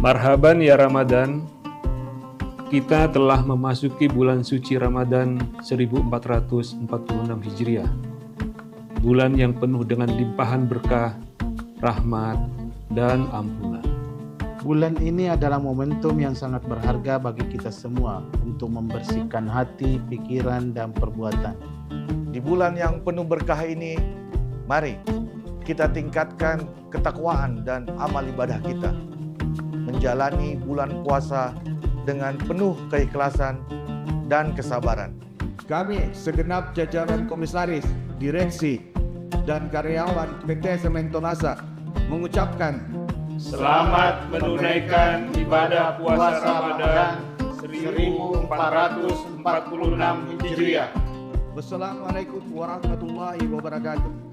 Marhaban ya Ramadan, kita telah memasuki bulan suci Ramadan 1446 Hijriah. Bulan yang penuh dengan limpahan berkah, rahmat, dan ampunan. Bulan ini adalah momentum yang sangat berharga bagi kita semua untuk membersihkan hati, pikiran, dan perbuatan. Di bulan yang penuh berkah ini, mari kita tingkatkan ketakwaan dan amal ibadah kita. Menjalani bulan puasa dengan penuh keikhlasan dan kesabaran. Kami segenap jajaran komisaris, direksi, dan karyawan PT Semento Nasa mengucapkan selamat menunaikan ibadah puasa Ramadan 1446 Hijriah. Wassalamualaikum warahmatullahi wabarakatuh.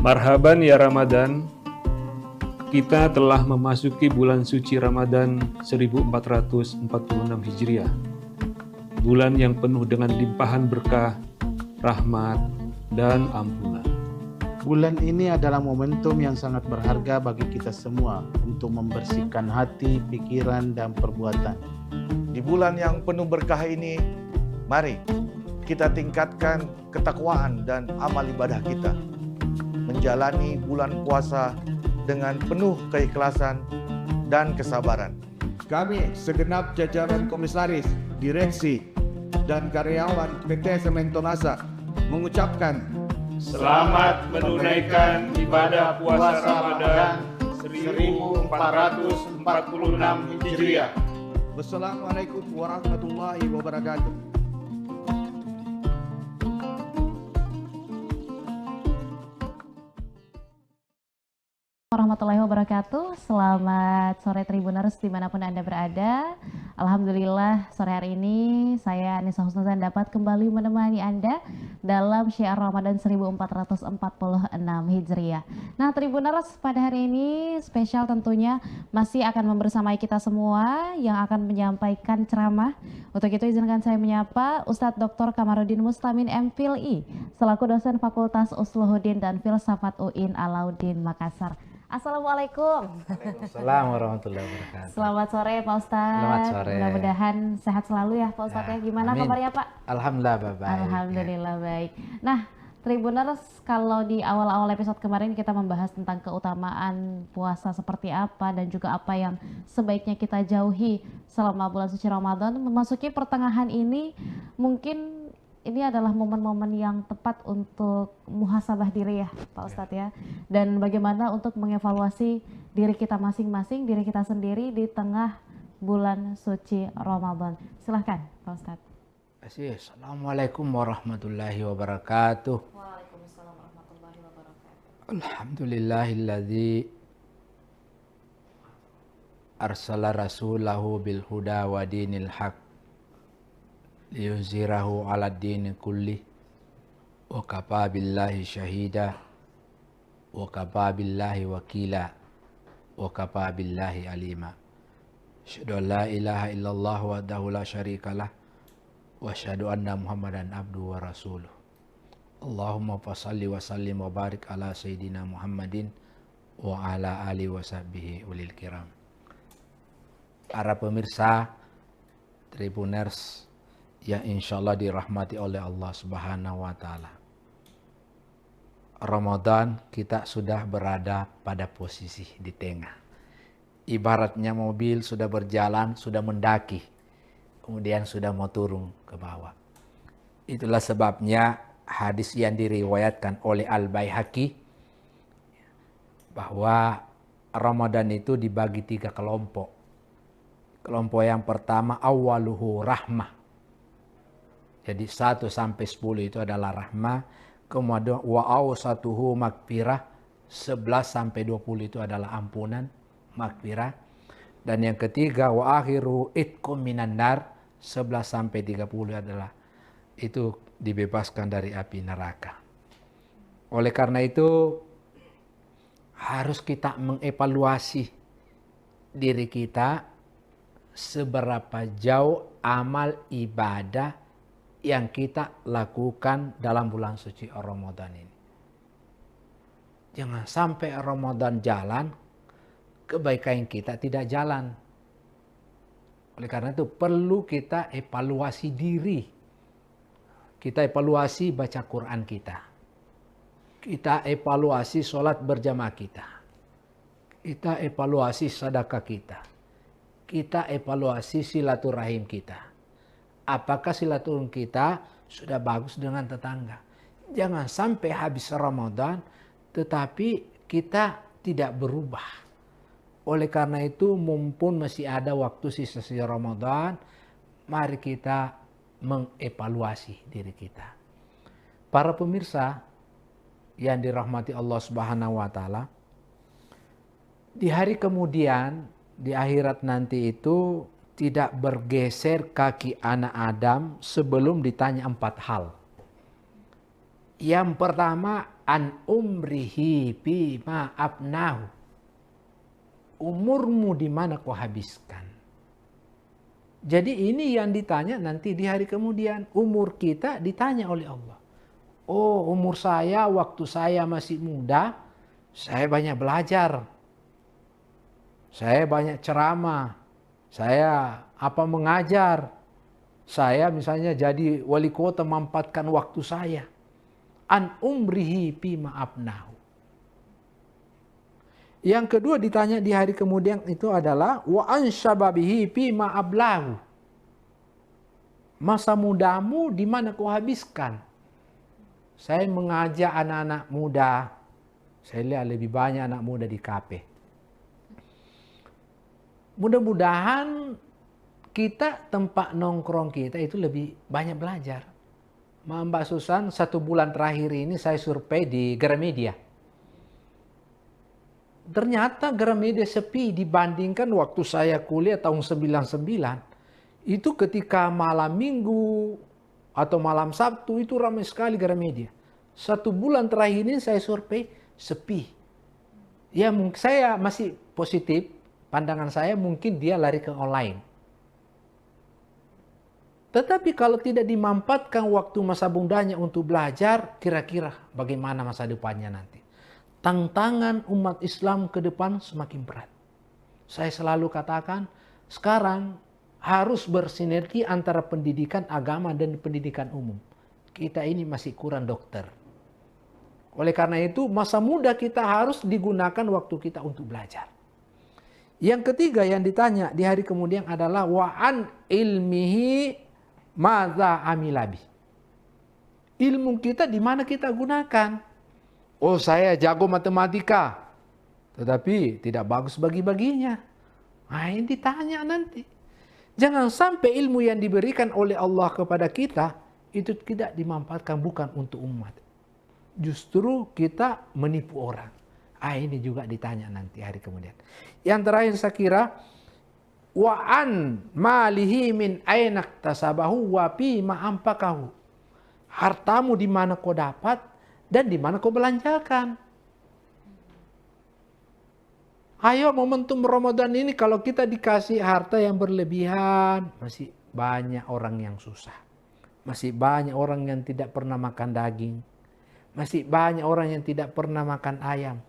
Marhaban ya Ramadan, kita telah memasuki bulan suci Ramadan 1446 Hijriah. Bulan yang penuh dengan limpahan berkah, rahmat, dan ampunan. Bulan ini adalah momentum yang sangat berharga bagi kita semua untuk membersihkan hati, pikiran, dan perbuatan. Di bulan yang penuh berkah ini, mari kita tingkatkan ketakwaan dan amal ibadah kita. Menjalani bulan puasa dengan penuh keikhlasan dan kesabaran. Kami segenap jajaran komisaris, direksi, dan karyawan PT Semento Nasa mengucapkan selamat menunaikan ibadah puasa Ramadan 1446 Hijriah. Wassalamualaikum warahmatullahi wabarakatuh. Warahmatullahi wabarakatuh. Selamat sore Tribuners dimanapun Anda berada. Alhamdulillah sore hari ini saya Nisa Husnuzan dapat kembali menemani Anda dalam syiar Ramadan 1446 Hijriah. Nah Tribuners, pada hari ini spesial tentunya masih akan membersamai kita semua yang akan menyampaikan ceramah. Untuk itu izinkan saya menyapa Ustadz Dr. Kamarudin Mustamin MPhilI selaku dosen Fakultas Usluhuddin dan Filsafat UIN Alauddin Makassar. Assalamualaikum. Waalaikumsalam warahmatullahi wabarakatuh. Selamat sore Pak Ustadz. Selamat sore. Mudah-mudahan sehat selalu ya Pak Ustadz ya. Gimana Amin. kabarnya Pak? Alhamdulillah baik. Alhamdulillah baik. Nah Tribuners, kalau di awal-awal episode kemarin kita membahas tentang keutamaan puasa seperti apa dan juga apa yang sebaiknya kita jauhi selama bulan suci Ramadan. Memasuki pertengahan ini mungkin ini adalah momen-momen yang tepat untuk muhasabah diri ya Pak Ustadz ya. Dan bagaimana untuk mengevaluasi diri kita masing-masing, diri kita sendiri di tengah bulan suci Ramadan. Silahkan Pak Ustadz. Assalamualaikum warahmatullahi wabarakatuh. Waalaikumsalam warahmatullahi wabarakatuh. Alhamdulillahilladzi arsala rasulahu bil huda wa dinil haq liyuzhirahu ala dini kulli wa kafa billahi syahida wa kafa billahi wakila wa kafa billahi alima. Asyhadu an la ilaha illallah wahdahu la syarikalah wa asyhadu anna muhammadan abduhu wa rasuluh. Allahumma fassalli wa sallim wa barik ala sayyidina Muhammadin wa ala alihi wa sahbihi ulil kiram. Para pemirsa Tribuners yang insyaallah dirahmati oleh Allah Subhanahu wa taala. Ramadan kita sudah berada pada posisi di tengah. Ibaratnya mobil sudah berjalan, sudah mendaki, kemudian sudah mau turun ke bawah. Itulah sebabnya hadis yang diriwayatkan oleh Al-Baihaqi bahwa Ramadan itu dibagi 3 kelompok. Kelompok yang pertama awaluhu rahmah. Jadi 1 sampai 10 itu adalah rahmah. Kemudian wa awsatuhu magfirah. 11 sampai 20 itu adalah ampunan, magfirah. Dan yang ketiga wa akhiru itqum minan nar. 11 sampai 30 adalah itu dibebaskan dari api neraka. Oleh karena itu harus kita mengevaluasi diri kita seberapa jauh amal ibadah yang kita lakukan dalam bulan suci Ramadan ini. Jangan sampai Ramadan jalan, kebaikan kita tidak jalan. Oleh karena itu perlu kita evaluasi diri. Kita evaluasi baca Quran kita. Kita evaluasi sholat berjamaah kita. Kita evaluasi sedekah kita. Kita evaluasi silaturahim kita. Apakah silaturahim kita sudah bagus dengan tetangga? Jangan sampai habis Ramadan tetapi kita tidak berubah. Oleh karena itu mumpun masih ada waktu sisa Ramadan, mari kita mengevaluasi diri kita. Para pemirsa yang dirahmati Allah Subhanahu wa taala, di hari kemudian, di akhirat nanti itu tidak bergeser kaki anak Adam sebelum ditanya 4 hal. Yang pertama, an umrihi bima afnahu. Umurmu di mana kau habiskan? Jadi ini yang ditanya nanti di hari kemudian. Umur kita ditanya oleh Allah. Oh, umur saya waktu saya masih muda, saya banyak belajar. Saya banyak ceramah. Saya mengajar. Saya misalnya jadi wali kota memanfaatkan waktu saya. An umrihi bima afnahu. Yang kedua ditanya di hari kemudian itu adalah wa an syababihi bima ablahu. Masa mudamu di mana kau habiskan? Saya mengajak anak-anak muda. Saya lihat lebih banyak anak muda di kafe. Mudah-mudahan kita tempat nongkrong kita itu lebih banyak belajar. Mbak Susan, 1 bulan terakhir ini saya survei di Gramedia. Ternyata Gramedia sepi dibandingkan waktu saya kuliah tahun 99. Itu ketika malam Minggu atau malam Sabtu itu ramai sekali Gramedia. 1 bulan terakhir ini saya survei sepi. Ya saya masih positif, pandangan saya mungkin dia lari ke online. Tetapi kalau tidak dimanfaatkan waktu masa mudanya untuk belajar, kira-kira bagaimana masa depannya nanti? Tantangan umat Islam ke depan semakin berat. Saya selalu katakan, sekarang harus bersinergi antara pendidikan agama dan pendidikan umum. Kita ini masih kurang dokter. Oleh karena itu, masa muda kita harus digunakan waktu kita untuk belajar. Yang ketiga yang ditanya di hari kemudian adalah wa'an ilmihi madza amilabi. Ilmu kita di mana kita gunakan? Oh, saya jago matematika, tetapi tidak bagus bagi-baginya. Nah, ini ditanya nanti. Jangan sampai ilmu yang diberikan oleh Allah kepada kita itu tidak dimanfaatkan bukan untuk umat. Justru kita menipu orang. Ini juga ditanya nanti hari kemudian. Yang terakhir saya kira, wa'an malihi min ainak tasabahu wa fi ma anfaqahu. Hartamu di mana kau dapat dan di mana kau belanjakan. Ayo momentum Ramadan ini kalau kita dikasih harta yang berlebihan, masih banyak orang yang susah. Masih banyak orang yang tidak pernah makan daging. Masih banyak orang yang tidak pernah makan ayam.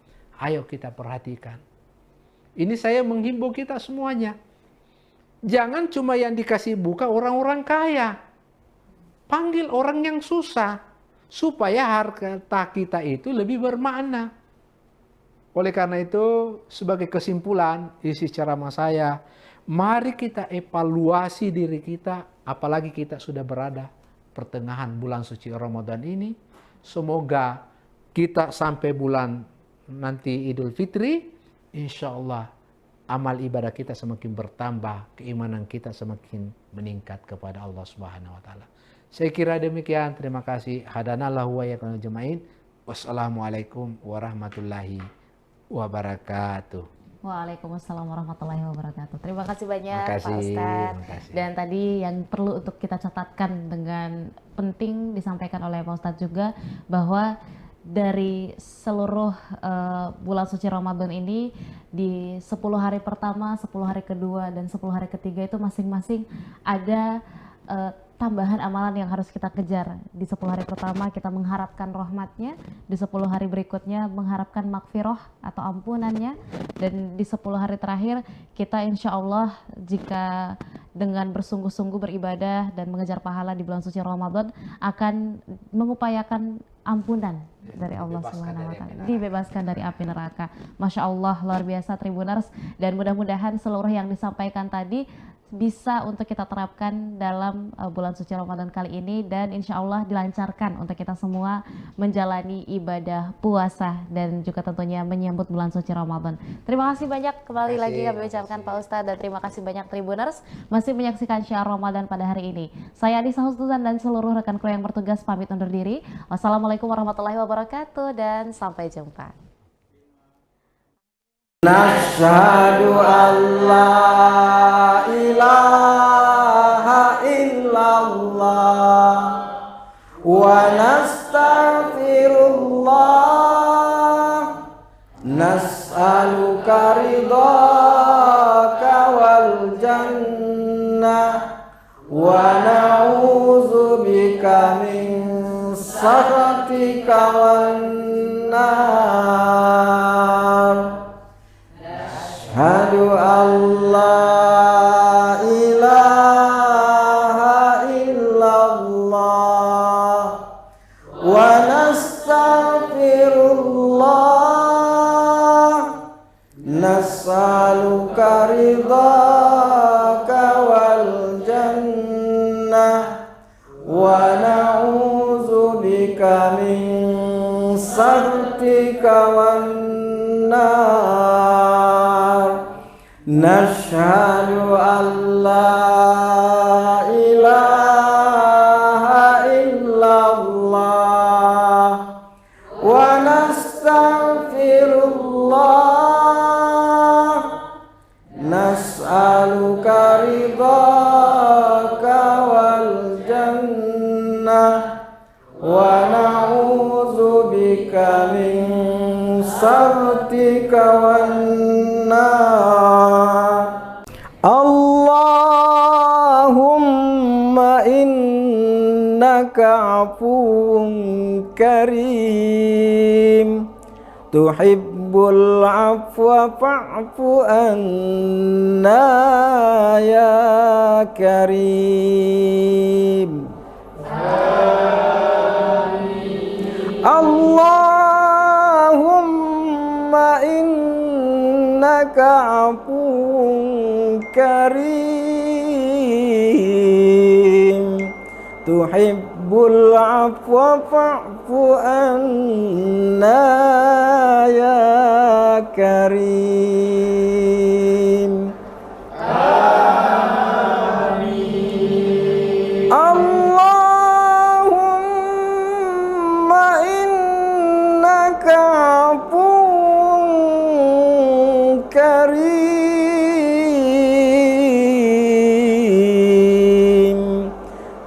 Ayo kita perhatikan. Ini saya menghimbau kita semuanya. Jangan cuma yang dikasih buka orang-orang kaya. Panggil orang yang susah. Supaya harta kita itu lebih bermakna. Oleh karena itu, sebagai kesimpulan isi ceramah saya, mari kita evaluasi diri kita, apalagi kita sudah berada pertengahan bulan suci Ramadan ini. Semoga kita sampai bulan nanti Idul Fitri, insya Allah amal ibadah kita semakin bertambah, keimanan kita semakin meningkat kepada Allah Subhanahu wa taala. Saya kira demikian. Terima kasih. Hadanallahu wa iyyakum ajmain. Wassalamualaikum warahmatullahi wabarakatuh. Waalaikumsalam warahmatullahi wabarakatuh. Terima kasih banyak Pak Ustadz. Dan tadi yang perlu untuk kita catatkan dengan penting disampaikan oleh Pak Ustadz juga bahwa dari seluruh bulan suci Ramadan ini, di 10 hari pertama, 10 hari kedua, dan 10 hari ketiga itu masing-masing ada tambahan amalan yang harus kita kejar. Di 10 hari pertama kita mengharapkan rahmatnya, di 10 hari berikutnya mengharapkan makfirah atau ampunannya, dan di 10 hari terakhir kita insya Allah jika dengan bersungguh-sungguh beribadah dan mengejar pahala di bulan suci Ramadan akan mengupayakan ampunan dari Allah Subhanahu wa Ta'ala, dibebaskan dari api neraka. Masya Allah, luar biasa Tribuners, dan mudah-mudahan seluruh yang disampaikan tadi bisa untuk kita terapkan dalam bulan suci Ramadan kali ini, dan insya Allah dilancarkan untuk kita semua menjalani ibadah puasa dan juga tentunya menyambut bulan suci Ramadan. Terima kasih banyak kembali lagi kami ucapkan Pak Ustadz, dan terima kasih banyak Tribuners masih menyaksikan Syiar Ramadan pada hari ini. Saya Anissa Husnuzan dan seluruh rekan kru yang bertugas pamit undur diri. Wassalamualaikum warahmatullahi wabarakatuh dan sampai jumpa. Nashhadu an la ilaha illallah wa nastaghfirullah, nas'aluka ridhaka wal jannah wa na'udzubika min sakhatika wan nar. Asyhadu an la ilaha illallah wa nastaghfirullah, nas'aluka ridhaka wal jannah wa na'udzubika min sakhatika wan nar. Nashhadu an la ilaha illallah wa nastaghfirullah, nas'aluka ridhaka wal jannah wa na'udzubika min sakhatika wan nar. Allahumma innaka afuwun karim, tuhibbul afwa fa'fu anna ya karim. Allahumma innaka afuwun karim, tuhibbul afwa fa'fu anna ya karim. Allahumma innaka afuwun karim,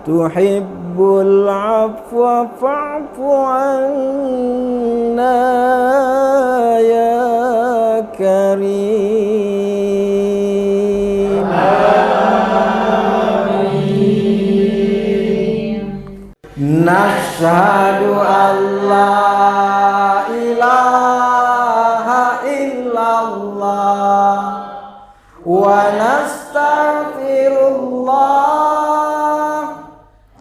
tuhibbul afwa fa'fu anna ya karim. Nashhadu an la ilaha illallah wa nastaghfirullah,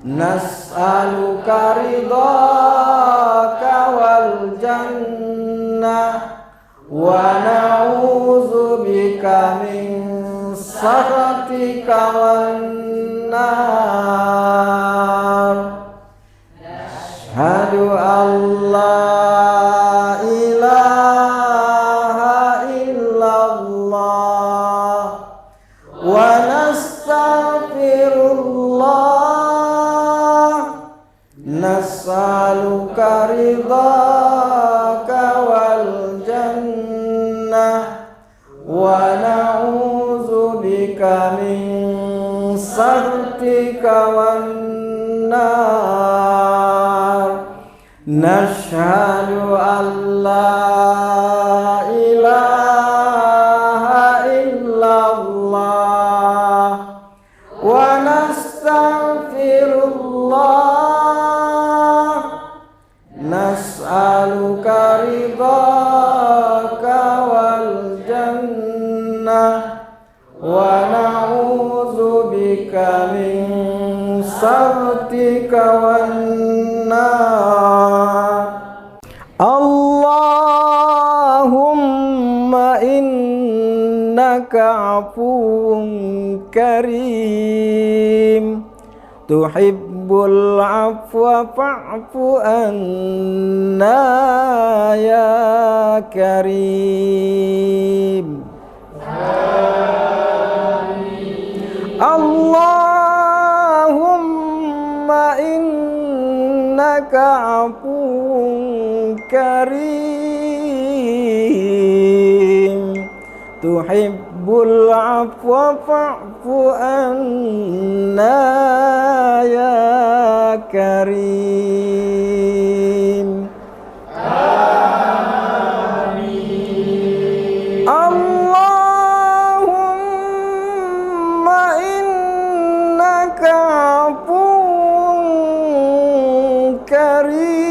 nas'aluka ridhaka wal jannah wa na'udzubika min sakhatika wan nar. Asyhadu an la ilaha illallah wa nastaghfirullah, nas'aluka ridhaka wal jannah wa na'udzubika min sakhatika wan nar. nashhadu an la ilaha illallah wa nastaghfirullah nas'aluka ridhaka wal jannah wa na'udzubika min sakhatika wan nar. Allahumma innaka afuwun karim tuhibbul afwa fa'fu anna ya karim. Allahumma innaka afuwun karim tuhibbul afwa fa'fu anna ya karim. Amin. Allahumma innaka afuwun karim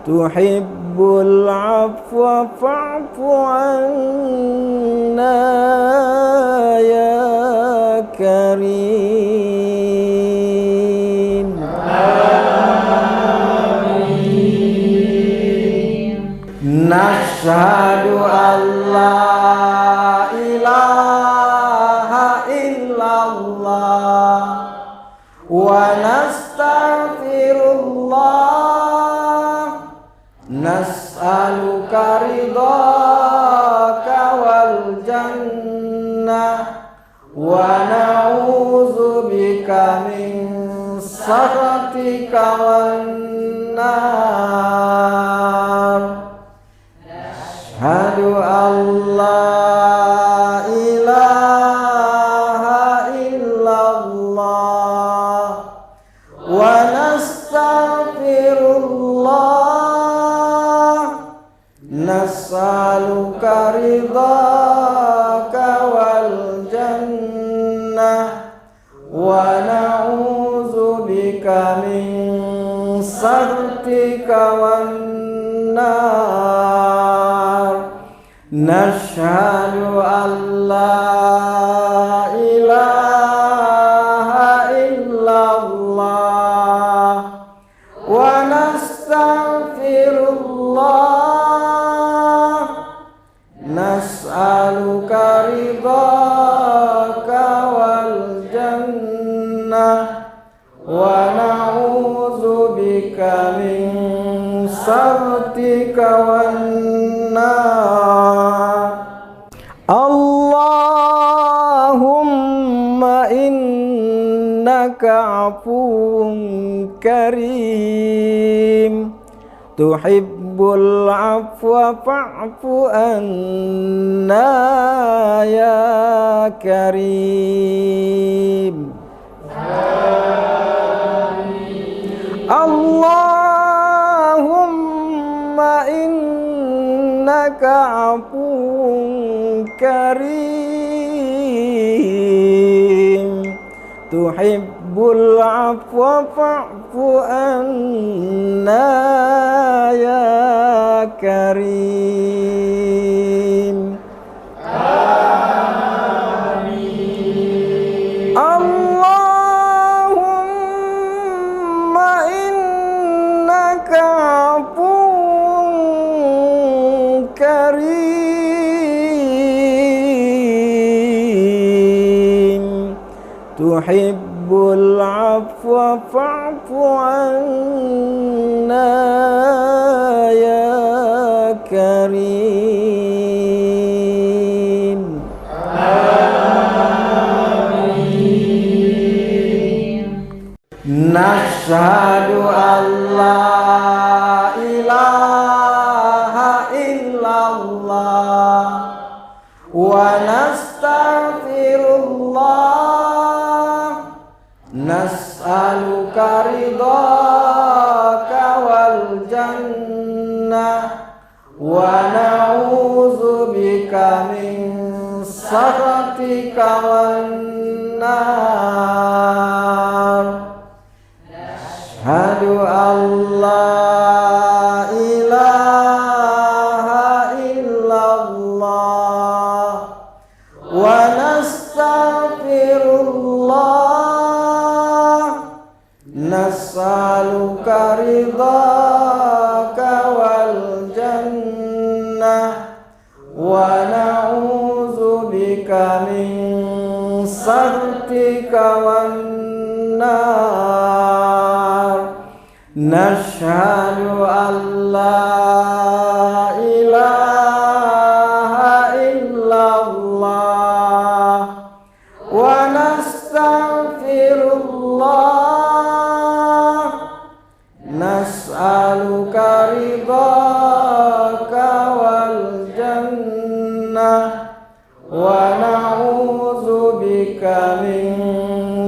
tuhibbul afwa fa'fu anna ya karim. Amin. Nashhadu an la ilaha illallah wa nastaghfirullah nas'aluka ridhaka wal jannah wa na'udzubika min sakhatika wan nar. Ashhadu an la ilaha illallah wa nastaghfirullah nas'aluka ridhaka wal jannah wa na'udzubika min sakhatika wan nar. Nashhadu an la ilaha illallah wa nastaghfirullah nas'aluka ridhaka wal jannah wa na'udzubika min sakhatika wan nar. Allahumma innaka afuwun karim tuhibbul afwa fa'fu anna ya karim. Allahumma innaka afuwun karim tuhibbul afwa fa'fu anna ya karim. Amin. Allahumma innaka afuwun karim tuhibbul afwa fa'fu anna ya karim. Amin. Nashhadu an la ilaha illallah wa nastaghfirullah nas'aluka ridhaka wal jannah wa na'udzubika min sakhatika wan nar. Asyhadu an la ilaha illallah wa nastaghfirullah nas'aluka ridhaka wal jannah wa na'udzubika min sakhatika wan nar. Nashhadu an la ilaha illallah wa nastaghfirullah nas'aluka ridhaka wal jannah wa na'udzubika min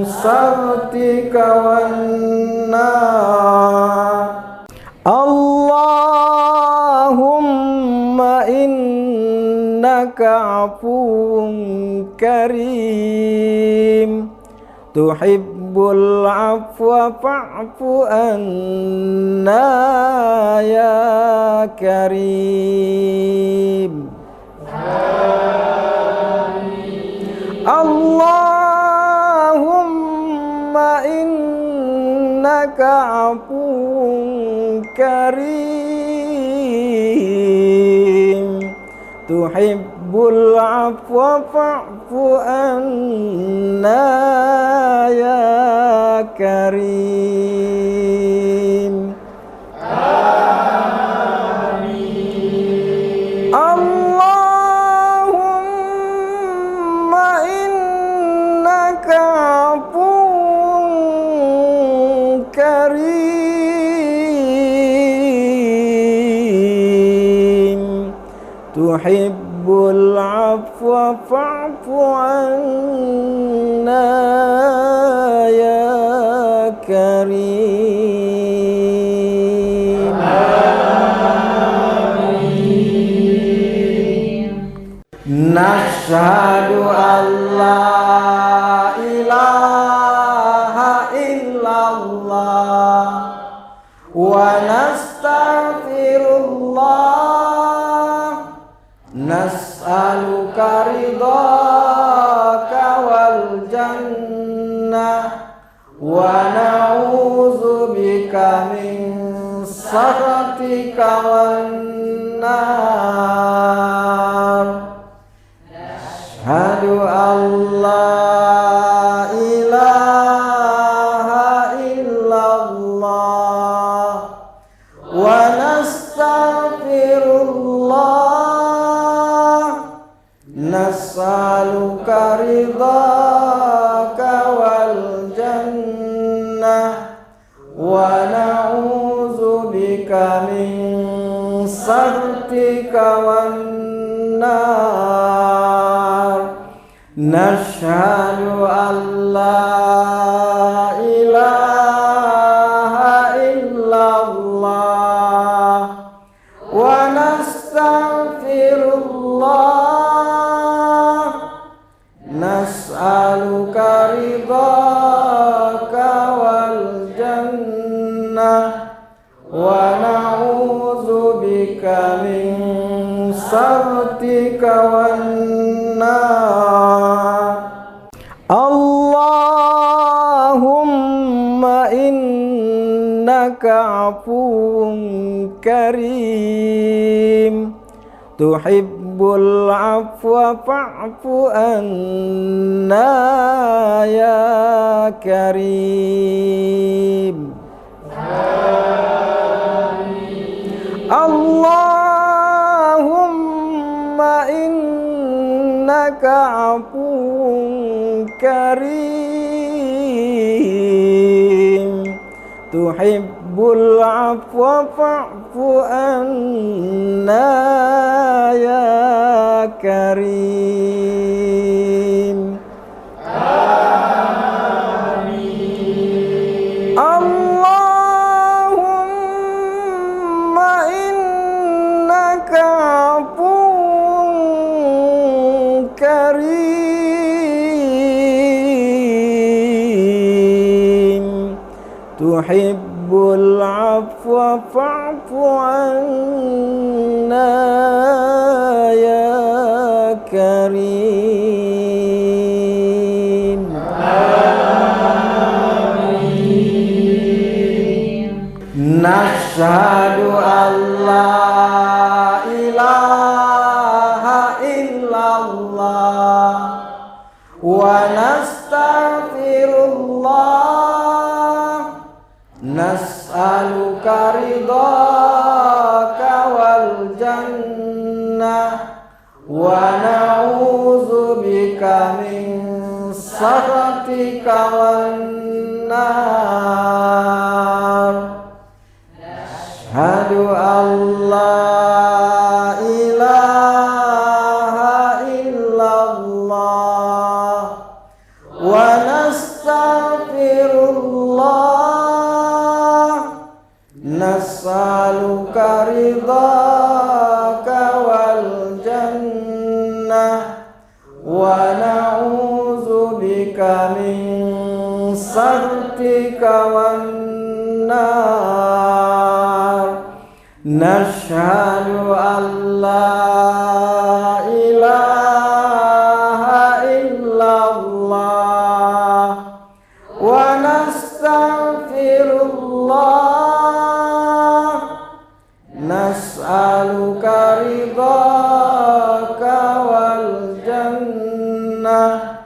sakhatika wan nar. Allahumma innaka afuwun karim tuhibbul afwa fa'fu anna ya karim. Allahumma innaka afuwun karim tuhibbul afwa fa'fu anna ya karim. Allahumma innaka afuwun karim tuhibbul afwa fa'fu anna ya karim. Nashhadu an la ilaha illallah wa nastaghfirullah nas'aluka ridhaka wal jannah wa na'udzubika min sakhatika wan nar. Asyhadu an la ilaha illallah wa nastaghfirullah nas'aluka ridhaka wal jannah wa na'udzubika min sakhatika wan nar. Nashhadu an la ilaha illallah wa nastaghfirullah nas'aluka ridhaka wal jannah wa na'udzubika min sakhatika wan nar. Allahumma innaka afuwun karim tuhibbul afwa fa'fu anna ya karim. Allahumma innaka afuwun karim tuhibbul afwa fa'fu anna ya karim. Amin. tuhibbul afwa fa'fu anna ya karim. Nashhadu an la ilaha illallah wa nastaghfirullah, nas'aluka ridhaka wal jannah wa na'udzubika min sakhatika wan nar. Asyhadu an la ilaha illallah wa nastaghfirullah, nas'aluka ridhaka wal jannah wa na'udzubika min sakhatika wan nar. Nashhadu an la ilaha illallah wa nastaghfirullah, nas'aluka ridhaka wal jannah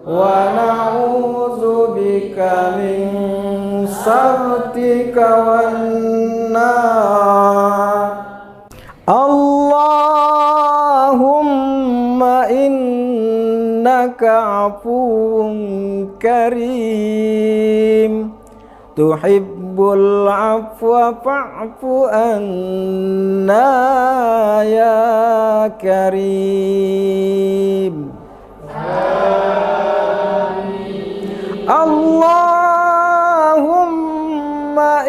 wa na'udzubika min sakhatika wan nar. Allahumma innaka afuwun karim, tuhibbul afwa fa'fu anna ya karim. Allahumma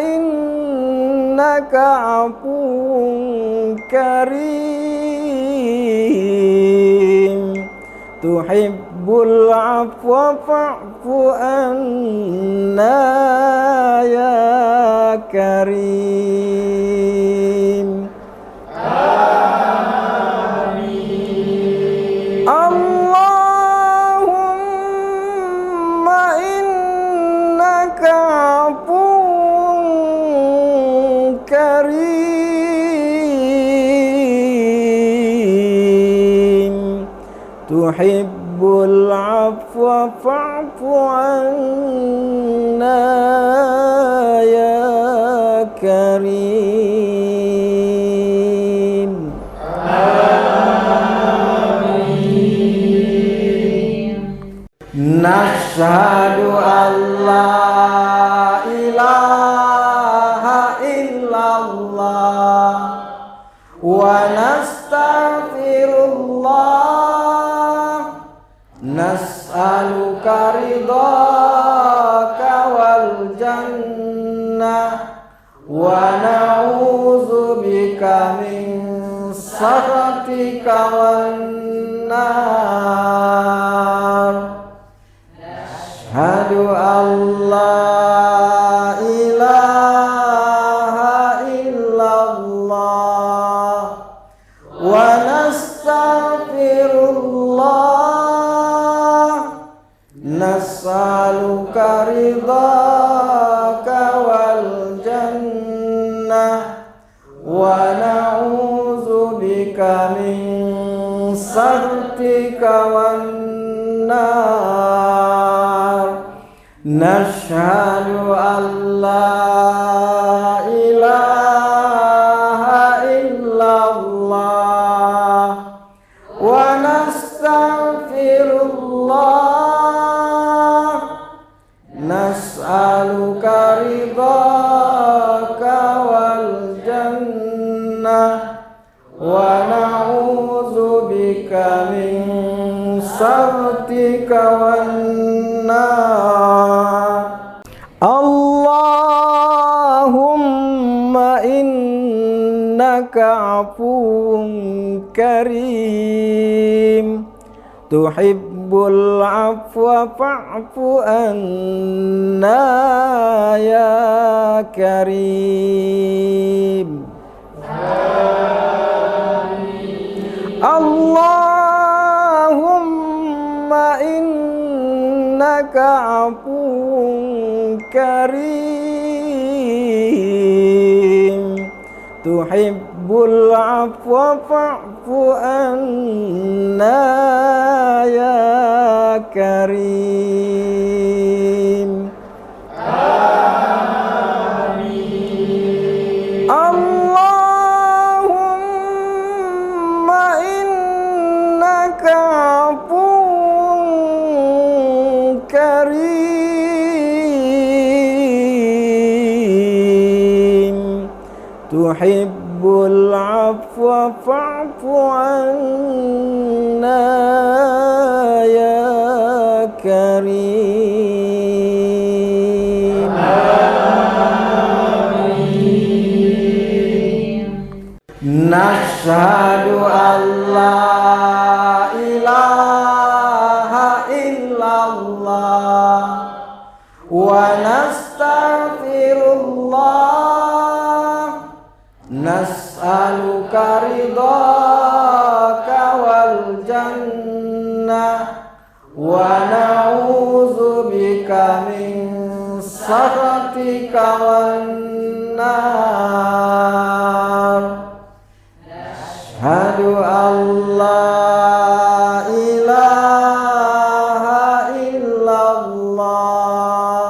innaka afuwun karim, tuhibbul afwa fa'fu anna ya karim. Amin. Allahumma innaka afuwun karim, tuhibbul afwa fa'fu anna ya karim. Amin. Nashhadu an la ilaha illallah wa nastaghfirullah, nas'aluka ridhaka wal jannah wa na'udzubika min sakhatika wan nar. Asyhadu an la ilaha illallah wa nastaghfirullah, nas'aluka ridhaka wal jannah wa na'udzubika min sakhatika wan nar. Nashhadu an la ilaha illallah wa nastaghfirullah, nas'aluka ridhaka wal jannah wa na'udzubika min sakhatika wan nar. Allahumma innaka afuwun karim, tuhibbul afwa fa'fu anna ya كريم اللهم إنك عفو كريم تحب العفو فاعف عنا يا كريم آمين اللهم إنك عفو كريم تحب العفو فاعف عنا يا كريم آمين نشهد أن لا إله إلا الله ونستغفر الله نسألك رضاك والجنة ونعوذ بك من سخطك والنار أشهد أن لا إله إلا الله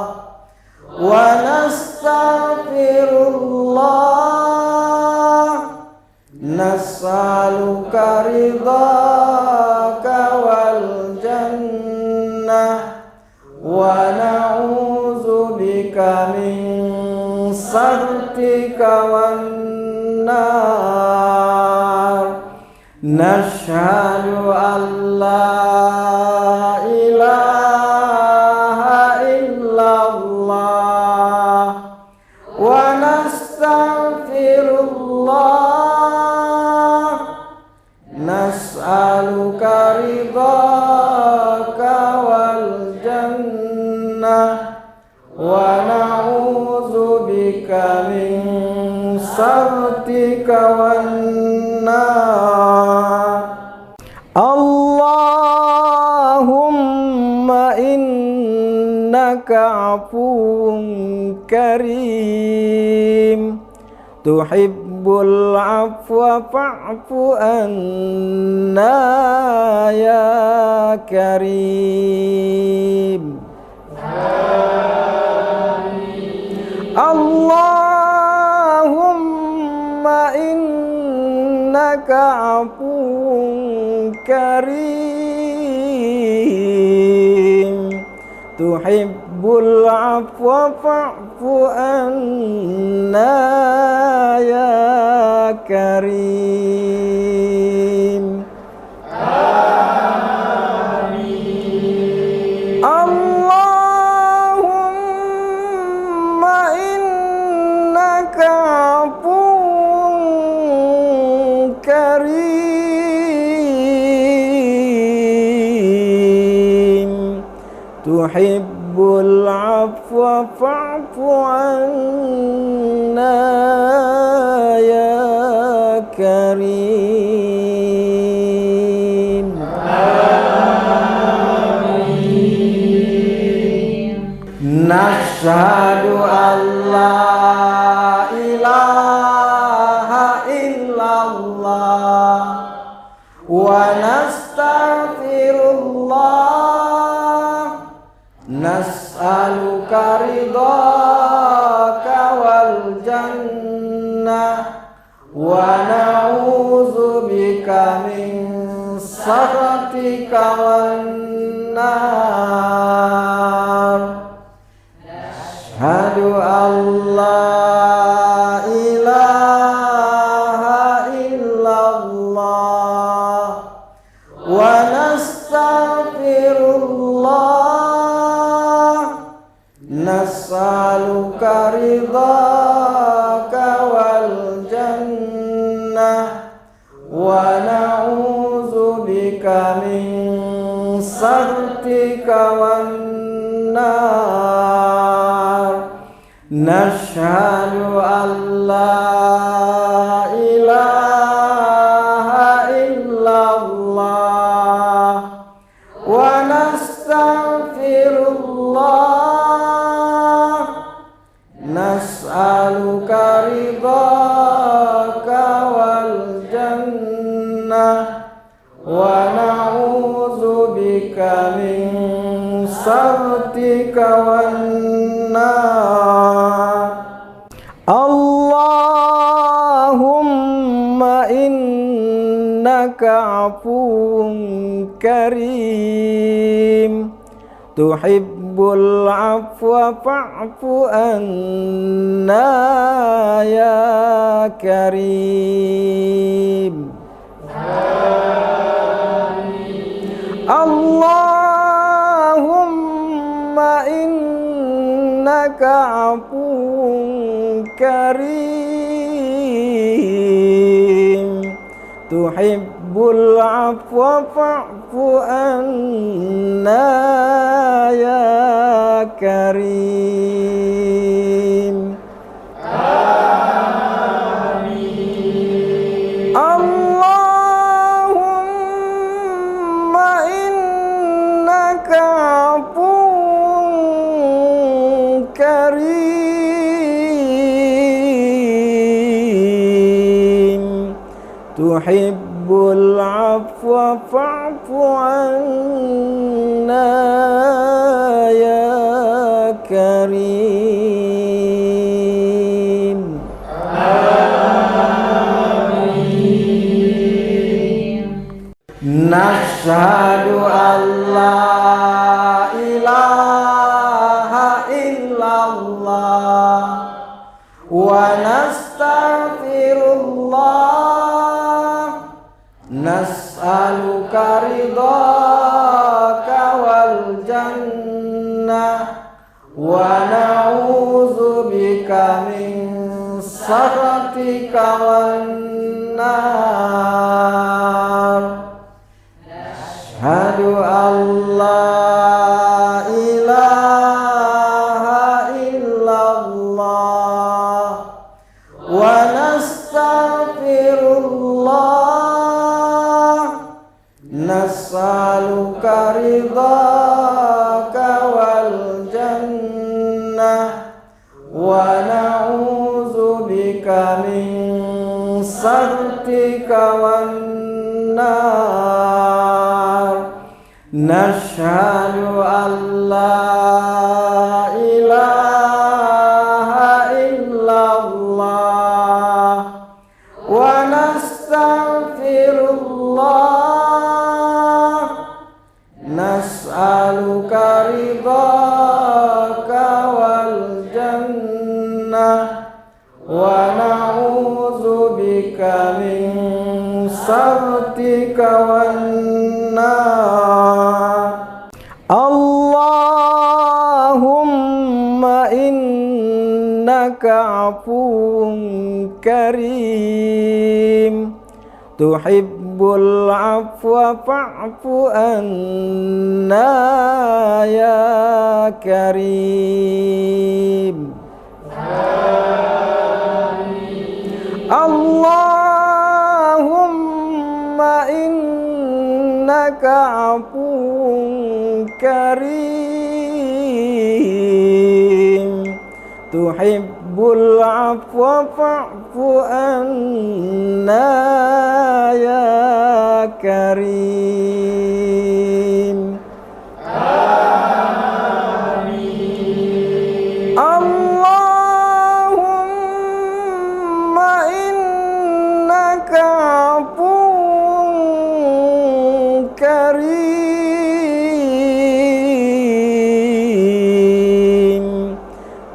ونستغفر الله نسألك رضاك والجنة ونعوذ بك من سخطك والنار نشهد أن لا إله إلا الله ونستغفر الله نسألك رضاك والجنة ونعوذ بك من سخطك والنار اللهم إنك عفو كريم تحب العفو فاعف عنا يا كريم اللهم إنك عفو كريم تحب العفو فاعف عنا يا كريم آمين اللهم إنك عفو كريم تحب العفو فاعف عنا يا كريم آمين نشهد أن لا إله إلا الله ونستغفر الله نسألك رضاك والجنة ونعوذ بك من سخطك والنار أشهد أن لا إله إلا الله ونستغفر الله نسألك رضاك والجنة ونعوذ بك من سخطك والنار nashhadu an la ilaha illallah wa nastaghfirullah nas'aluka ridhaka wal jannah wa na'udzubika min sakhatika wan nar. Allahumma innaka afuwun karim tuhibbul afwa fa'fu anna ya karim. Allahumma innaka afuwun karim tuhibbul afwa fa'fu anna ya karim. Allahumma innaka afuwun karim tuhibbul afwa fa'fu anna ya karim. Nashhadu an la ilaha illallah wa nastaghfirullah nas'aluka ridhaka wal jannah wa na'udzubika min sakhatika wan nar. Ashhadu an la ilaha illallah wa nastaghfirullah nas'aluka ridhaka wal jannah wa na'udzubika min sakhatika wan nar. Nashhadu an la ilaha illallah wa nastaghfirullah nas'aluka ridhaka wal jannah wa na'udzubika min sakhatika wan nar. Allahumma innaka afuwun karim tuhibbul afwa fa'fu anna ya karim. Allahumma innaka afuwun karim tuhibbul afwa fa'fu anna ya karim. Allahumma innaka afuwun karim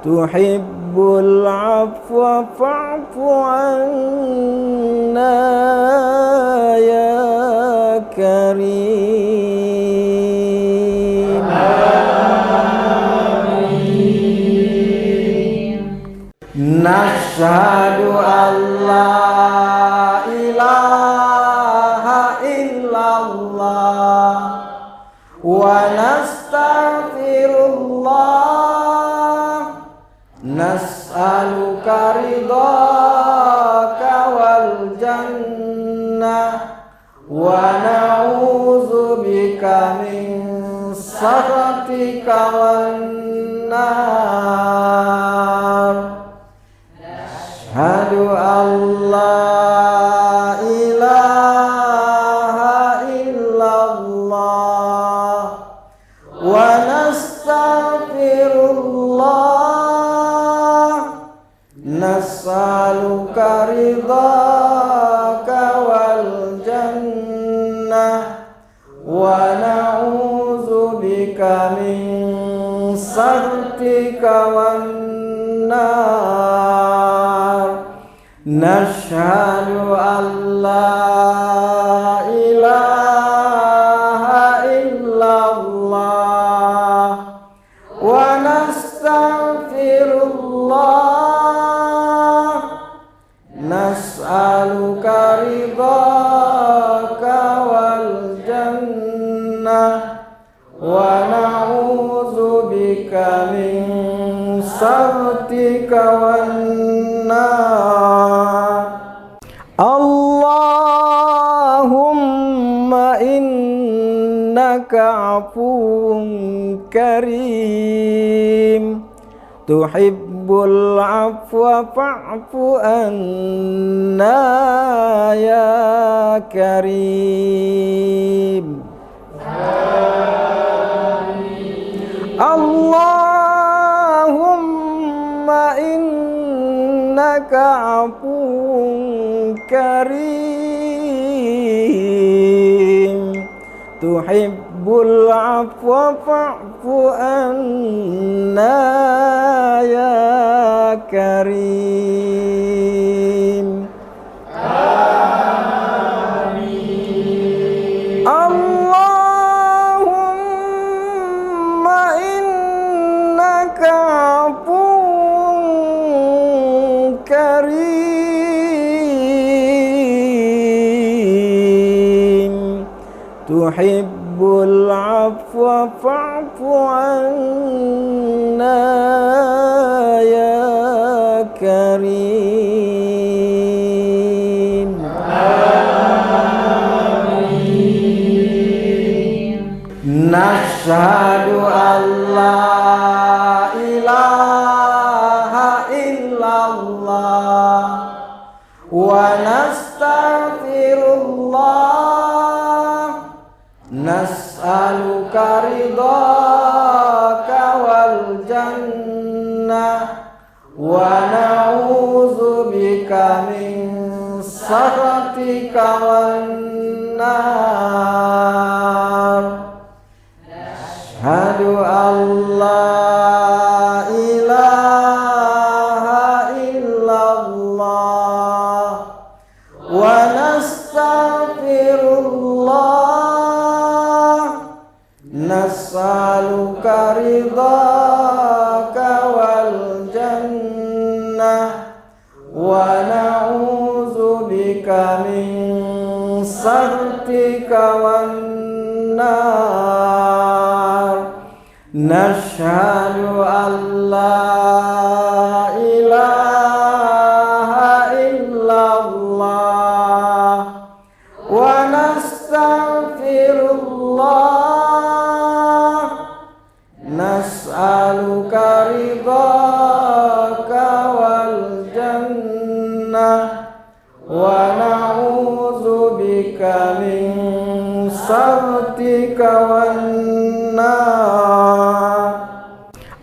tuhibbul afwa fa'fu anna ya karim. Nashhadu an la ilaha illallah wa nastaghfirullah nas'aluka ridhaka wal jannah wa na'udzubika min sakhatika wan nar. Asyhadu an la ilaha illallah wa nastaghfirullah nas'aluka ridhaka wal jannah wa na'udzubika min sakhatika wan nar. Nashhadu an la ilaha illallah wa nastaghfirullah nas'aluka ridhaka wal jannah wa na'udzubika min sakhatika wan nar. Allahumma innaka afuwun karim tuhibbul afwa fa'fu anna ya karim. Allahumma innaka afuwun karim tuhibbul afwa fa'fu anna ya karim. Allahumma innaka afuwun karim tuhibbul afwa fa'fu anna ya karim. Nashhadu an la ilaha illallah wa nastaghfirullah nas'aluka ridhaka wal jannah wa na'udzubika min sakhatika wan nar. Asyhadu an la ilaha illallah wa nastaghfirullah nas'aluka ridhaka wal jannah wa na'udzubika min sakhatika wan nar. Nashhadu an la ilaha illallah wa nastaghfirullah nas'aluka ridhaka wal jannah wa na'udzubika min sakhatika wan nar.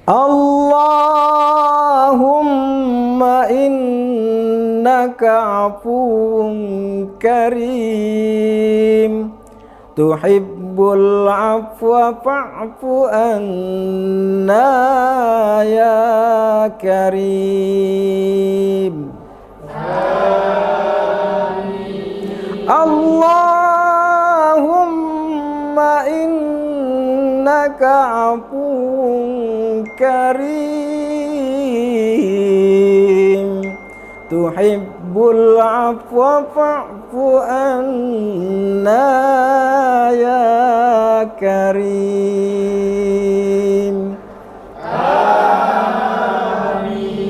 Allahumma innaka afuwun karim tuhibbul afwa fa'fu anna ya karim. Allahumma innaka afuwun karim tuhibbul afwa fa'fu anna ya karim. Amin.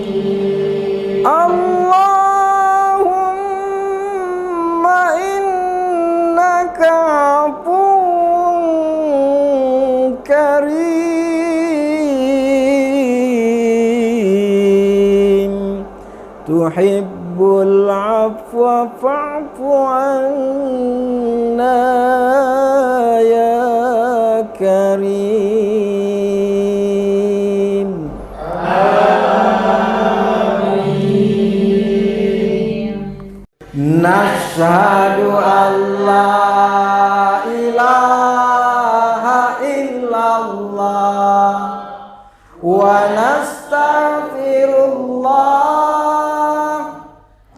tuhibbul afwa fa'fu anna ya karim. Nashhadu an la ilaha illallah wa nastaghfirullah,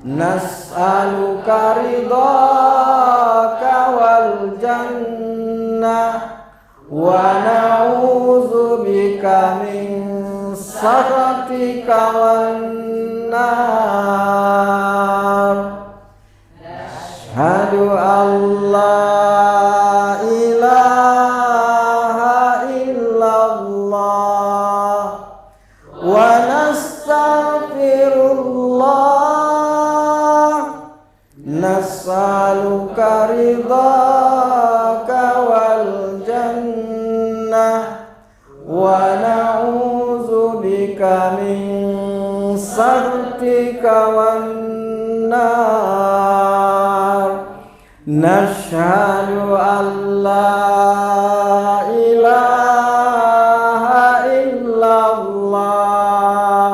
nas'aluka ridhaka wal jannah wa na'udzubika min sakhatika wan nar. Asyhadu an la ilaha illallah wa nastaghfirullah, nas'aluka ridhaka wal jannah wa na'udzubika min sakhatika wan nar. Nashhadu an la ilaha illallah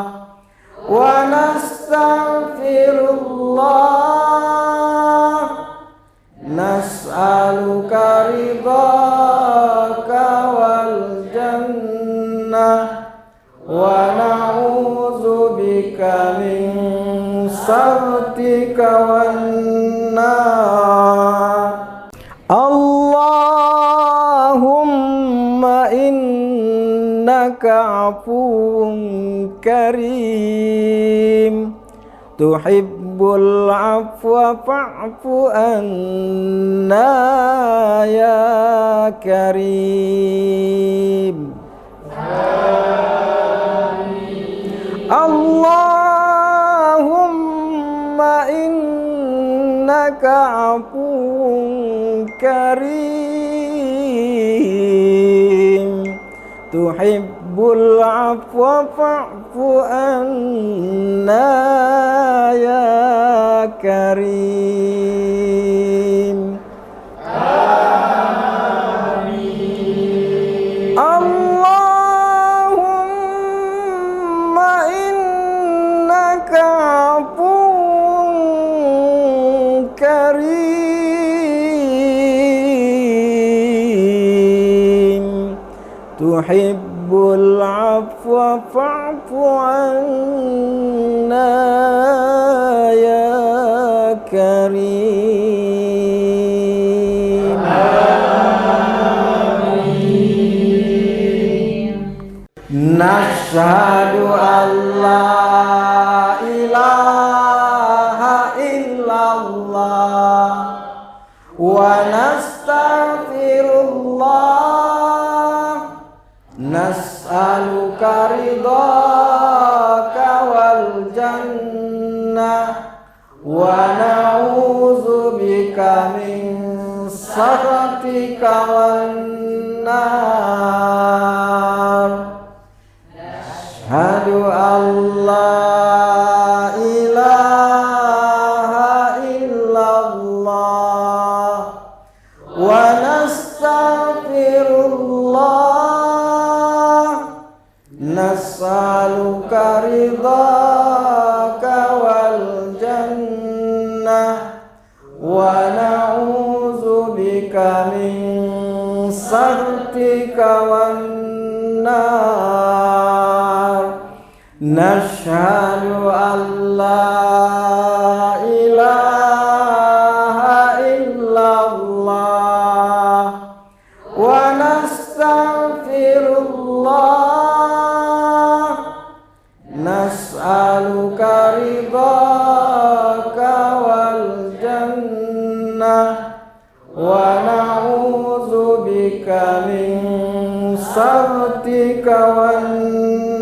wa nastaghfirullah, nas'aluka ridhaka wal jannah wa na'udzubika min sakhatika wan nar. Allahumma innaka afuwun karim, tuhibbul afwa fa'fu anna ya karim. Allahumma innaka afuwun karim, tuhibbul afwa fa'fu anna ya karim. Allahumma innaka afuwun karim, tuhibbul afwa fa'fu anna ya karim. Nashhadu an la ilaha illallah wa nastaghfirullah, nas'aluka ridhaka wal jannah wa na'udzubika min sakhatika wan nar. Asyhadu an la ilaha illallah wa nastaghfirullah, nas'aluka ridhaka wal jannah wa na'udzubika min sakhatika wan nar. Nashhadu an la ilaha illallah wa nastaghfirullah, nas'aluka ridhaka wal jannah wa na'udzubika min sakhatika wan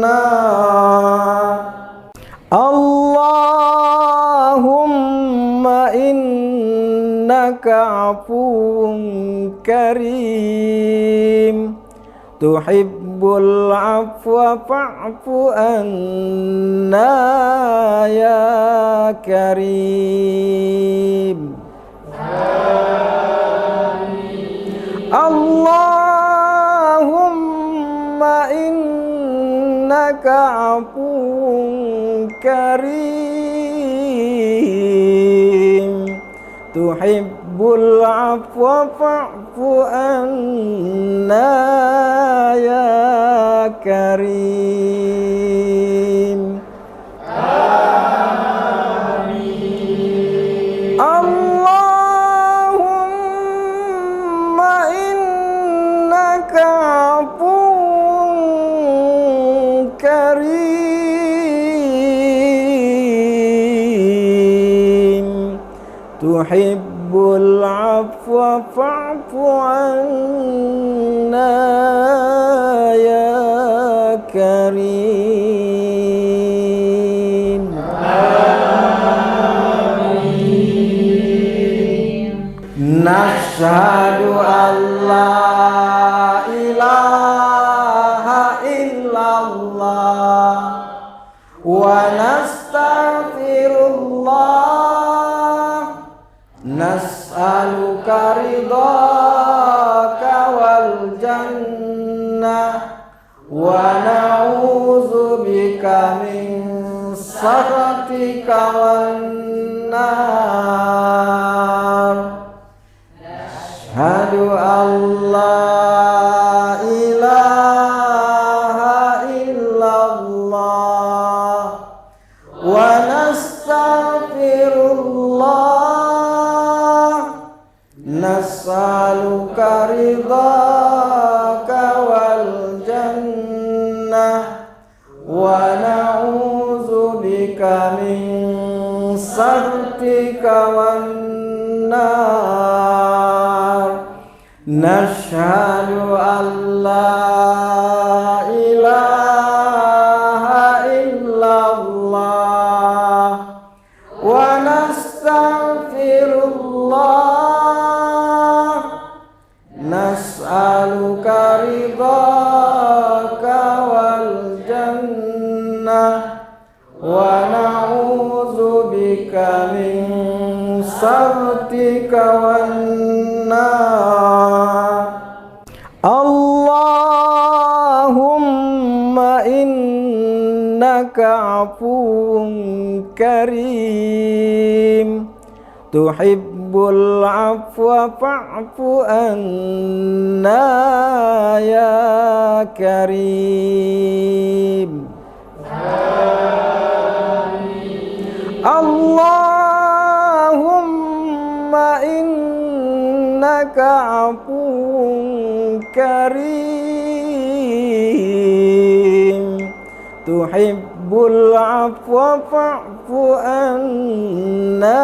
nar. Allahumma innaka afuwun karim, tuhibbul afwa fa'fu anna ya كريم اللهم إنك عفو كريم تحب العفو فاعف عنا يا كريم اللهم إنك عفو كريم تحب العفو فاعف عنا يا كريم نشهد أن لا إله إلا الله ونستغفر الله نسألك رضاك والجنة ونعوذ بك من سخطك والنار أشهد أن لا إله إلا الله ونستغفر الله نسألك رضاك والجنة ونعوذ بك من سخطك والنار نشهد أن لا إله إلا الله ونستغفر الله نسألك رضاك والجنة ونعوذ بك من سخطك والنار اللهم إنك عفو كريم تحب العفو فاعف عنا يا كريم اللهم إنك عفو كريم تحب العفو فاعف عنا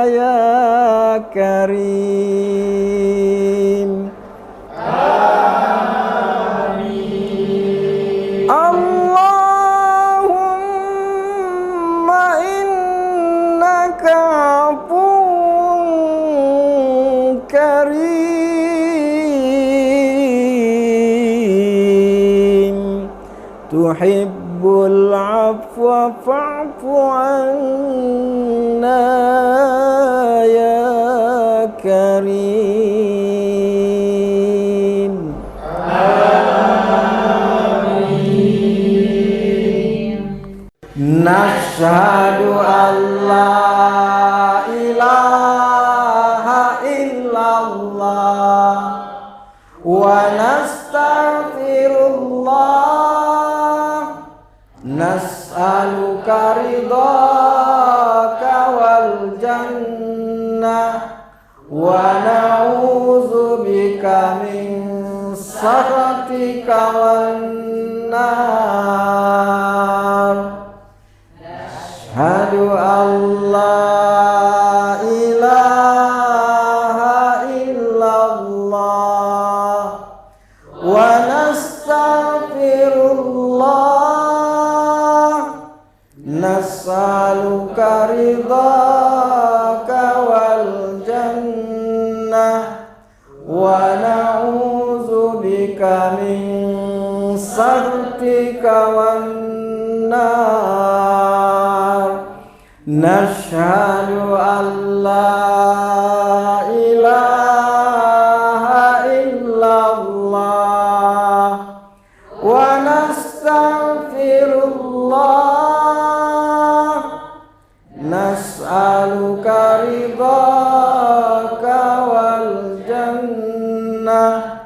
يا كريم اللهم إنك عفو كريم تحب العفو فاعف عنا يا كريم نشهد أن لا إله إلا الله ونستغفر الله نسألك رضاك والجنة ونعوذ بك من سخطك والنار أشهد أن لا إله إلا الله ونستغفر الله نسألك رضاك والجنة ونعوذ بك من سخطك والنار nashhadu an la ilaha illallah wa nastaghfirullah nas'aluka ridhaka wal jannah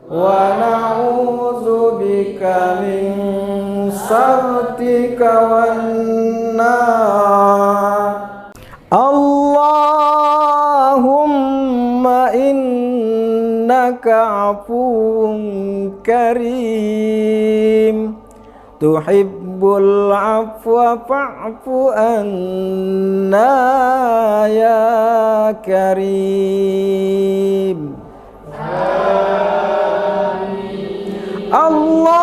wa na'udzubika min sakhatika wan nar. Allahumma innaka afuwun karim tuhibbul afwa fa'fu anna ya karim. Allahumma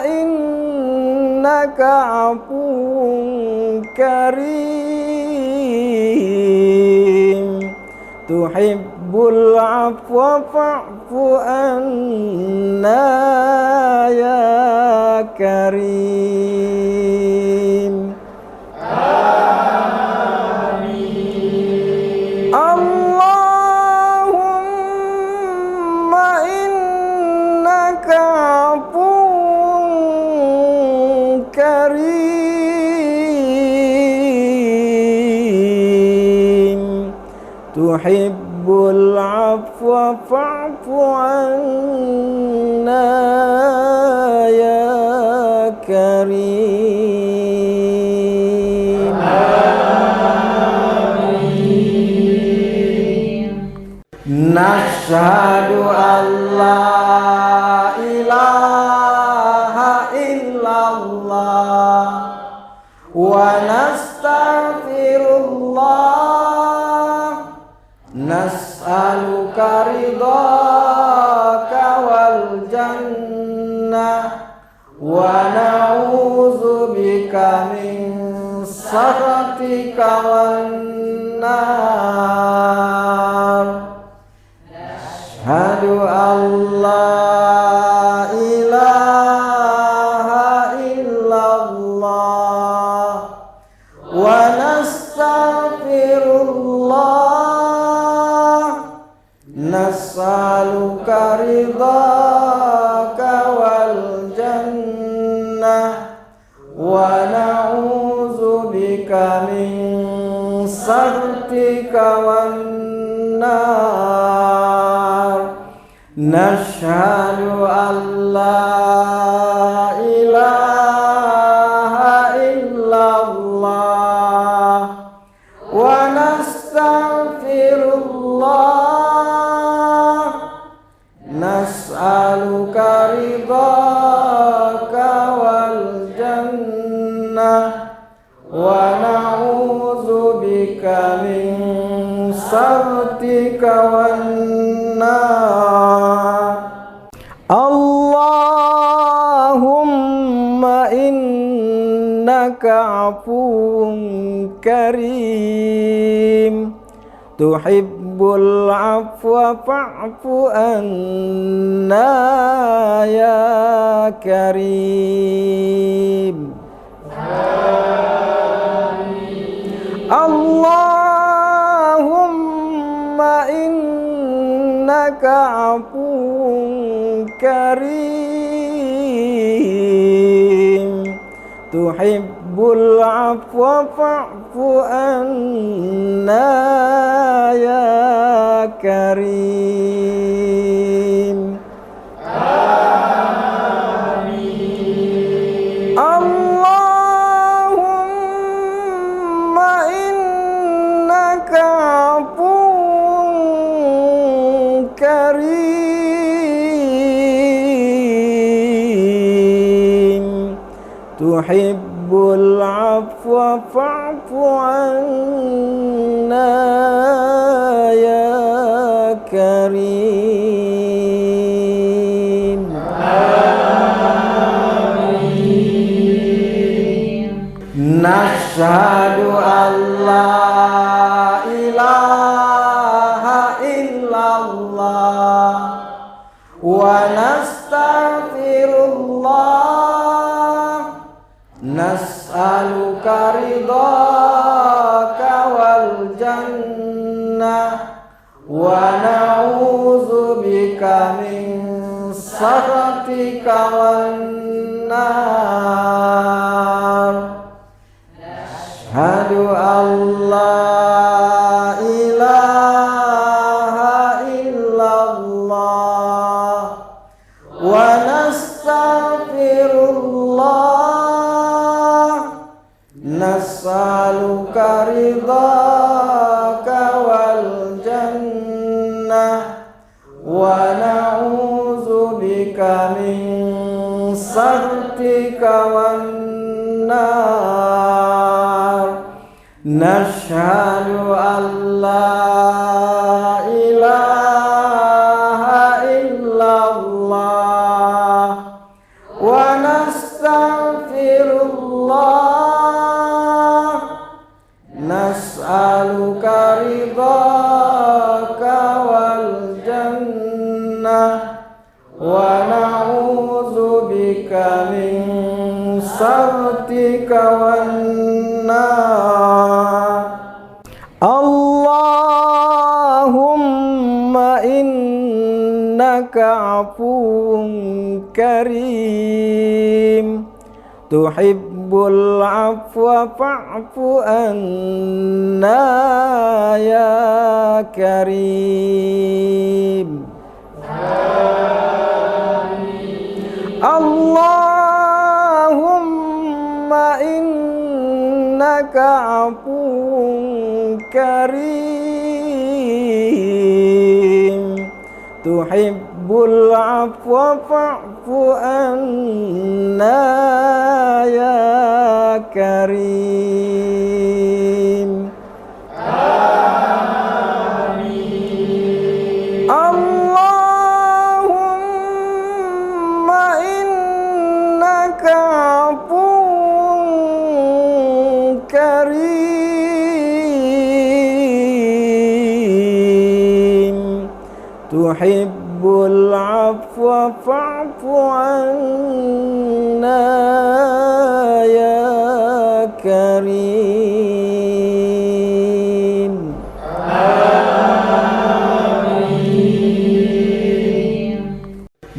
innaka afuwun karim tuhibbul afwa fa'fu anna ya karim. Tuhibbul afwa fa'fu anna ya karim. Nashhadu an la ilaha illallah wa nastaghfirullah nas'aluka ridhaka wal jannah wa na'udzubika min sakhatika wan nar. Ashhadu an la ilaha illallah wa nastaghfirullah nas'aluka ridhaka wal jannah wa na'udzubika min sakhatika wan nar. Nashhadu an la ilaha illallah wa nastaghfirullah nas'aluka ridhaka wal jannah wa na'udzubika min sakhatika wan nar. Allahumma innaka afuwun karim tuhibbul afwa fa'fu anna ya karim. Allahumma innaka afuwun karim tuhibbul afwa fa'fu anna ya karim. Allahumma innaka afuwun karim tuhibbul afwa fa'fu anna ya karim. Nashhadu an la ilaha illallah wa nastaghfirullah nas'aluka ridhaka wal jannah wa na'udzubika min sakhatika wan nar. Asyhadu an la ilaha illallah wa nastaghfirullah nas'aluka ridhaka wal jannah wa na'udzubika min sakhatika wan nar. Nashhadu an la ilaha illallah wa nastaghfirullah nas'aluka ridhaka wal jannah wa na'udzubika min sakhatika wan nar. Allahumma innaka afuwun karim tuhibbul afwa fa'fu anna ya karim. Allahumma innaka afuwun karim tuhibbul afwa fa'fu anna ya karim. Allahumma innaka afuwun karim tuhibbul afwa fa'fu anna ya karim.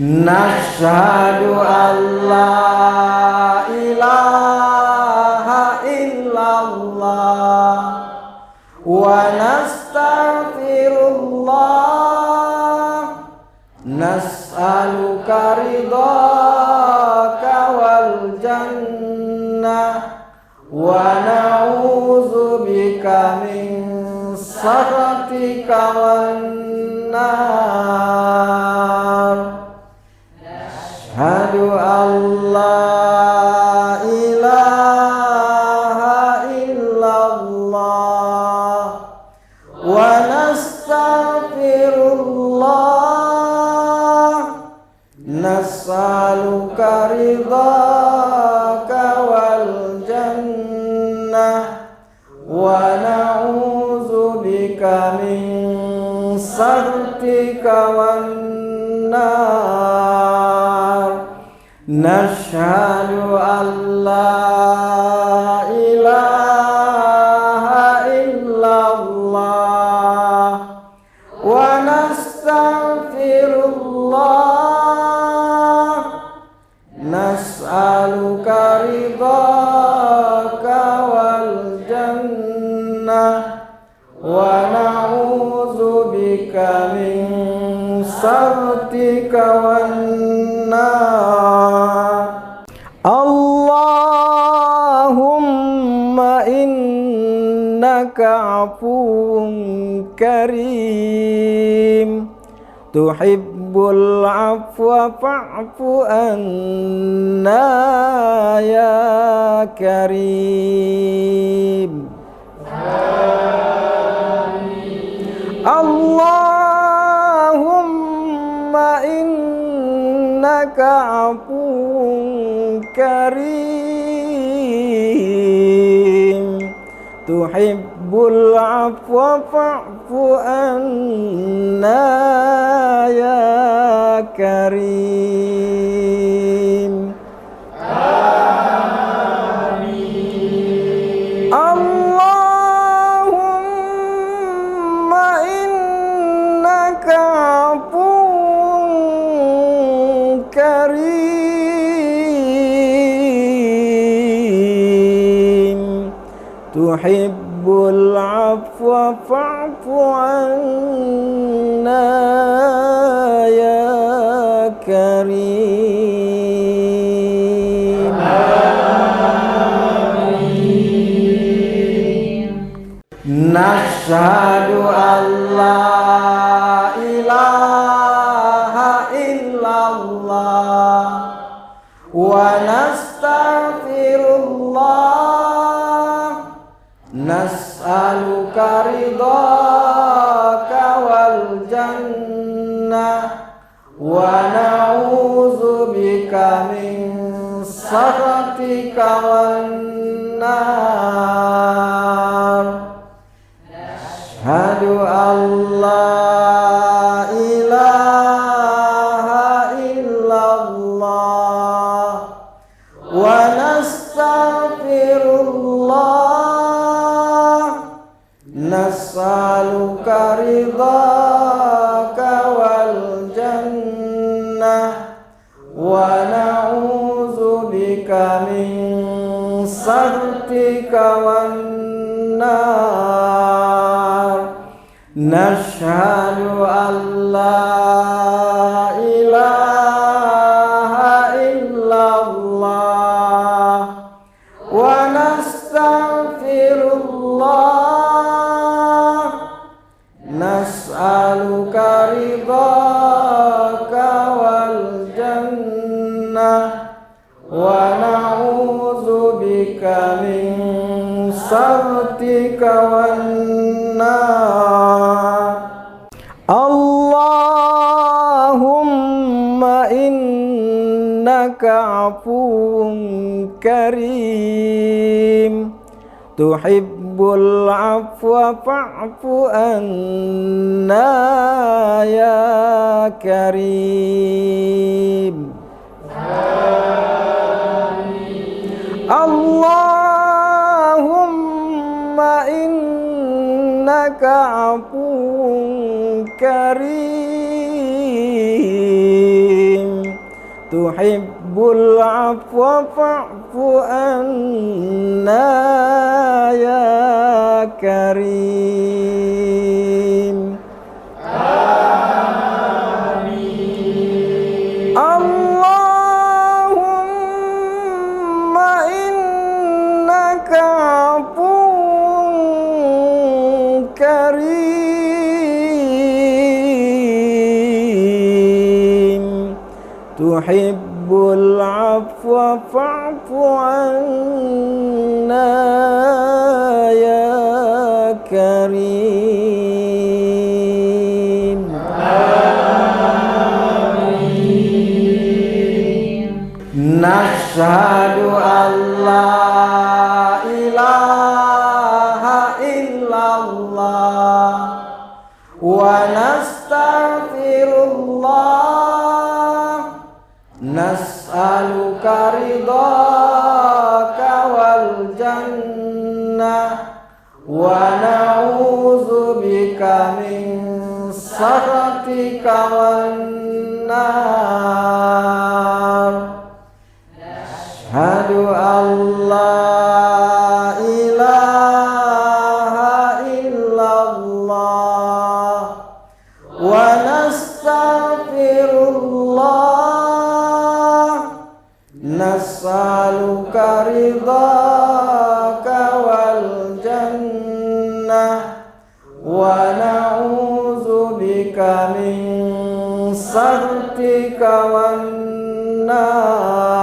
Nashhadu an la ilaha illallah wa nastaghfirullah nas'aluka ridhaka wal jannah wa na'udzubika min sakhatika wan nar. Asyhadu an la ilaha illallah wa nastaghfirullah nas'aluka ridhaka wal jannah wa na'udzubika min sakhatika wan nar. Nashhadu an la ilaha illallah wa nastaghfirullah nas'aluka ridhaka wal jannah wa na'udzubika min sakhatika wan nar. Allahumma innaka afuwun karim tuhibbul afwa fa'fu anna ya karim. Allahumma innaka afuwun karim tuhibbul afwa fa'fu anna ya karim. tuhibbul afwa fa'fu anna ya karim. Nashhadu an la ilaha illallah wa nastaghfirullah, nas'aluka ridhaka wal jannah wa na'udzubika min sakhatika wan nar. Asyhadu an la ilaha illallah wa nastaghfirullah, nas'aluka ridhaka wal jannah wa na'udzubika min sakhatika wan nar. Nashhadu an la ilaha illallah wa nastaghfirullah, nas'aluka ridhaka wal jannah wa na'udzubika min sakhatika wan nar. Allahumma innaka afuwun karim, tuhibbul afwa fa'fu anna ya karim. Allahumma innaka afuwun karim, tuhibbul afwa fa'fu anna ya karim. Allahumma innaka afuwun karim, tuhibbul afwa fa'fu anna ya karim. Nashhadu an la ilaha illallah wa nastaghfirullah, nas'aluka ridhaka wal jannah wa na'udzubika min sakhatika wan nar. Asyhadu an la ilaha illallah wa nastaghfirullah, nas'aluka ridhaka wal jannah wa na'udzubika min sakhatika wan nar.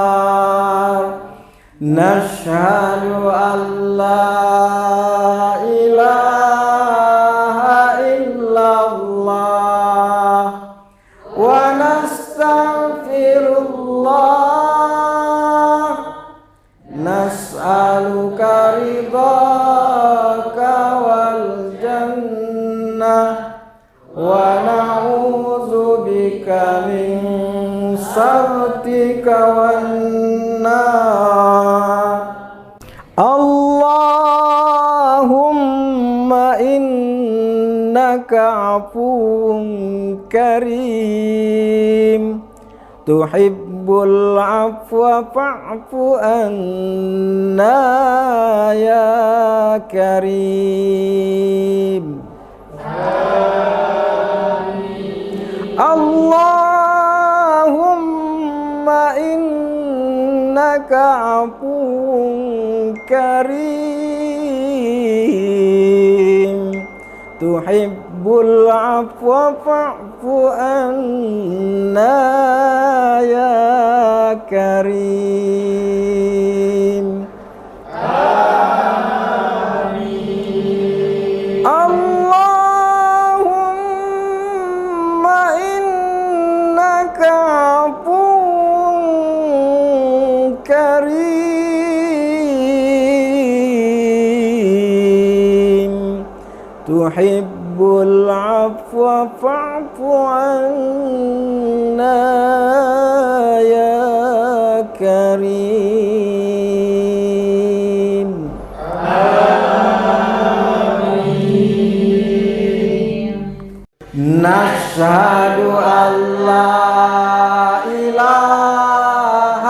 Nashhadu an la ilaha illallah wa nastaghfirullah, nas'aluka ridhaka wal jannah wa na'udzubika min sakhatika wan nar. Allahumma innaka afuwun karim, tuhibbul afwa fa'fu anna ya كريم اللهم إنك عفو كريم تحب العفو فاعف عنا يا كريم اللهم إنك عفو كريم تحب العفو فاعف عنا يا كريم نشهد أن لا إله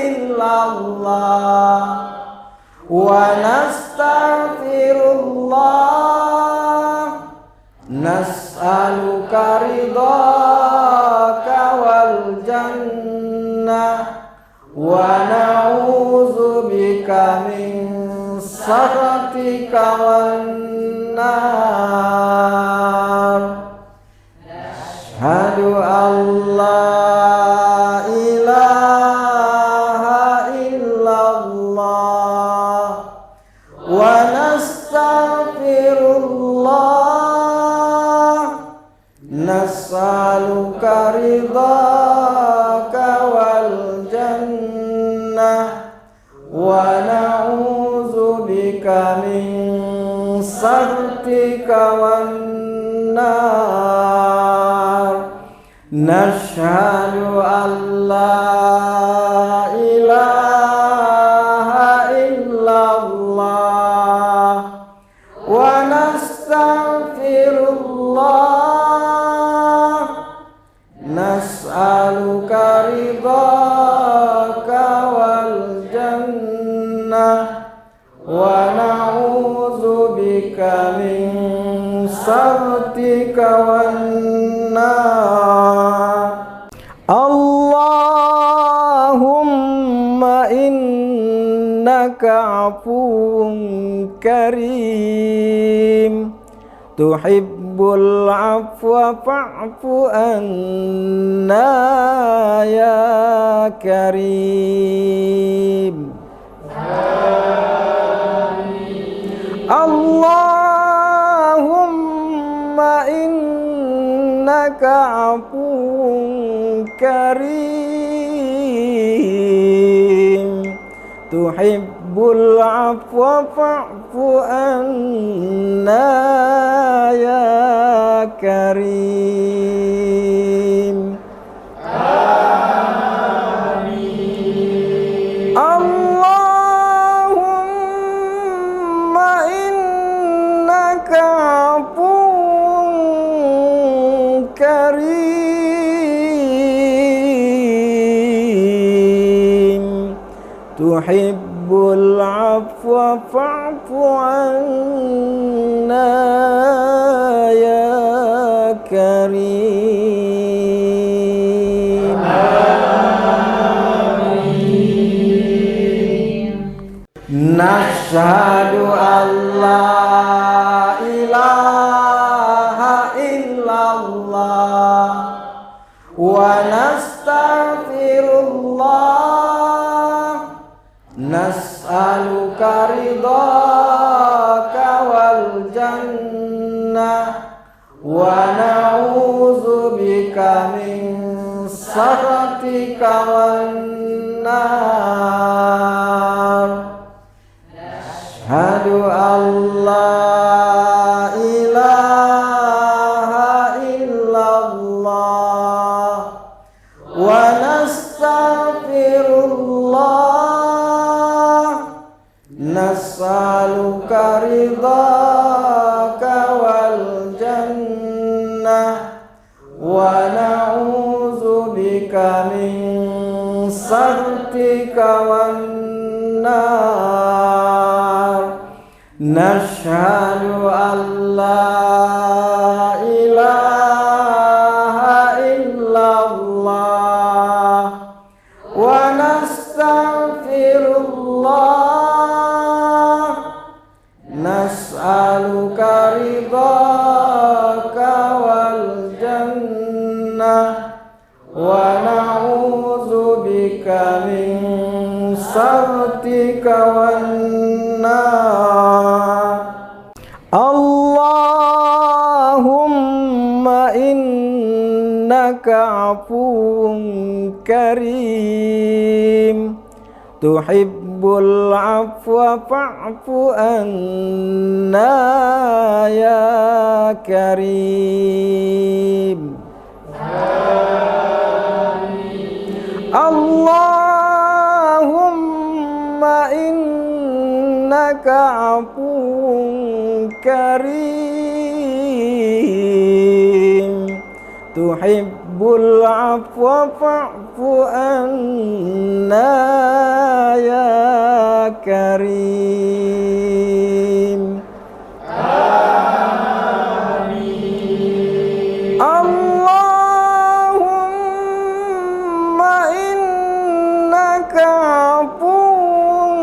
إلا الله ونستغفر الله نسألك رضاك والجنة ونعوذ بك من سخطك والنار أشهد أن لا إله إلا الله ونستغفر الله نسألك رضاك والجنة ونعوذ بك من سخطك والنار نشهد أن لا إله إلا الله ونستغفر الله نسألك رضاك والجنة ونعوذ بك من سخطك والنار اللهم إنك عفو كريم تحب العفو فاعف عنا يا كريم اللهم إنك عفو كريم تحب العفو فاعف عنا يا كريم اللهم إنك عفو كريم تحب العفو فاعف عنا يا كريم نشهد أن لا إله إلا الله ونستغفر الله نسألك رضاك والجنة ونعوذ بك من سخطك والنار أشهد أن لا إله إلا الله ونستغفر الله نسألك رضاك والجنة ونعوذ بك من سخطك والنار nashhadu an la ilaha illallah wa nastaghfirullah nas'aluka ridhaka wal jannah wa na'udzubika min sakhatika wan nar. Allahumma innaka afuwun karim tuhibbul afwa fa'fu anna ya karim. Allahumma innaka afuwun karim tuhibbul afwa fa'fu anna ya karim. Allahumma innaka afuwun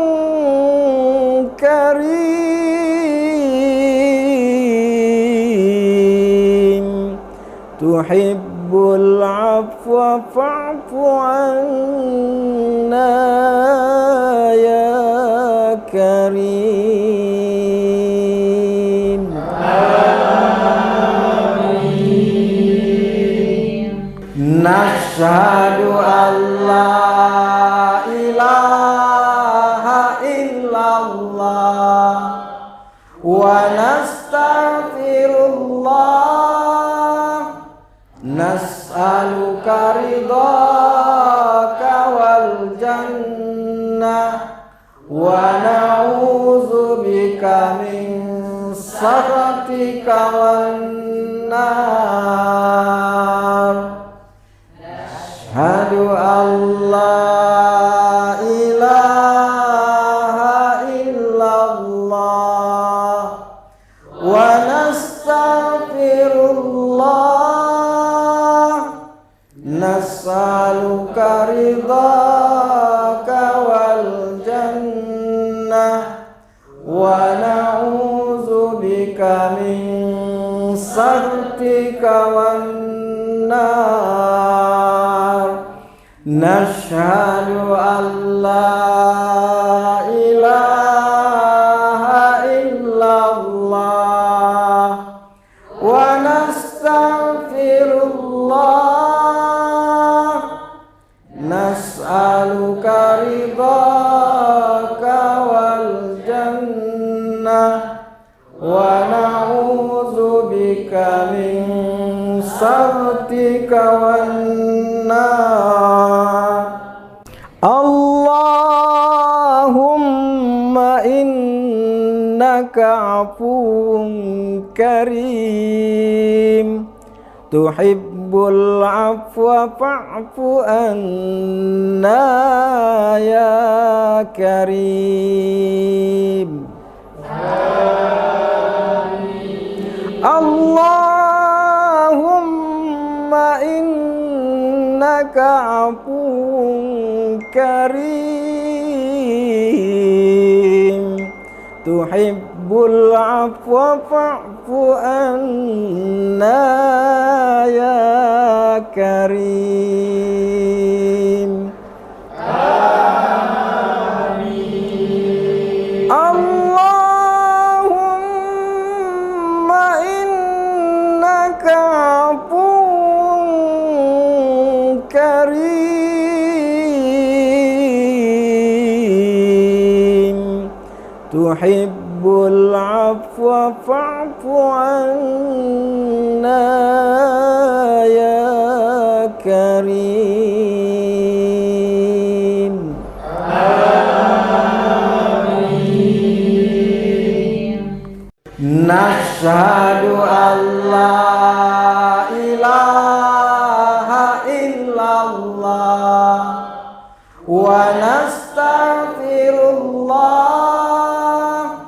karim tuhibbul afwa fa'fu anna ya karim. Nashhadu an la ilaha illallah wa nastaghfirullah nas'aluka ridhaka wal jannah wa na'udzubika min sakhatika wan nar. Ashhadu an la ilaha illallah wa nastaghfirullah nas'aluka ridhaka wal jannah wa na'udzubika min sakhatika wan nar. Nashhadu an la ilaha illallah wa nastaghfirullah nas'aluka ridhaka wal jannah wa na'udzubika min sakhatika wan nar. Allahumma innaka afuwun karim tuhibbul afwa fa'fu anna ya karim. Allahumma innaka afuwun karim tuhibbul afwa fa'fu anna ya karim. Allahumma innaka afuwun karim tuhibbul afwa fa'fu anna ya karim. Nashhadu an la ilaha illallah wa nastaghfirullah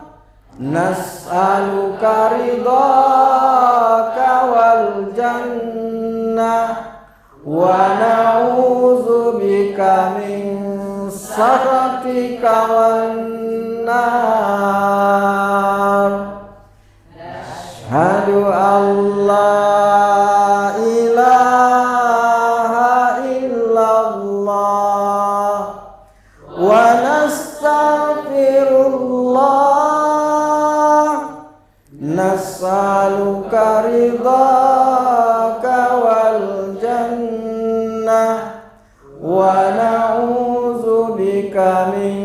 ridhaka wal jannah wa na'udzubika min sakhatika wan nar. Asyhadu an la ilaha illallah wa nastaghfirullah nas'aluka ridhaka wal jannah wa na'udzubika min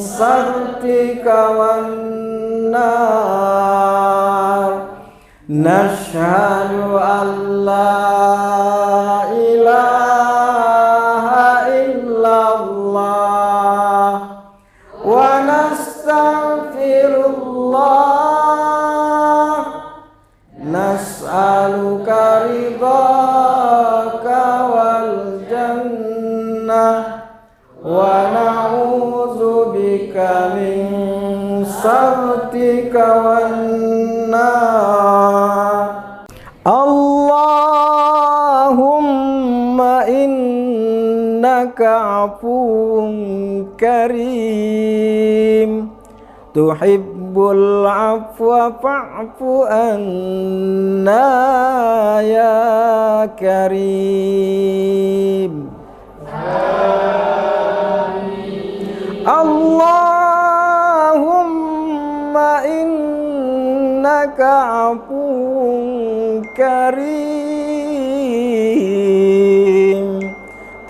sakhatika wan nar. Nashhadu an la ilaha illallah wa nastaghfirullah nas'aluka ridhaka wal jannah wa na'udzubika min sakhatika wan nar. Allahumma innaka afuwun karim tuhibbul afwa fa'fu anna ya karim. Allahumma innaka afuwun karim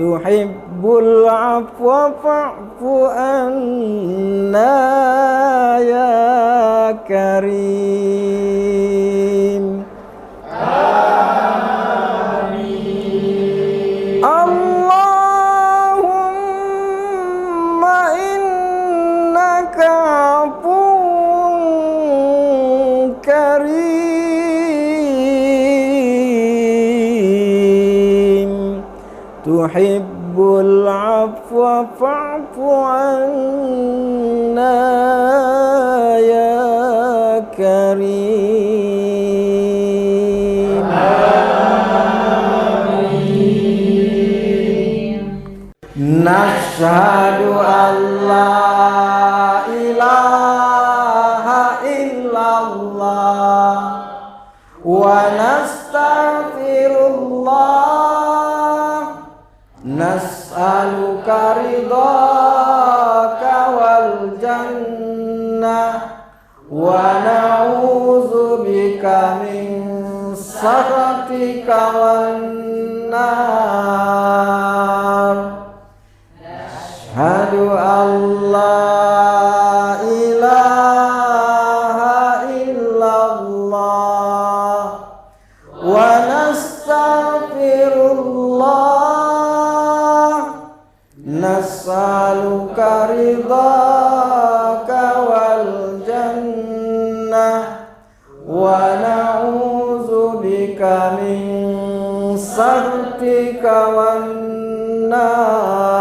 tuhibbul afwa fa'fu anna ya karim. Allahumma innaka afuwun karim tuhibbul afwa fa'fu anna ya karim. Nashhadu an la ilaha illallah wa nastaghfirullah nas'aluka ridhaka wal jannah wa na'udzubika min sakhatika wan nar. Asyhadu an la ilaha illallah wa nastaghfirullah nas'aluka ridhaka wal jannah wa na'udzubika min sakhatika wan nar.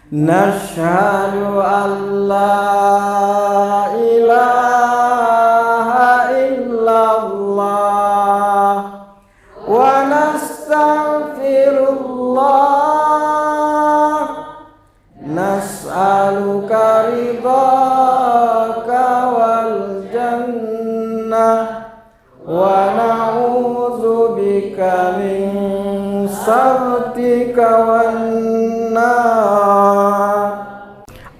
Nashhadu an la ilaha illallah wa nastaghfirullah nas'aluka ridhaka wal jannah wa na'udzubika min sakhatika wan nar.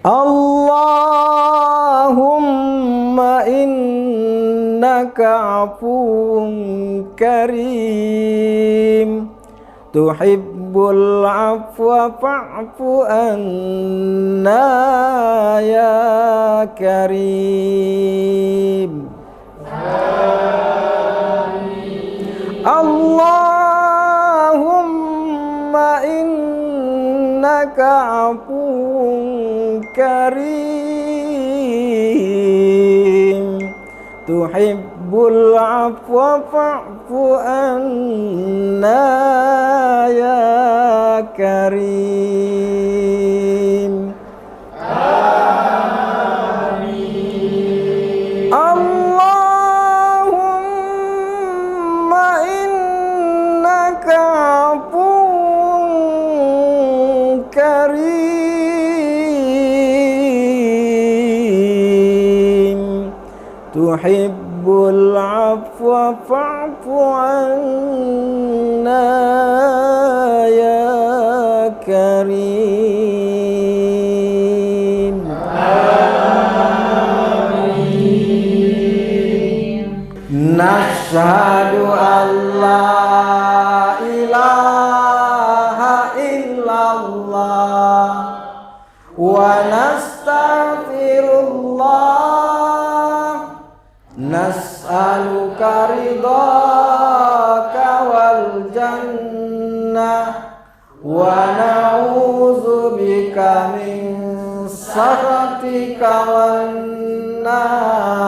Allahumma innaka afuwun karim tuhibbul afwa fa'fu anna ya karim. Allahumma innaka afuwun karim tuhibbul afwa fa'fu anna ya karim. Amin. tuhibbul afwa fa'fu anna ya karim. Nashhadu an la ilaha illallah wa nastaghfirullah, nas'aluka ridhaka wal jannah wa na'udzubika min sakhatika wan nar.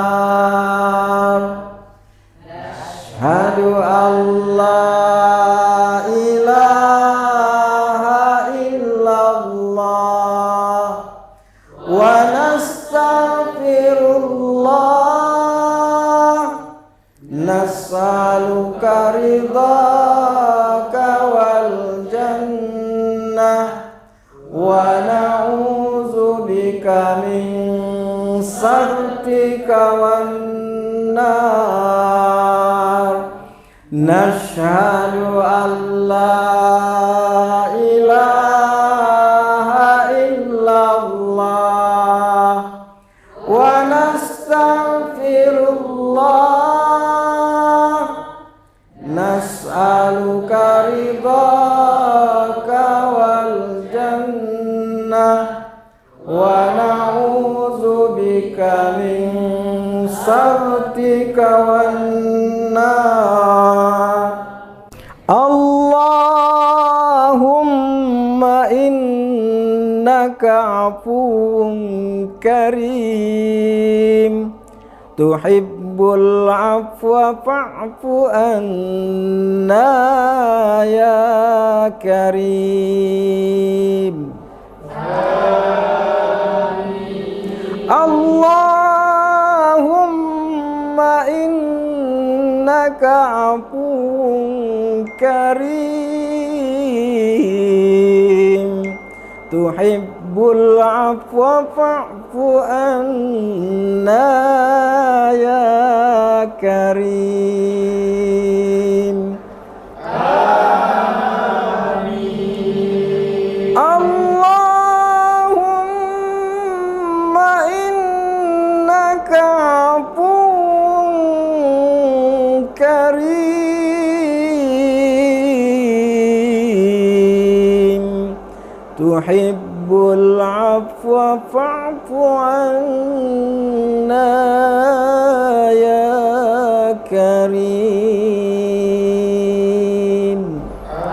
Asyhadu an la ilaha illallah wa nastaghfirullah, nas'aluka ridhaka wal jannah wa na'udzubika min sakhatika wan nar. Nashhadu an la ilaha illallah wa nastaghfirullah, nas'aluka ridhaka wal jannah wa na'udzubika min sakhatika wan nar. Allahumma innaka afuwun karim, tuhibbul afwa fa'fu anna ya karim. Allahumma innaka afuwun karim, tuhibbul afwa fa'fu anna ya karim. Amin. Allahumma innaka afuwun karim, tuhibbul afwa fa'fu anna ya karim.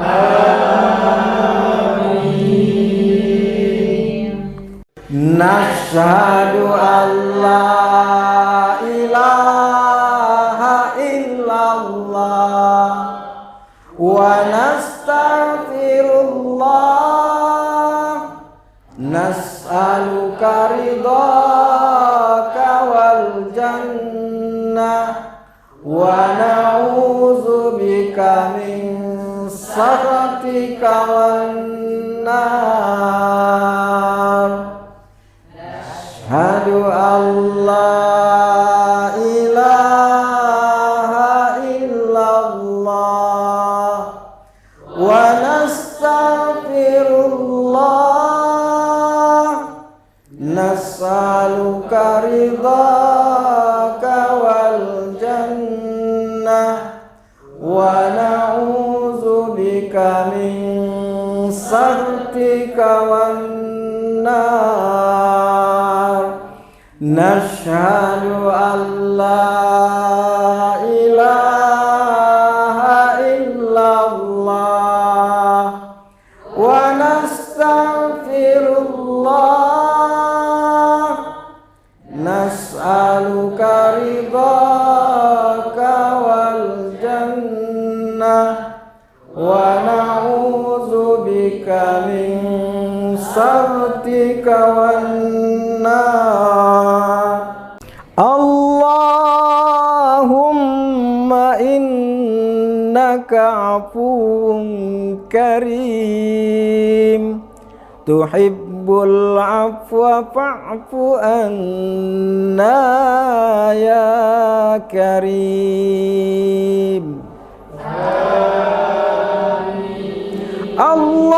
Amin. Nashhadu an la ilaha illallah wa nastaghfirullah, nas'aluka ridhaka wal jannah wa na'udzubika min sakhatika wan nar. Asyhadu an la ilaha illallah wa nastaghfirullah, nas'aluka ridhaka wal jannah wa na'udzubika min sakhatika wan nar. Nashhadu an la ilaha illallah wa nastaghfirullah, nas'aluka ridhaka wal jannah wa na'udzubika min sakhatika wan nar. Allahumma innaka afuwun karim, tuhibbul tuhibbul afwa fa'fu anna ya karim. Allahumma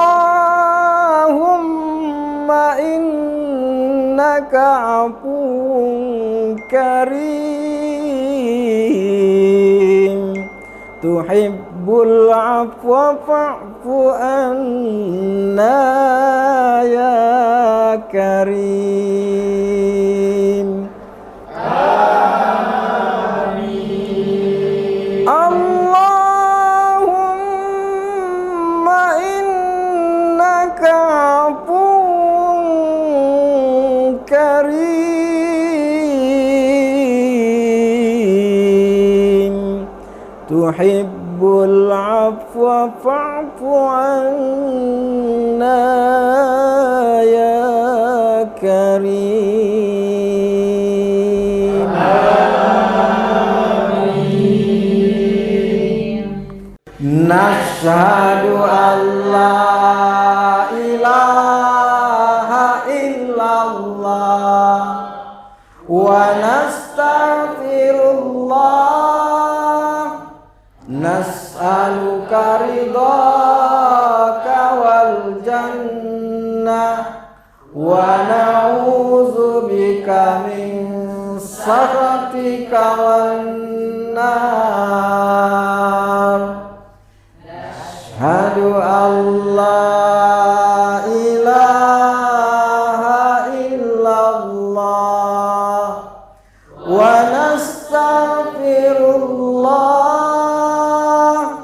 innaka afuwun karim tuhibbul afwa fa'fu anna ya karim. Allahumma innaka afuwun karim tuhibbul afwa fa'fu anna ya karim. Nashhadu an la ilaha illallah wa nastaghfirullah nas'aluka ridhaka wal jannah wa na'udzubika min sakhatika wan nar. Ashhadu an la ilaha illallah wa nastaghfirullah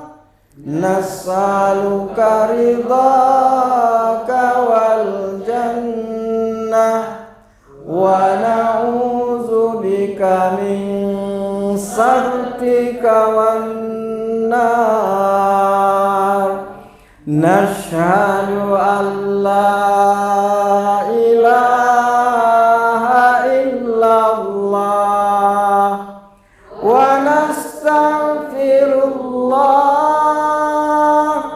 nas'aluka ridhaka wal jannah wa na'udzubika min sakhatika wan nar. Nashhadu an la ilaha illallah wa nastaghfirullah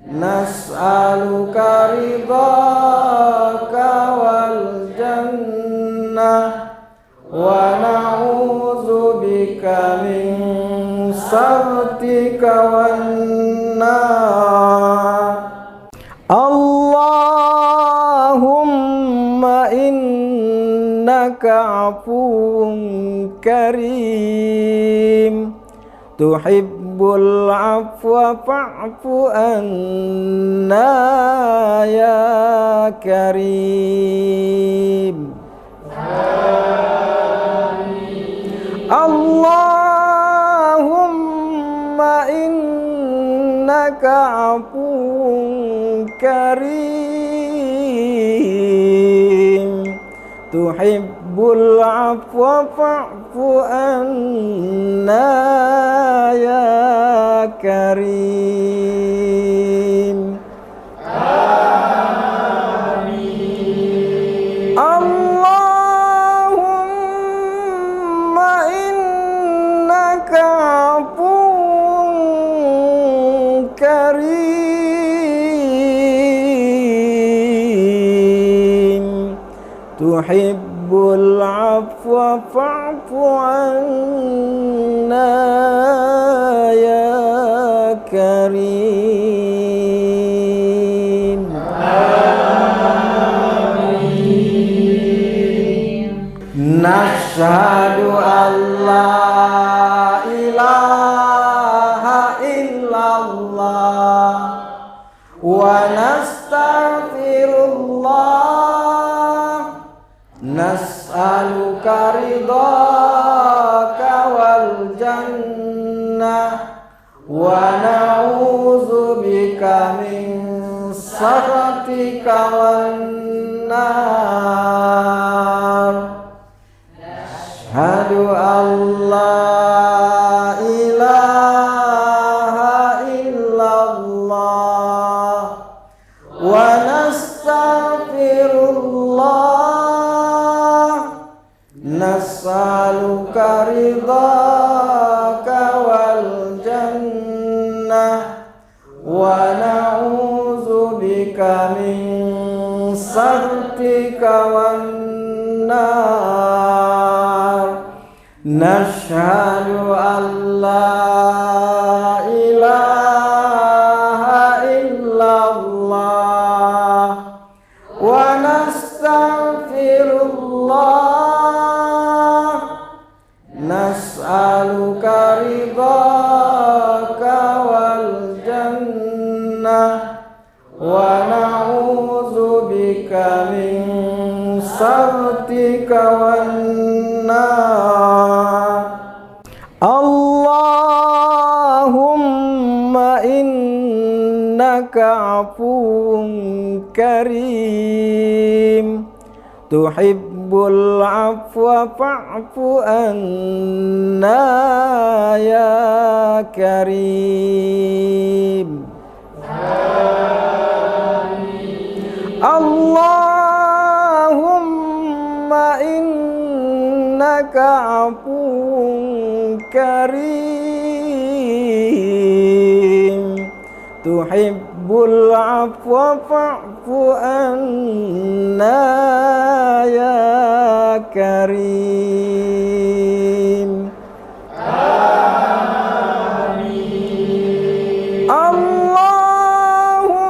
nas'aluka ridhaka wal jannah wa na'udzubika min sakhatika wan nar. Allahumma innaka afuwun karim tuhibbul afwa fa'fu anna ya karim. Allahumma innaka afuwun karim tuhibbul afwa fa'fu anna ya karim. Allahumma innaka afuwun karim tuhibbul afwa fa'fu anna ya karim. Nashhadu an la ilaha illallah wa nastaghfirullah nas'aluka ridhaka wal jannah wa na'udzubika min sakhatika wan nar. Ashhadu an la ilaha illallah wa nastaghfirullah nas'aluka ridhaka wal jannah wa na'udzubika min sakhatika سخطك والنار نشهد أن لا إله إلا الله ونستغفر الله نسألك رضاك والجنة ونعوذ بك من سخطك والنار اللهم إنك عفو كريم تحب العفو فاعف عنا يا كريم اللهم إنك عفو كريم تحب العفو فاعف عنا يا كريم آمين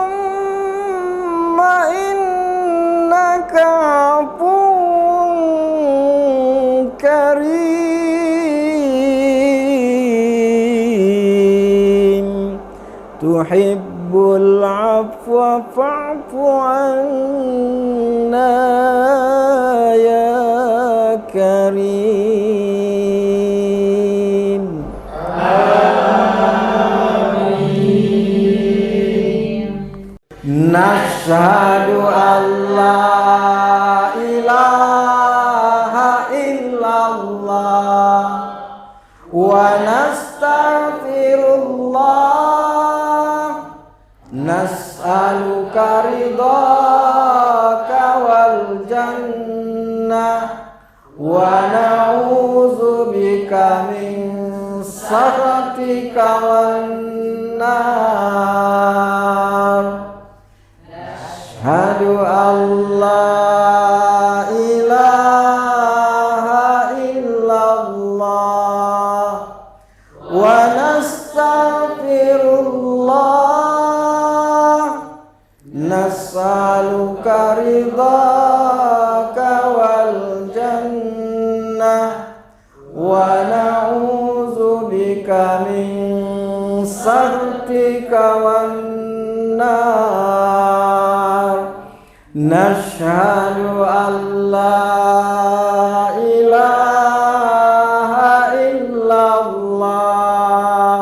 اللهم إنك عفو كريم تحب العفو فاعف عنا يا كريم آمين نشهد أن لا إله إلا الله ونستغفر الله نسألك رضاك والجنة ونعوذ بك من سخطك والنار نشهد أن لا إله إلا الله ونستغفر الله نسألك رضاك والجنة ونعوذ بك من سخطك والنار نشهد أن لا إله إلا الله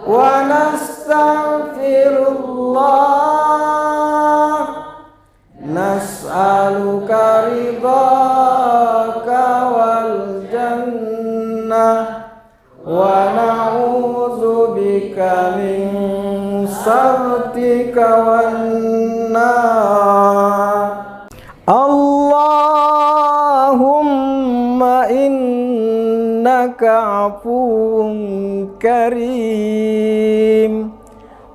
ونستغفر الله نسألك رضاك والجنة ونعوذ بك من سخطك والنار اللهم إنك عفو كريم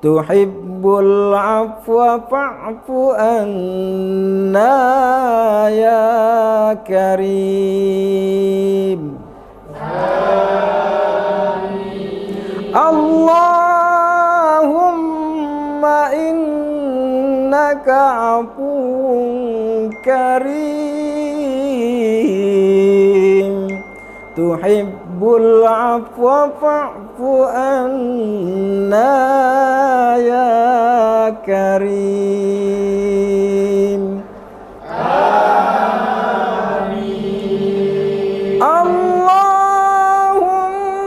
تحب العفو فاعف عنا يا كريم اللهم إنك عفو كريم تحب العفو فاعف عنا يا كريم آمين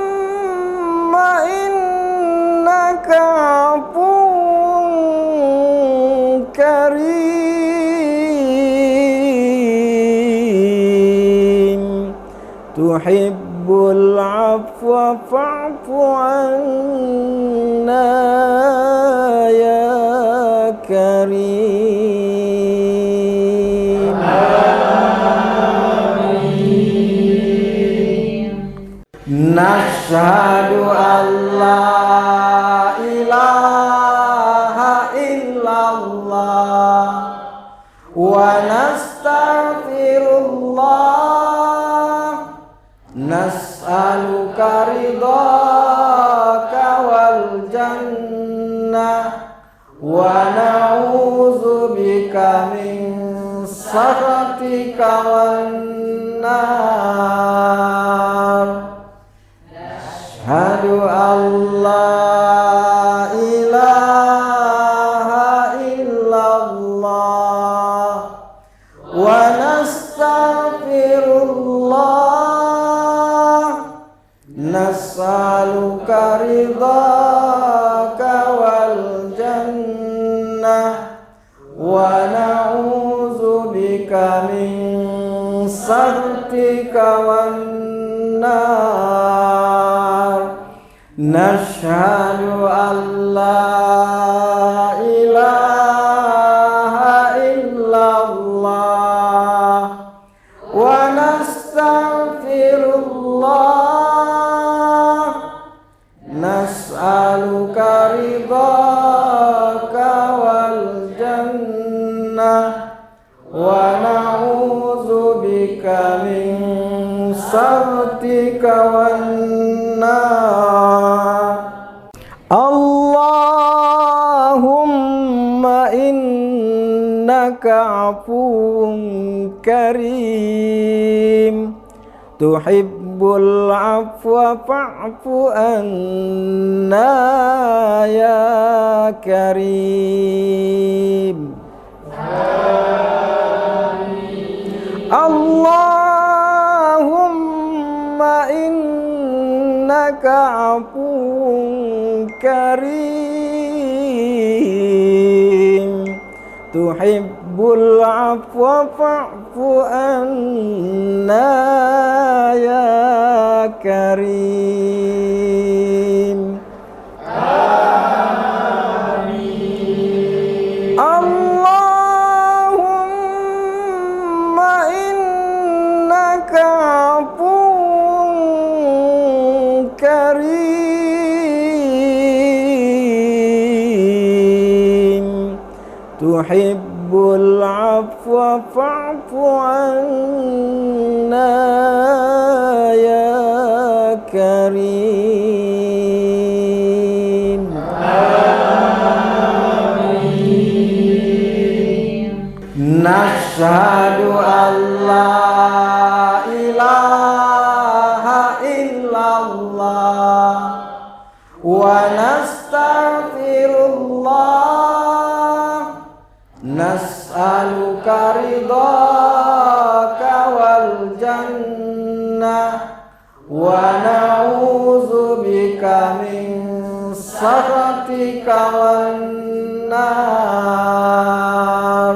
اللهم إنك عفو كريم تحب العفو فاعف عنا يا كريم آمين نشهد أن لا إله إلا الله ونستغفر nas'aluka ridhaka wal jannah wa na'udzubika min sakhatika wan nar. Asyhadu an la ilaha illallah wa nastaghfirullah nas'aluka ridhaka wal jannah wa na'udzubika min sakhatika wan nar. Nashhadu an la ilaha illallah wa nastaghfirullah nas'aluka ridhaka wal jannah wa na'udzubika min sakhatika wan nar. Allahumma innaka afuwun karim tuhibbul afwa fa'fu anna ya karim. Allahumma innaka afuwun karim tuhibbul afwa fa'fu anna ya karim. Allahumma innaka afuwun karim tuhibbul afwa fa'fu anna ya karim. Nashhadu an la ilaha illallah wa nastaghfirullah nas'aluka ridhaka wal jannah wa na'udzubika min sakhatika wan nar.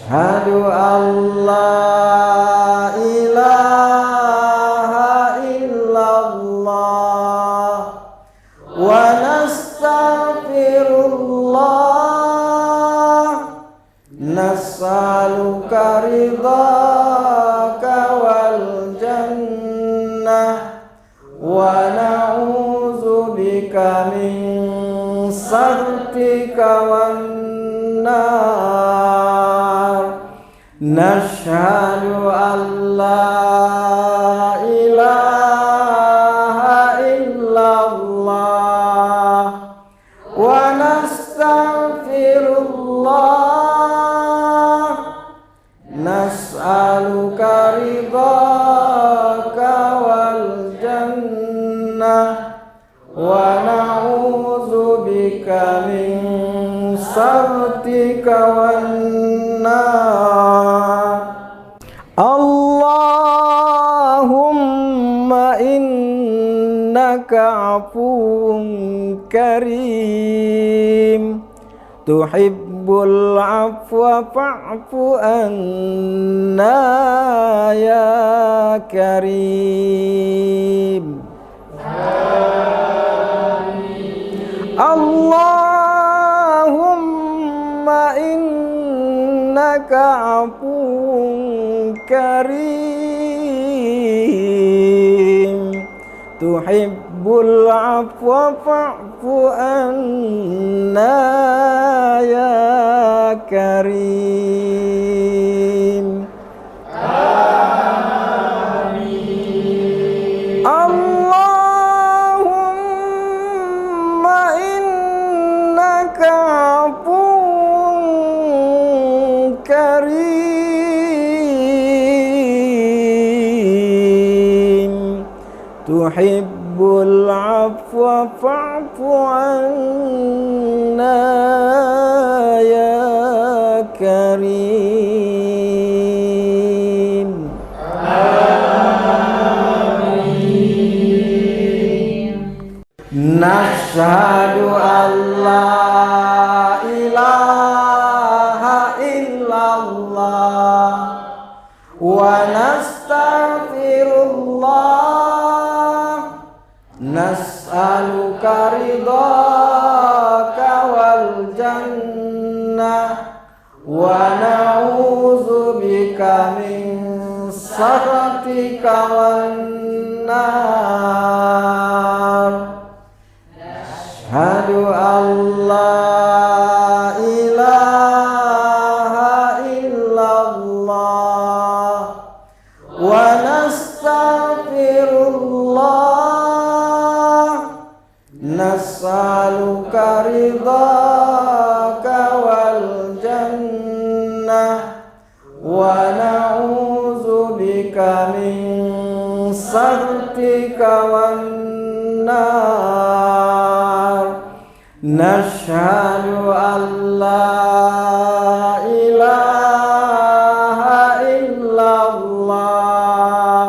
Asyhadu an la ilaha illallah wa nastaghfirullah nas'aluka ridhaka wal jannah wa na'udzubika min sakhatika wan nar. Nashhadu an la ilaha illallah wa nastaghfirullah nas'aluka ridhaka wal jannah wa na'udzubika min sakhatika wan nar. Allahumma innaka afuwun karim tuhibbul afwa fa'fu anna ya karim. Allahumma innaka afuwun karim tuhibbul afwa fa'fu anna ya karim. Amin. tuhibbul afwa fa'fu anna ya karim. Nashhadu an la ilaha illallah wa nastaghfirullah, nas'aluka ridhaka wal jannah wa na'udzubika min sakhatika wan nar. Asyhadu an la ilaha illallah wa nastaghfirullah, nas'aluka ridhaka wal jannah wa na'udzubika min sakhatika wan nar. Nashhadu an la ilaha illallah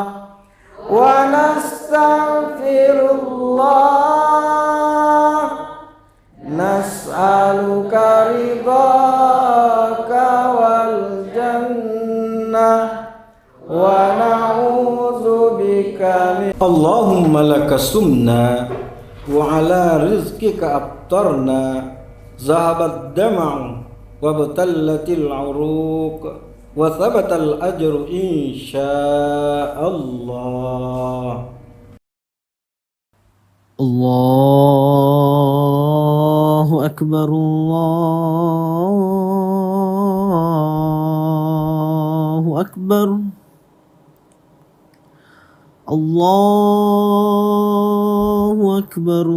wa nastaghfirullah, nas'aluka ridhaka wal jannah wa na'udzubika min. Allahumma laka sumna wa ala rizqika aftarna, zahabat dam'u wa batallatil uruq wa thabatal ajru insyaallah. Allahu akbar, Allahu akbar, Allahu akbar,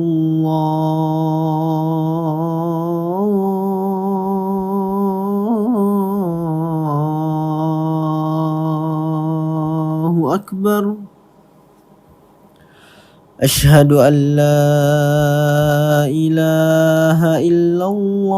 Allahu akbar. Asyhadu an la ilaha illallah,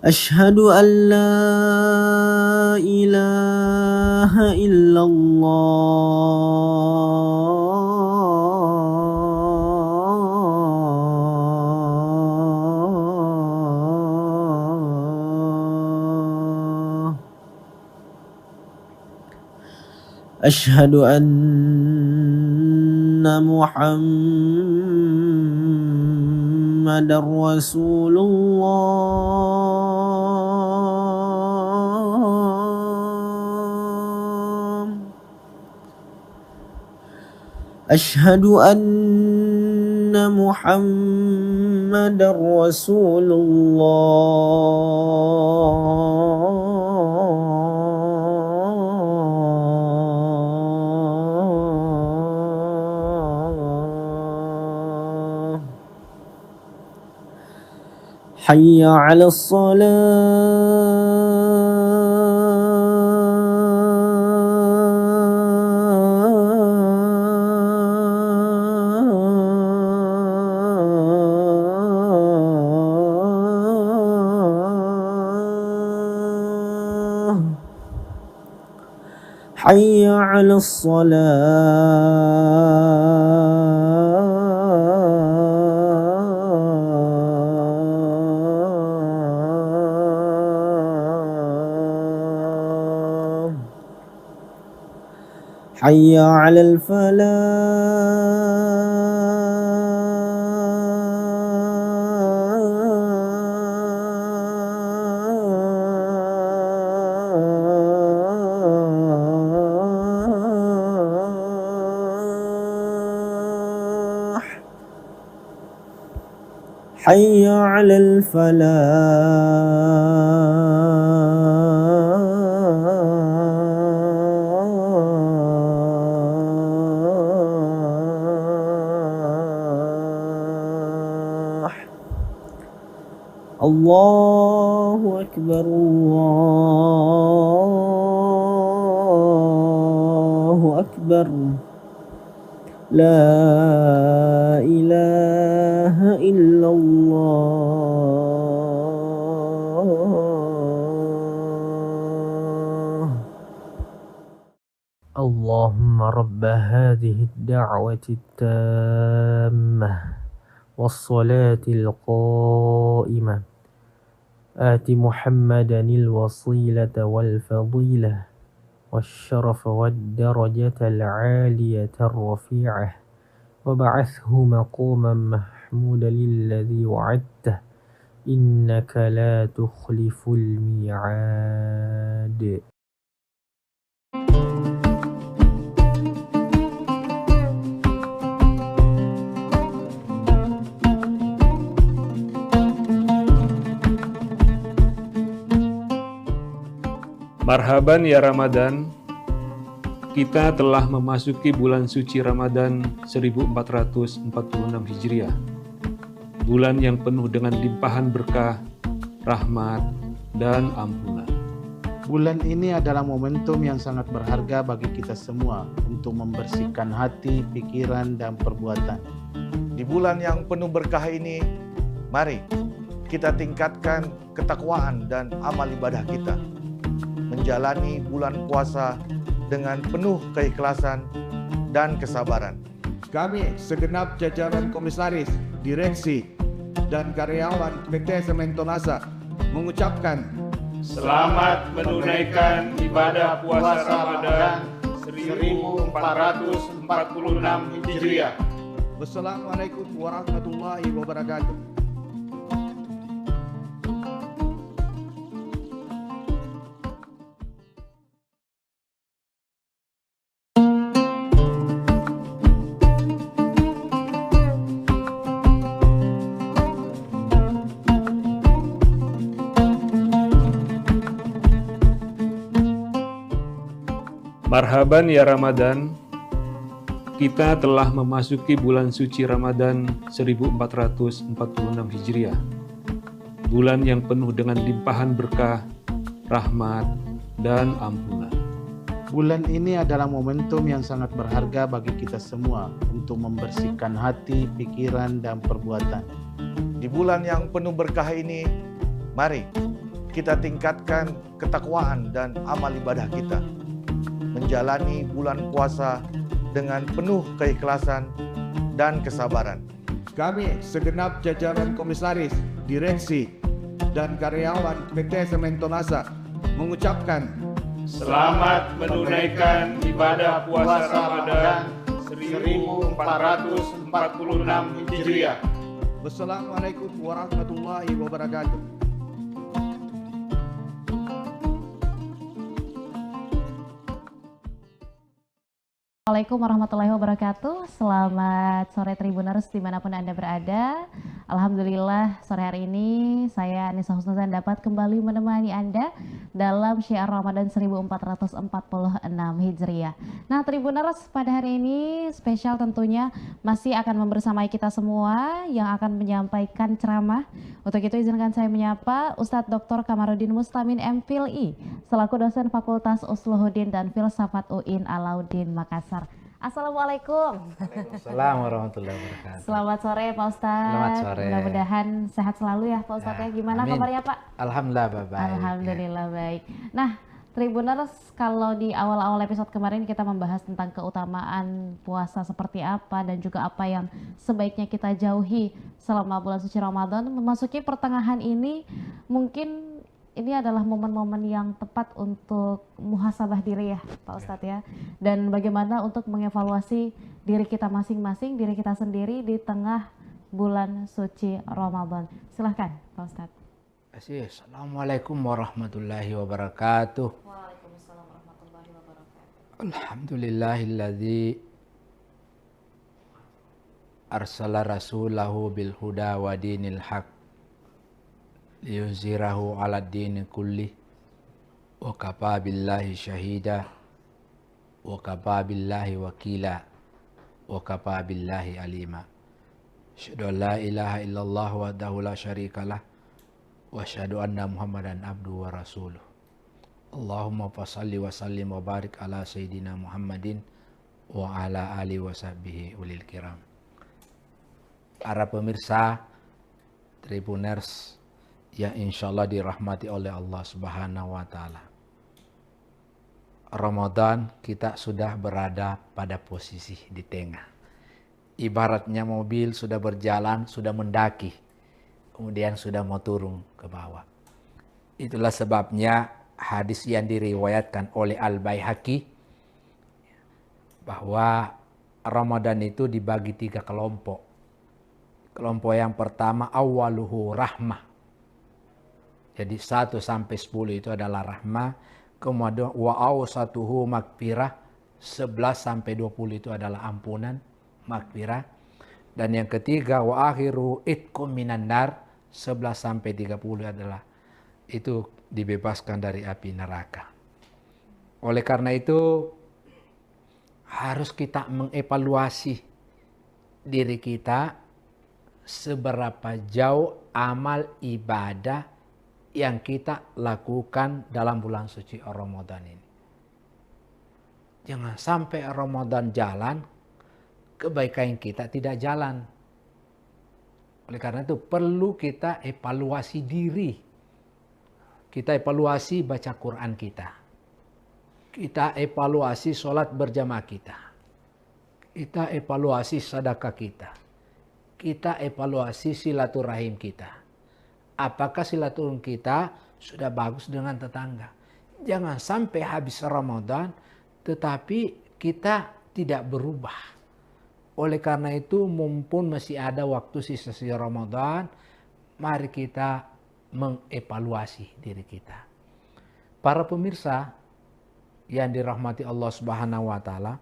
asyhadu an la ilaha illallah, asyhadu anna Muhammadar Rasulullah, asyhadu anna Muhammadar Rasulullah. Hayya 'alas salah, hayya 'alas salah, hayya 'alal falah, hayya 'alal falah. الله أكبر الله أكبر لا إله إلا الله. اللهم رب هذه الدعوة التامة والصلاة القائمة آت محمدا الوسيلة والفضيلة والشرف والدرجة العالية الرفيعة وبعثه مقاما محمودا الذي وعدته إنك لا تخلف الميعاد. Marhaban ya Ramadan, kita telah memasuki bulan suci Ramadan 1446 Hijriah. Bulan yang penuh dengan limpahan berkah, rahmat, dan ampunan. Bulan ini adalah momentum yang sangat berharga bagi kita semua untuk membersihkan hati, pikiran, dan perbuatan. Di bulan yang penuh berkah ini, mari kita tingkatkan ketakwaan dan amal ibadah kita. Menjalani bulan puasa dengan penuh keikhlasan dan kesabaran. Kami segenap jajaran komisaris, direksi, dan karyawan PT Sementonasa mengucapkan selamat menunaikan ibadah puasa Ramadan 1446 Hijriah. Wassalamualaikum warahmatullahi wabarakatuh. Marhaban ya Ramadan, kita telah memasuki bulan suci Ramadan 1446 Hijriah. Bulan yang penuh dengan limpahan berkah, rahmat, dan ampunan. Bulan ini adalah momentum yang sangat berharga bagi kita semua untuk membersihkan hati, pikiran, dan perbuatan. Di bulan yang penuh berkah ini, mari kita tingkatkan ketakwaan dan amal ibadah kita. Menjalani bulan puasa dengan penuh keikhlasan dan kesabaran. Kami segenap jajaran komisaris, direksi, dan karyawan PT Sementonasa mengucapkan selamat menunaikan ibadah puasa Ramadan 1446 Hijriah. Wassalamualaikum warahmatullahi wabarakatuh. Assalamualaikum warahmatullahi wabarakatuh. Selamat sore Tribuners dimanapun Anda berada. Alhamdulillah sore hari ini saya Nisa Husnuzan dapat kembali menemani Anda dalam Syiar Ramadan 1446 Hijriah. Nah Tribuners, pada hari ini spesial tentunya masih akan membersamai kita semua yang akan menyampaikan ceramah. Untuk itu izinkan saya menyapa Ustadz Dr. Kamarudin Mustamin MPhil.I selaku dosen Fakultas Usluhuddin dan Filsafat UIN Alauddin Makassar. Assalamualaikum. Waalaikumsalam warahmatullahi wabarakatuh. Selamat sore Pak Ustadz. Selamat sore. Mudah-mudahan sehat selalu ya Pak Ustadz ya. Gimana Amin. kabarnya Pak? Alhamdulillah baik. Alhamdulillah baik. Nah Tribuners, kalau di awal-awal episode kemarin kita membahas tentang keutamaan puasa seperti apa dan juga apa yang sebaiknya kita jauhi selama bulan suci Ramadan. Memasuki pertengahan ini mungkin ini adalah momen-momen yang tepat untuk muhasabah diri ya Pak Ustadz ya. Dan bagaimana untuk mengevaluasi diri kita masing-masing, diri kita sendiri di tengah bulan suci Ramadan. Silahkan Pak Ustadz. Assalamualaikum warahmatullahi wabarakatuh. Waalaikumsalam warahmatullahi wabarakatuh. Alhamdulillahilladzi arsala rasulahu bil huda wa dinil haq liyuzhirahu ala dini kulli wa kafa billahi syahida wa kafa billahi wakila wa kafa billahi alima. Asyhadu an la ilaha illallah wahdahu la syarikalah wa asyhadu anna Muhammadan abduhu wa rasuluh. Allahumma fashalli wa sallim wa barik ala sayyidina Muhammadin wa ala alihi wa sahbihi ulil kiram. Para pemirsa Tribuners yang insyaallah dirahmati oleh Allah Subhanahu wa taala. Ramadan kita sudah berada pada posisi di tengah. Ibaratnya mobil sudah berjalan, sudah mendaki, kemudian sudah mau turun ke bawah. Itulah sebabnya hadis yang diriwayatkan oleh Al-Baihaqi bahwa Ramadan itu dibagi 3 kelompok. Kelompok yang pertama awaluhu rahmah. Jadi 1 sampai 10 itu adalah rahmah. Kemudian wa awsatuhu magfirah. 11 sampai 20 itu adalah ampunan, magfirah. Dan yang ketiga wa akhiru itqum minan nar. 11 sampai 30 adalah itu dibebaskan dari api neraka. Oleh karena itu harus kita mengevaluasi diri kita seberapa jauh amal ibadah yang kita lakukan dalam bulan suci Ramadan ini. Jangan sampai Ramadan jalan, kebaikan kita tidak jalan. Oleh karena itu perlu kita evaluasi diri. Kita evaluasi baca Quran kita. Kita evaluasi sholat berjamaah kita. Kita evaluasi sedekah kita. Kita evaluasi silaturahim kita. Apakah silaturahim kita sudah bagus dengan tetangga? Jangan sampai habis Ramadan tetapi kita tidak berubah. Oleh karena itu mumpun masih ada waktu sisa Ramadan, mari kita mengevaluasi diri kita. Para pemirsa yang dirahmati Allah Subhanahu wa taala,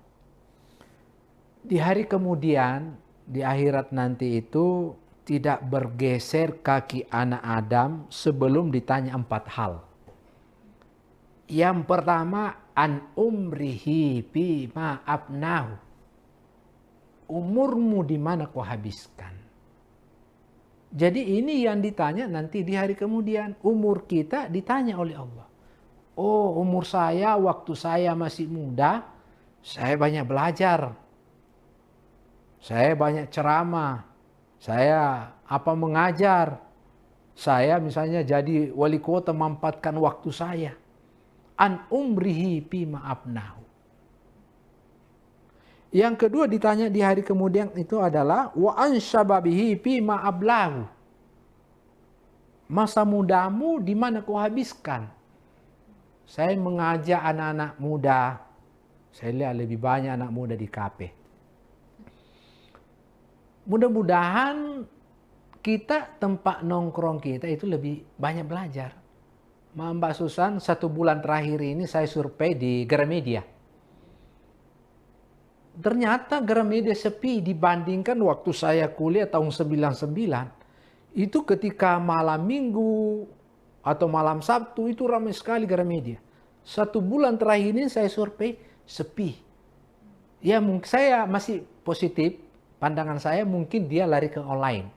di hari kemudian, di akhirat nanti itu tidak bergeser kaki anak Adam sebelum ditanya 4 hal. Yang pertama, an umrihi bima afnahu. Umurmu di mana kau habiskan? Jadi ini yang ditanya nanti di hari kemudian. Umur kita ditanya oleh Allah. Oh, umur saya waktu saya masih muda, saya banyak belajar. Saya banyak ceramah, saya mengajar, saya misalnya jadi wali kota memanfaatkan waktu saya. An umrihi bima afnahu. Yang kedua ditanya di hari kemudian itu adalah wa an syababihi bima ablahu. Masa mudamu di mana kau habiskan? Saya mengajak anak-anak muda, saya lihat lebih banyak anak muda di kafe. Mudah-mudahan kita tempat nongkrong kita itu lebih banyak belajar. Mbak Susan 1 bulan terakhir ini saya survei di Gramedia. Ternyata Gramedia sepi dibandingkan waktu saya kuliah tahun 99. Itu ketika malam Minggu atau malam Sabtu itu ramai sekali Gramedia. 1 bulan terakhir ini saya survei sepi. Ya mungkin saya masih positif. Pandangan saya mungkin dia lari ke online.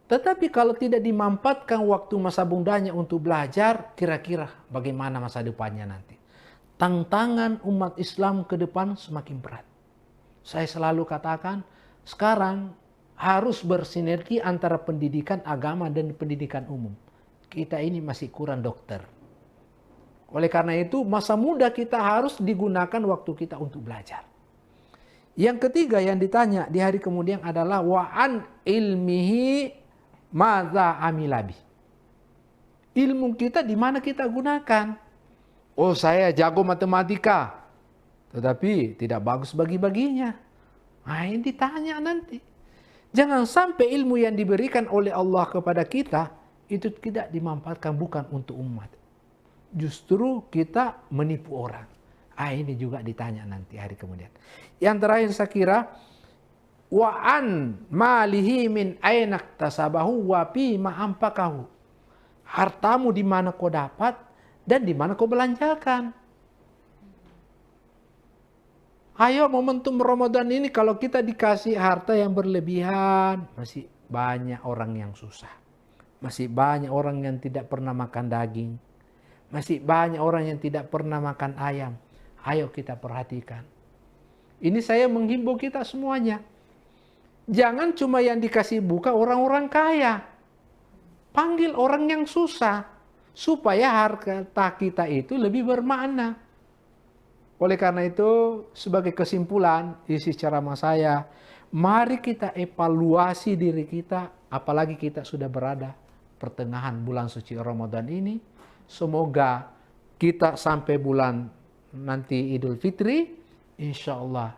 Tetapi kalau tidak dimanfaatkan waktu masa mudanya untuk belajar, kira-kira bagaimana masa depannya nanti? Tantangan umat Islam ke depan semakin berat. Saya selalu katakan, sekarang harus bersinergi antara pendidikan agama dan pendidikan umum. Kita ini masih kurang dokter. Oleh karena itu, masa muda kita harus digunakan waktu kita untuk belajar. Yang ketiga yang ditanya di hari kemudian adalah wa'an ilmihi madza amilabi. Ilmu kita di mana kita gunakan? Oh, saya jago matematika, tetapi tidak bagus bagi-baginya. Nah, ini ditanya nanti. Jangan sampai ilmu yang diberikan oleh Allah kepada kita itu tidak dimanfaatkan bukan untuk umat. Justru kita menipu orang. Ini juga ditanya nanti hari kemudian. Yang terakhir saya kira wa'an malihi min ainak tasabahu wa fi ma anfaqahu. Hartamu di mana kau dapat dan di mana kau belanjakan. Ayo momentum Ramadan ini kalau kita dikasih harta yang berlebihan, masih banyak orang yang susah. Masih banyak orang yang tidak pernah makan daging. Masih banyak orang yang tidak pernah makan ayam. Ayo kita perhatikan. Ini saya menghimbau kita semuanya. Jangan cuma yang dikasih buka orang-orang kaya. Panggil orang yang susah. Supaya harta kita itu lebih bermakna. Oleh karena itu, sebagai kesimpulan isi ceramah saya, mari kita evaluasi diri kita, apalagi kita sudah berada pertengahan bulan suci Ramadan ini. Semoga kita sampai bulan nanti Idul Fitri, insya Allah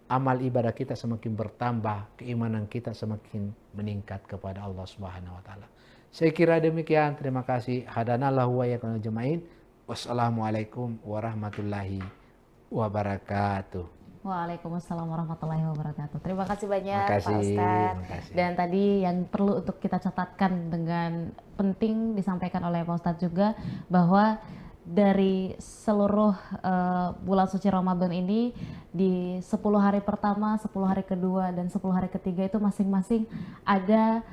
amal ibadah kita semakin bertambah, keimanan kita semakin meningkat kepada Allah Subhanahu wa taala. Saya kira demikian. Terima kasih. Hadanallahu wa iyyakum ajmain. Wassalamualaikum warahmatullahi wabarakatuh. Waalaikumsalam warahmatullahi wabarakatuh. Terima kasih banyak Pak Ustadz. Dan tadi yang perlu untuk kita catatkan dengan penting disampaikan oleh Pak Ustadz juga, bahwa dari seluruh bulan suci Ramadan ini, di 10 hari pertama, 10 hari kedua, dan 10 hari ketiga itu masing-masing ada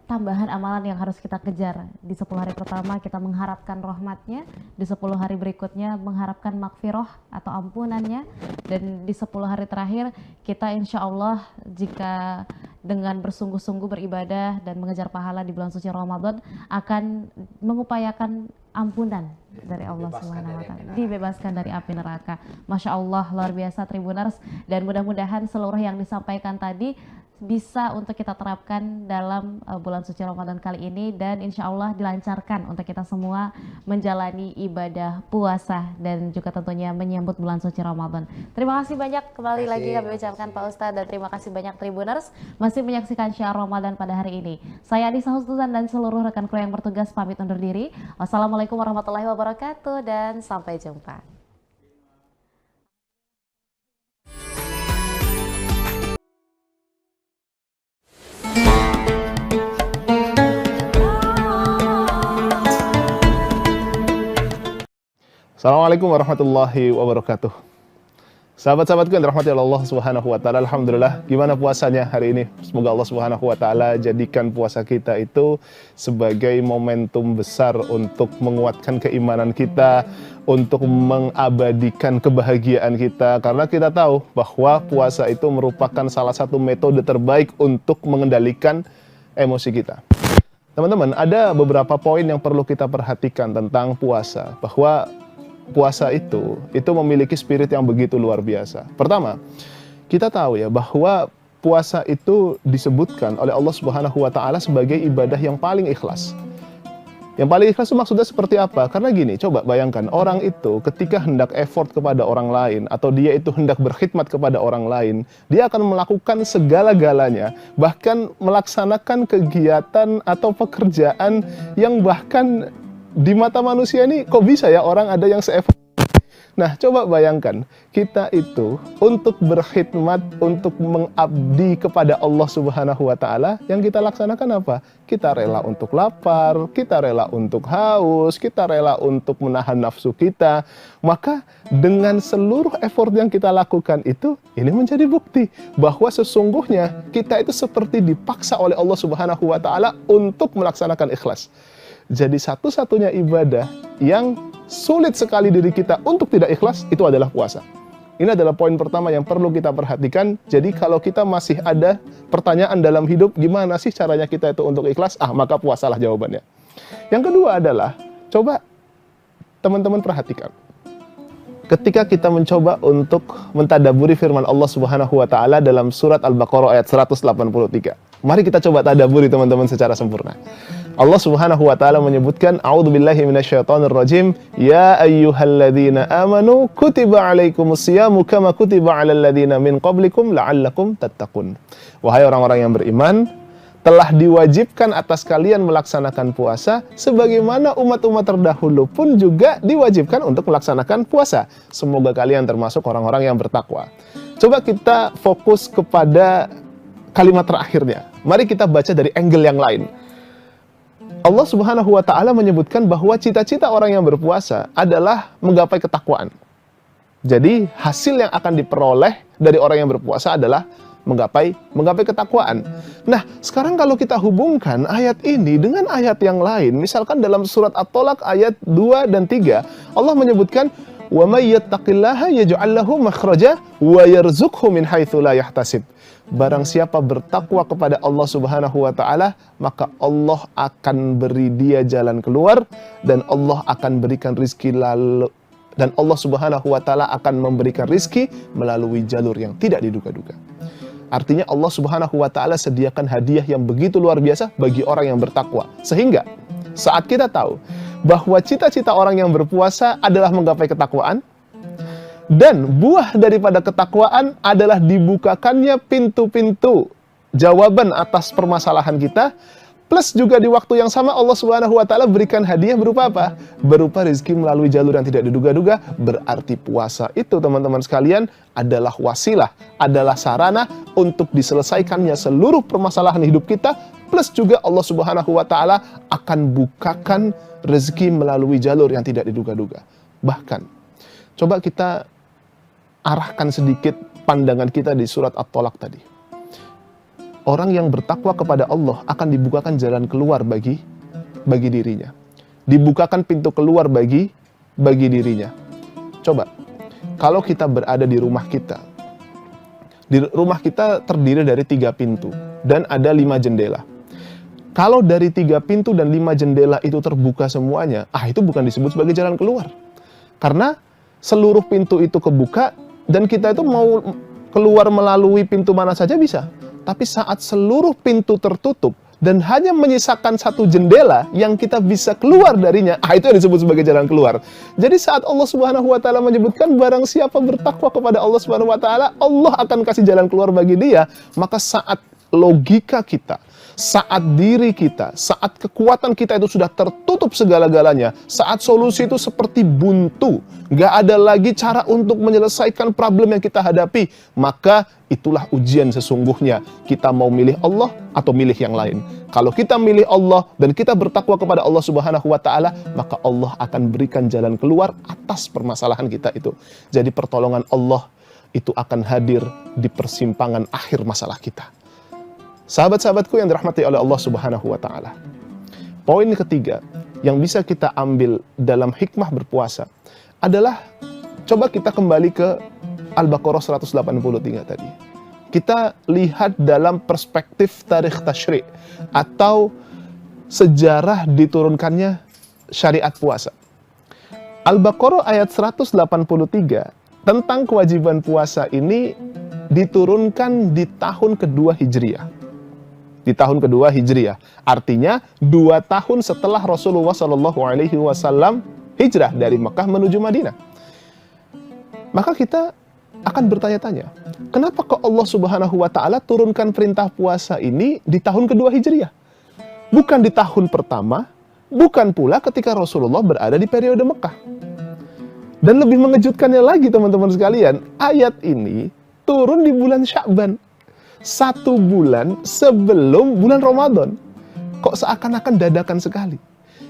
tambahan amalan yang harus kita kejar. Di 10 hari pertama kita mengharapkan rahmatnya, di 10 hari berikutnya mengharapkan maghfirah atau ampunannya, dan di 10 hari terakhir kita insya Allah jika dengan bersungguh-sungguh beribadah dan mengejar pahala di bulan suci Ramadan akan mengupayakan ampunan dari Allah Subhanahu wa taala, dibebaskan dari api neraka. Masya Allah, luar biasa Tribuners, dan mudah-mudahan seluruh yang disampaikan tadi bisa untuk kita terapkan dalam bulan suci Ramadan kali ini, dan insya Allah dilancarkan untuk kita semua menjalani ibadah puasa dan juga tentunya menyambut bulan suci Ramadan. Terima kasih banyak kembali lagi kami ucapkan Pak Ustadz, dan terima kasih banyak Tribuners masih menyaksikan Syiar Ramadan pada hari ini. Saya Anissa Husnuzan dan seluruh rekan kru yang bertugas pamit undur diri. Wassalamualaikum warahmatullahi wabarakatuh dan sampai jumpa. Assalamualaikum warahmatullahi wabarakatuh. Sahabat-sahabatku yang dirahmati Allah Subhanahu wa taala, alhamdulillah, gimana puasanya hari ini? Semoga Allah Subhanahu wa taala jadikan puasa kita itu sebagai momentum besar untuk menguatkan keimanan kita, untuk mengabadikan kebahagiaan kita, karena kita tahu bahwa puasa itu merupakan salah satu metode terbaik untuk mengendalikan emosi kita. Teman-teman, ada beberapa poin yang perlu kita perhatikan tentang puasa, bahwa puasa itu memiliki spirit yang begitu luar biasa. Pertama, kita tahu ya bahwa puasa itu disebutkan oleh Allah Subhanahu wa taala sebagai ibadah yang paling ikhlas. Yang paling ikhlas itu maksudnya seperti apa? Karena gini, coba bayangkan, orang itu ketika hendak effort kepada orang lain, atau dia itu hendak berkhidmat kepada orang lain, dia akan melakukan segala-galanya, bahkan melaksanakan kegiatan atau pekerjaan yang bahkan di mata manusia ini kok bisa ya orang ada yang se-effort. Nah, coba bayangkan, kita itu untuk berkhidmat, untuk mengabdi kepada Allah Subhanahu wa taala, yang kita laksanakan apa? Kita rela untuk lapar, kita rela untuk haus, kita rela untuk menahan nafsu kita. Maka dengan seluruh effort yang kita lakukan itu, ini menjadi bukti bahwa sesungguhnya kita itu seperti dipaksa oleh Allah Subhanahu wa taala untuk melaksanakan ikhlas. Jadi satu-satunya ibadah yang sulit sekali diri kita untuk tidak ikhlas itu adalah puasa. Ini adalah poin pertama yang perlu kita perhatikan. Jadi kalau kita masih ada pertanyaan dalam hidup, gimana sih caranya kita itu untuk ikhlas? Maka puasalah jawabannya. Yang kedua adalah, coba teman-teman perhatikan. Ketika kita mencoba untuk mentadaburi firman Allah Subhanahu wa taala dalam surat Al-Baqarah ayat 183. Mari kita coba tadaburi teman-teman secara sempurna. Allah Subhanahu wa taala menyebutkan, a'udzubillahi minasyaitonirrajim, ya ayyuhalladzina amanu kutiba alaikumusyamu kama kutiba alal ladzina min qablikum la'allakum tattaqun. Wahai orang-orang yang beriman, telah diwajibkan atas kalian melaksanakan puasa sebagaimana umat-umat terdahulu pun juga diwajibkan untuk melaksanakan puasa. Semoga kalian termasuk orang-orang yang bertakwa. Coba kita fokus kepada kalimat terakhirnya. Mari kita baca dari angle yang lain. Allah Subhanahu wa taala menyebutkan bahwa cita-cita orang yang berpuasa adalah menggapai ketakwaan. Jadi hasil yang akan diperoleh dari orang yang berpuasa adalah menggapai ketakwaan. Nah, sekarang kalau kita hubungkan ayat ini dengan ayat yang lain, misalkan dalam surat At-Tolaq ayat 2 dan 3, Allah menyebutkan wa may yattaqillaha yaj'al lahu makhraja wa yarzuqhu min haitsu la yahtasib. Barang siapa bertakwa kepada Allah Subhanahu wa taala, maka Allah akan beri dia jalan keluar dan Allah akan berikan rizki dan Allah Subhanahu wa taala akan memberikan rizki melalui jalur yang tidak diduga-duga. Artinya Allah Subhanahu wa taala sediakan hadiah yang begitu luar biasa bagi orang yang bertakwa. Sehingga saat kita tahu bahwa cita-cita orang yang berpuasa adalah menggapai ketakwaan, dan buah daripada ketakwaan adalah dibukakannya pintu-pintu jawaban atas permasalahan kita, plus juga di waktu yang sama Allah Subhanahu wa taala berikan hadiah berupa apa? Berupa rezeki melalui jalur yang tidak diduga-duga. Berarti puasa itu, teman-teman sekalian, adalah wasilah, adalah sarana untuk diselesaikannya seluruh permasalahan hidup kita, plus juga Allah Subhanahu wa taala akan bukakan rezeki melalui jalur yang tidak diduga-duga. Bahkan coba kita arahkan sedikit pandangan kita di surat At-Tolaq tadi. Orang yang bertakwa kepada Allah akan dibukakan jalan keluar bagi dirinya. Dibukakan pintu keluar bagi dirinya. Coba, kalau kita berada di rumah kita. Di rumah kita terdiri dari 3 pintu dan ada 5 jendela. Kalau dari 3 pintu dan 5 jendela itu terbuka semuanya, itu bukan disebut sebagai jalan keluar. Karena seluruh pintu itu kebuka dan kita itu mau keluar melalui pintu mana saja bisa. Tapi saat seluruh pintu tertutup dan hanya menyisakan 1 jendela yang kita bisa keluar darinya, itu yang disebut sebagai jalan keluar. Jadi saat Allah Subhanahu wa taala menyebutkan barang siapa bertakwa kepada Allah Subhanahu wa taala, Allah akan kasih jalan keluar bagi dia, maka saat logika kita, saat diri kita, saat kekuatan kita itu sudah tertutup segala-galanya, saat solusi itu seperti buntu, gak ada lagi cara untuk menyelesaikan problem yang kita hadapi, maka itulah ujian sesungguhnya. Kita mau milih Allah atau milih yang lain. Kalau kita milih Allah dan kita bertakwa kepada Allah Subhanahu wa taala, maka Allah akan berikan jalan keluar atas permasalahan kita itu. Jadi pertolongan Allah itu akan hadir di persimpangan akhir masalah kita. Sahabat-sahabatku yang dirahmati oleh Allah Subhanahu wa taala. Poin ketiga yang bisa kita ambil dalam hikmah berpuasa adalah, coba kita kembali ke Al-Baqarah 183 tadi. Kita lihat dalam perspektif tarikh tasyri' atau sejarah diturunkannya syariat puasa. Al-Baqarah ayat 183 tentang kewajiban puasa ini diturunkan di tahun kedua Hijriah. Di tahun kedua Hijriah. Artinya 2 tahun setelah Rasulullah SAW hijrah dari Mekah menuju Madinah. Maka kita akan bertanya-tanya, kenapa kok Allah Subhanahu wa taala turunkan perintah puasa ini di tahun kedua Hijriah? Bukan di tahun pertama, bukan pula ketika Rasulullah berada di periode Mekah. Dan lebih mengejutkannya lagi, teman-teman sekalian, ayat ini turun di bulan Sya'ban. 1 bulan sebelum bulan Ramadan. Kok seakan-akan dadakan sekali.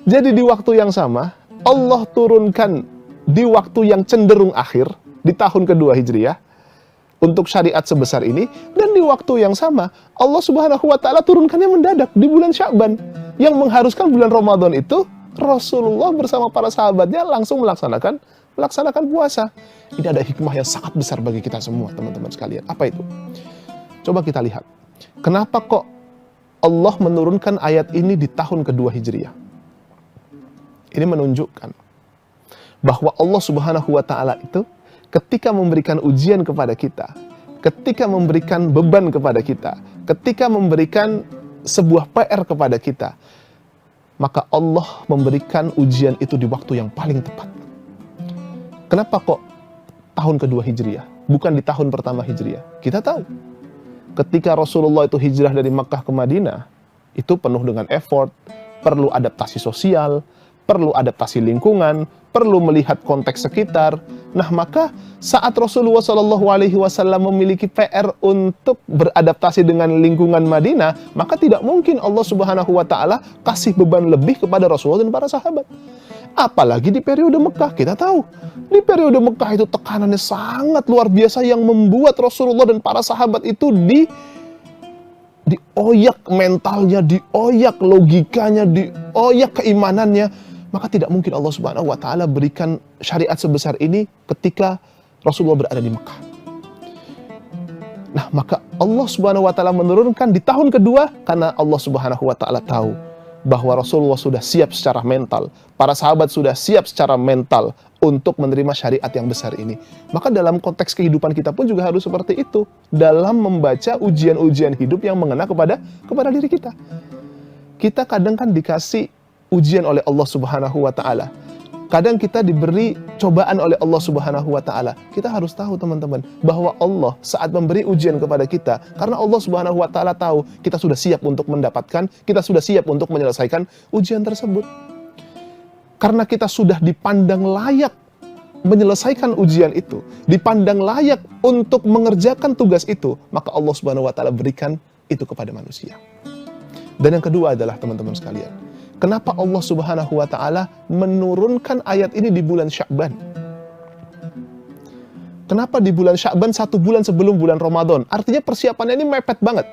Jadi di waktu yang sama, Allah turunkan di waktu yang cenderung akhir, di tahun kedua Hijriah, untuk syariat sebesar ini, dan di waktu yang sama, Allah Subhanahu wa taala turunkannya mendadak di bulan Sya'ban, yang mengharuskan bulan Ramadan itu, Rasulullah bersama para sahabatnya langsung melaksanakan puasa. Ini ada hikmah yang sangat besar bagi kita semua, teman-teman sekalian. Apa itu? Coba kita lihat, kenapa kok Allah menurunkan ayat ini di tahun kedua Hijriah? Ini menunjukkan bahwa Allah Subhanahu wa taala itu ketika memberikan ujian kepada kita, ketika memberikan beban kepada kita, ketika memberikan sebuah PR kepada kita, maka Allah memberikan ujian itu di waktu yang paling tepat. Kenapa kok tahun kedua Hijriah, bukan di tahun pertama Hijriah? Kita tahu, ketika Rasulullah itu hijrah dari Makkah ke Madinah, itu penuh dengan effort, perlu adaptasi sosial, perlu adaptasi lingkungan, perlu melihat konteks sekitar. Nah, maka saat Rasulullah SAW memiliki PR untuk beradaptasi dengan lingkungan Madinah, maka tidak mungkin Allah Subhanahu wa taala kasih beban lebih kepada Rasulullah dan para sahabat. Apalagi di periode Mekah. Kita tahu, di periode Mekah itu tekanannya sangat luar biasa yang membuat Rasulullah dan para sahabat itu dioyak mentalnya, dioyak logikanya, dioyak keimanannya. Maka tidak mungkin Allah Subhanahu wa taala berikan syariat sebesar ini ketika Rasulullah berada di Mekah. Nah, maka Allah Subhanahu wa taala menurunkan di tahun kedua karena Allah Subhanahu wa taala tahu bahwa Rasulullah sudah siap secara mental, para sahabat sudah siap secara mental untuk menerima syariat yang besar ini. Maka dalam konteks kehidupan kita pun juga harus seperti itu, dalam membaca ujian-ujian hidup yang mengena kepada diri kita. Kita kadang kan dikasih ujian oleh Allah Subhanahu wa taala. Kadang kita diberi cobaan oleh Allah Subhanahu wa taala. Kita harus tahu teman-teman bahwa Allah saat memberi ujian kepada kita, karena Allah Subhanahu wa taala tahu kita sudah siap untuk mendapatkan, kita sudah siap untuk menyelesaikan ujian tersebut. Karena kita sudah dipandang layak menyelesaikan ujian itu, dipandang layak untuk mengerjakan tugas itu, maka Allah Subhanahu wa taala berikan itu kepada manusia. Dan yang kedua adalah teman-teman sekalian, kenapa Allah Subhanahu wa taala menurunkan ayat ini di bulan Sya'ban? Kenapa di bulan Sya'ban, 1 bulan sebelum bulan Ramadan? Artinya persiapannya ini mepet banget.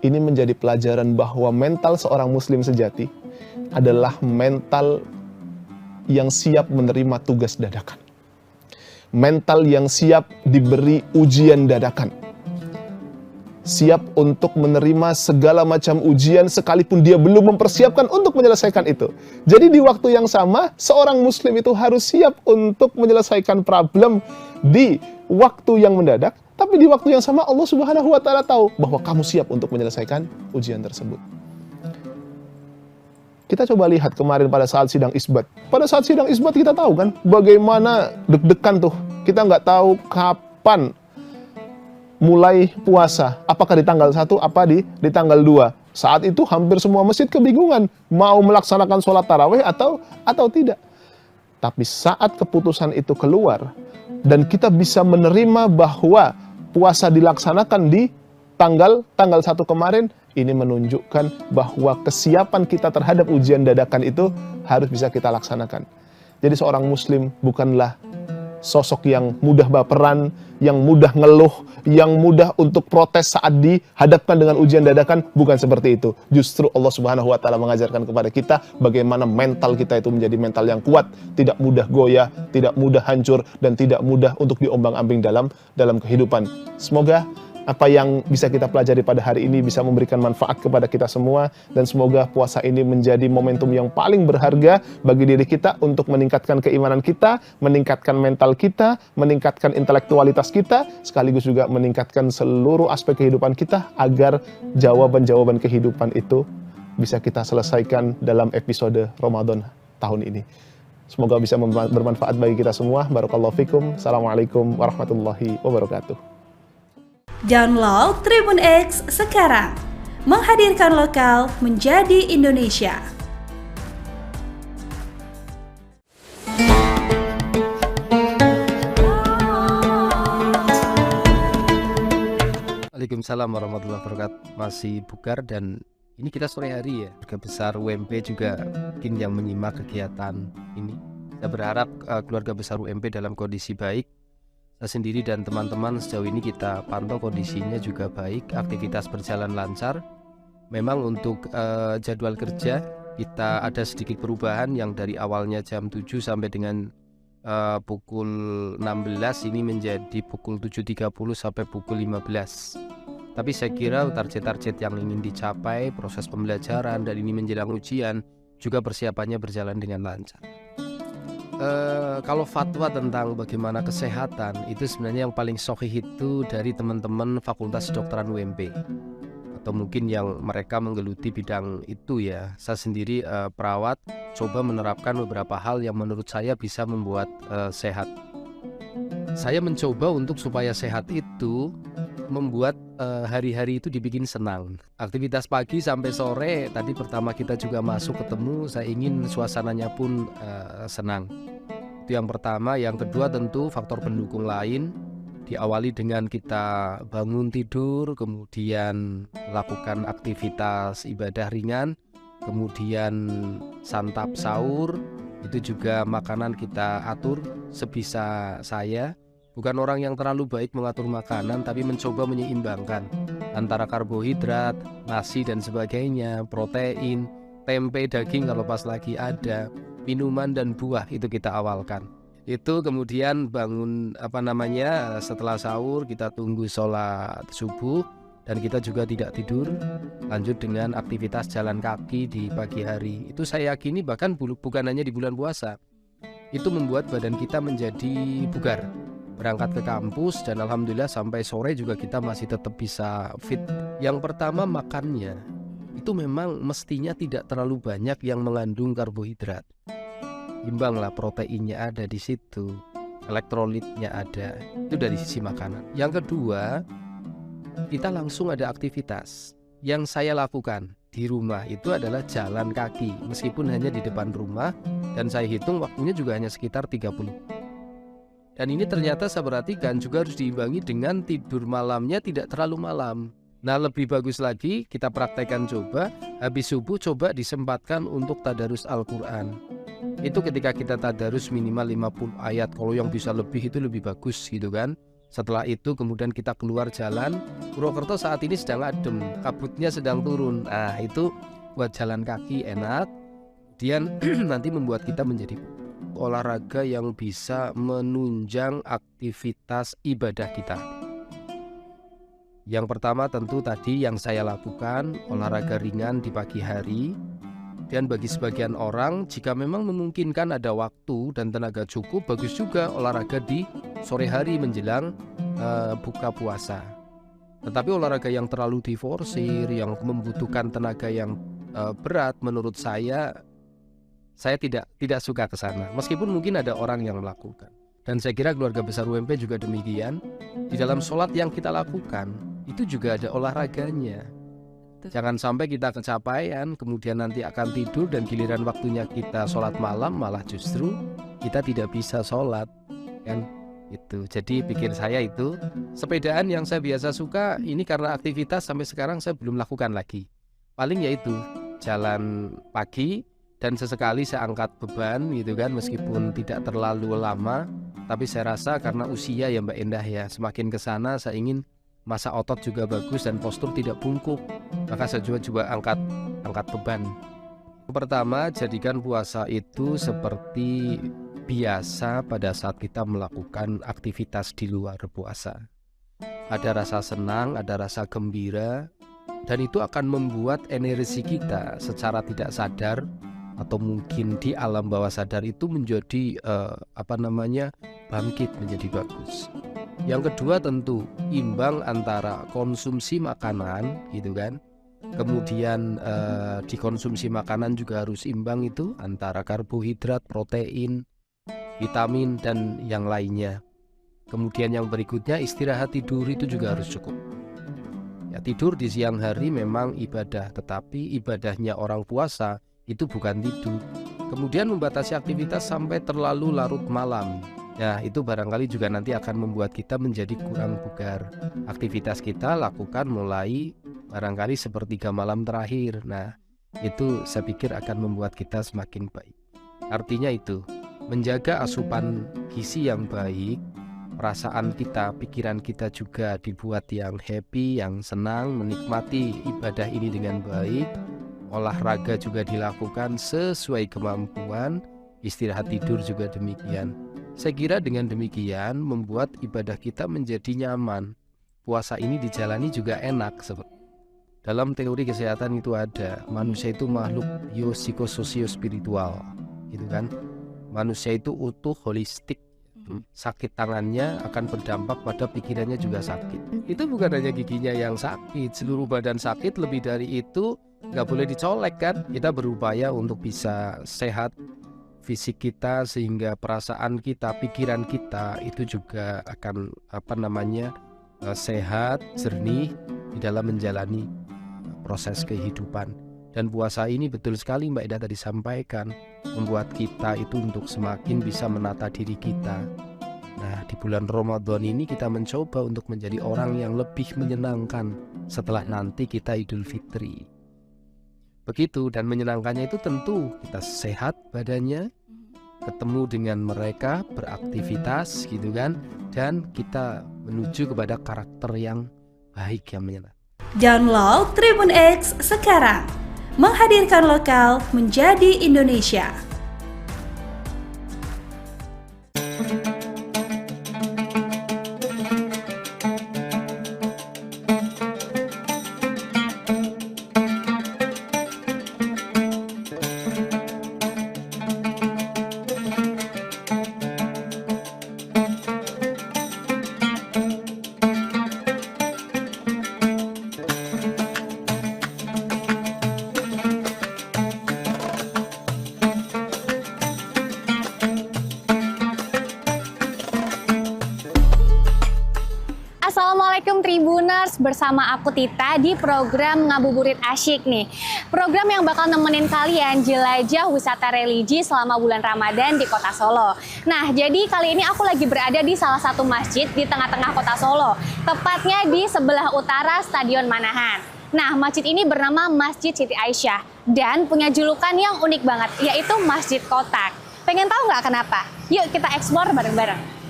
Ini menjadi pelajaran bahwa mental seorang muslim sejati adalah mental yang siap menerima tugas dadakan. Mental yang siap diberi ujian dadakan. Siap untuk menerima segala macam ujian sekalipun dia belum mempersiapkan untuk menyelesaikan itu. Jadi di waktu yang sama, seorang muslim itu harus siap untuk menyelesaikan problem di waktu yang mendadak, tapi di waktu yang sama Allah Subhanahu wa taala tahu bahwa kamu siap untuk menyelesaikan ujian tersebut. Kita coba lihat kemarin pada saat sidang isbat. Pada saat sidang isbat kita tahu kan bagaimana deg-degan tuh. Kita nggak tahu kapan mulai puasa, apakah di tanggal 1, apa di tanggal 2. Saat itu hampir semua masjid kebingungan mau melaksanakan sholat tarawih atau tidak. Tapi saat keputusan itu keluar dan kita bisa menerima bahwa puasa dilaksanakan di tanggal 1 kemarin, ini menunjukkan bahwa kesiapan kita terhadap ujian dadakan itu harus bisa kita laksanakan. Jadi seorang muslim bukanlah sosok yang mudah baperan, yang mudah ngeluh, yang mudah untuk protes saat dihadapkan dengan ujian dadakan. Bukan seperti itu. Justru Allah Subhanahu wa taala mengajarkan kepada kita bagaimana mental kita itu menjadi mental yang kuat, tidak mudah goyah, tidak mudah hancur, dan tidak mudah untuk diombang-ambing dalam kehidupan. Semoga apa yang bisa kita pelajari pada hari ini bisa memberikan manfaat kepada kita semua, dan semoga puasa ini menjadi momentum yang paling berharga bagi diri kita untuk meningkatkan keimanan kita, meningkatkan mental kita, meningkatkan intelektualitas kita, sekaligus juga meningkatkan seluruh aspek kehidupan kita agar jawaban-jawaban kehidupan itu bisa kita selesaikan dalam episode Ramadan tahun ini. Semoga bisa bermanfaat bagi kita semua. Barakallahu fikum. Assalamualaikum warahmatullahi wabarakatuh. Download Tribun X sekarang, menghadirkan lokal menjadi Indonesia. Waalaikumsalam warahmatullahi wabarakatuh. Masih bugar dan ini kita sore hari ya. Keluarga besar UMP juga mungkin yang menyimak kegiatan ini. Saya berharap keluarga besar UMP dalam kondisi baik. Saya sendiri dan teman-teman sejauh ini kita pantau kondisinya juga baik, aktivitas berjalan lancar. Memang untuk jadwal kerja kita ada sedikit perubahan yang dari awalnya jam 7 sampai dengan pukul 16 ini menjadi pukul 7.30 sampai pukul 15. Tapi saya kira target-target yang ingin dicapai, proses pembelajaran dan ini menjelang ujian juga persiapannya berjalan dengan lancar. Kalau fatwa tentang bagaimana kesehatan itu sebenarnya yang paling sahih itu dari teman-teman Fakultas Kedokteran UMP atau mungkin yang mereka menggeluti bidang itu ya. Saya sendiri perawat coba menerapkan beberapa hal yang menurut saya bisa membuat sehat. Saya mencoba untuk supaya sehat itu membuat hari-hari itu dibikin senang. Aktivitas pagi sampai sore tadi pertama kita juga masuk ketemu, saya ingin suasananya pun senang. Itu yang pertama. Yang kedua tentu faktor pendukung lain, diawali dengan kita bangun tidur, kemudian lakukan aktivitas ibadah ringan, kemudian santap sahur, Itu juga makanan kita atur sebisa saya. Bukan orang yang terlalu baik mengatur makanan, tapi mencoba menyeimbangkan antara karbohidrat, nasi dan sebagainya, protein, tempe, daging kalau pas lagi ada, minuman dan buah itu kita awalkan. Itu kemudian bangun setelah sahur kita tunggu sholat subuh dan kita juga tidak tidur, lanjut dengan aktivitas jalan kaki di pagi hari. Itu saya yakini bahkan bukan hanya di bulan puasa, itu membuat badan kita menjadi bugar. Berangkat ke kampus dan alhamdulillah sampai sore juga kita masih tetap bisa fit. Yang pertama, makannya itu memang mestinya tidak terlalu banyak yang mengandung karbohidrat. Imbanglah, proteinnya ada di situ, elektrolitnya ada, itu dari sisi makanan. Yang kedua, kita langsung ada aktivitas. Yang saya lakukan di rumah itu adalah jalan kaki, meskipun hanya di depan rumah, dan saya hitung waktunya juga hanya sekitar 30. Dan ini ternyata saya perhatikan juga harus diimbangi dengan tidur malamnya tidak terlalu malam. Nah, lebih bagus lagi kita praktekkan, coba habis subuh coba disempatkan untuk tadarus Al-Quran. Itu ketika kita tadarus minimal 50 ayat, kalau yang bisa lebih itu lebih bagus gitu kan. Setelah itu kemudian kita keluar jalan. Purwokerto saat ini sedang adem, kabutnya sedang turun. Nah, itu buat jalan kaki enak. Kemudian nanti membuat kita menjadi olahraga yang bisa menunjang aktivitas ibadah kita. Yang pertama tentu tadi yang saya lakukan, olahraga ringan di pagi hari. Dan bagi sebagian orang, jika memang memungkinkan ada waktu dan tenaga cukup, bagus juga olahraga di sore hari menjelang buka puasa. Tetapi olahraga yang terlalu diforsir, yang membutuhkan tenaga yang berat, menurut saya tidak suka ke sana. Meskipun mungkin ada orang yang melakukan. Dan saya kira keluarga besar UMP juga demikian. Di dalam sholat yang kita lakukan, itu juga ada olahraganya. Jangan sampai kita kecapean, kemudian nanti akan tidur dan giliran waktunya kita sholat malam, malah justru kita tidak bisa sholat. Kan? Itu. Jadi pikir saya itu, sepedaan yang saya biasa suka, ini karena aktivitas sampai sekarang saya belum lakukan lagi. Paling yaitu jalan pagi, dan sesekali saya angkat beban gitu kan, meskipun tidak terlalu lama. Tapi saya rasa karena usia ya Mbak Endah ya, semakin ke sana saya ingin masa otot juga bagus dan postur tidak bungkuk. Maka saya coba angkat beban. Pertama, jadikan puasa itu seperti biasa pada saat kita melakukan aktivitas di luar puasa. Ada rasa senang, ada rasa gembira, dan itu akan membuat energi kita secara tidak sadar atau mungkin di alam bawah sadar itu menjadi bangkit, menjadi bagus. Yang kedua tentu imbang antara konsumsi makanan gitu kan. Kemudian dikonsumsi makanan juga harus imbang itu antara karbohidrat, protein, vitamin dan yang lainnya. Kemudian yang berikutnya istirahat tidur itu juga harus cukup. Ya, tidur di siang hari memang ibadah, tetapi ibadahnya orang puasa itu bukan tidur. Kemudian membatasi aktivitas sampai terlalu larut malam. Nah, itu barangkali juga nanti akan membuat kita menjadi kurang bugar. Aktivitas kita lakukan mulai barangkali sepertiga malam terakhir. Nah, itu saya pikir akan membuat kita semakin baik. Artinya itu, menjaga asupan gizi yang baik, perasaan kita, pikiran kita juga dibuat yang happy, yang senang, menikmati ibadah ini dengan baik. Olahraga juga dilakukan sesuai kemampuan, istirahat tidur juga demikian. Saya kira dengan demikian membuat ibadah kita menjadi nyaman. Puasa ini dijalani juga enak. Dalam teori kesehatan itu ada, manusia itu makhluk biopsikososio-spiritual, gitu kan? Manusia itu utuh, holistik. Sakit tangannya akan berdampak pada pikirannya juga sakit. Itu bukan hanya giginya yang sakit, seluruh badan sakit. Lebih dari itu nggak boleh dicolek kan. Kita berupaya untuk bisa sehat fisik kita, sehingga perasaan kita, pikiran kita itu juga akan sehat, jernih di dalam menjalani proses kehidupan. Dan puasa ini betul sekali Mbak Ida tadi sampaikan, membuat kita itu untuk semakin bisa menata diri kita. Nah, di bulan Ramadan ini kita mencoba untuk menjadi orang yang lebih menyenangkan setelah nanti kita Idul Fitri. Begitu, dan menyenangkannya itu tentu kita sehat badannya, ketemu dengan mereka, beraktivitas gitu kan, dan kita menuju kepada karakter yang baik yang menyenangkan. Download Tribun X sekarang, menghadirkan lokal menjadi Indonesia. Assalamualaikum Tribuners, bersama aku Tita di program Ngabuburit Asyik nih. Program yang bakal nemenin kalian jelajah wisata religi selama bulan Ramadan di Kota Solo. Nah, jadi kali ini aku lagi berada di salah satu masjid di tengah-tengah Kota Solo, tepatnya di sebelah utara Stadion Manahan. Nah, masjid ini bernama Masjid Siti Aisyah dan punya julukan yang unik banget, yaitu Masjid Kotak. Pengen tahu nggak kenapa? Yuk kita explore bareng-bareng.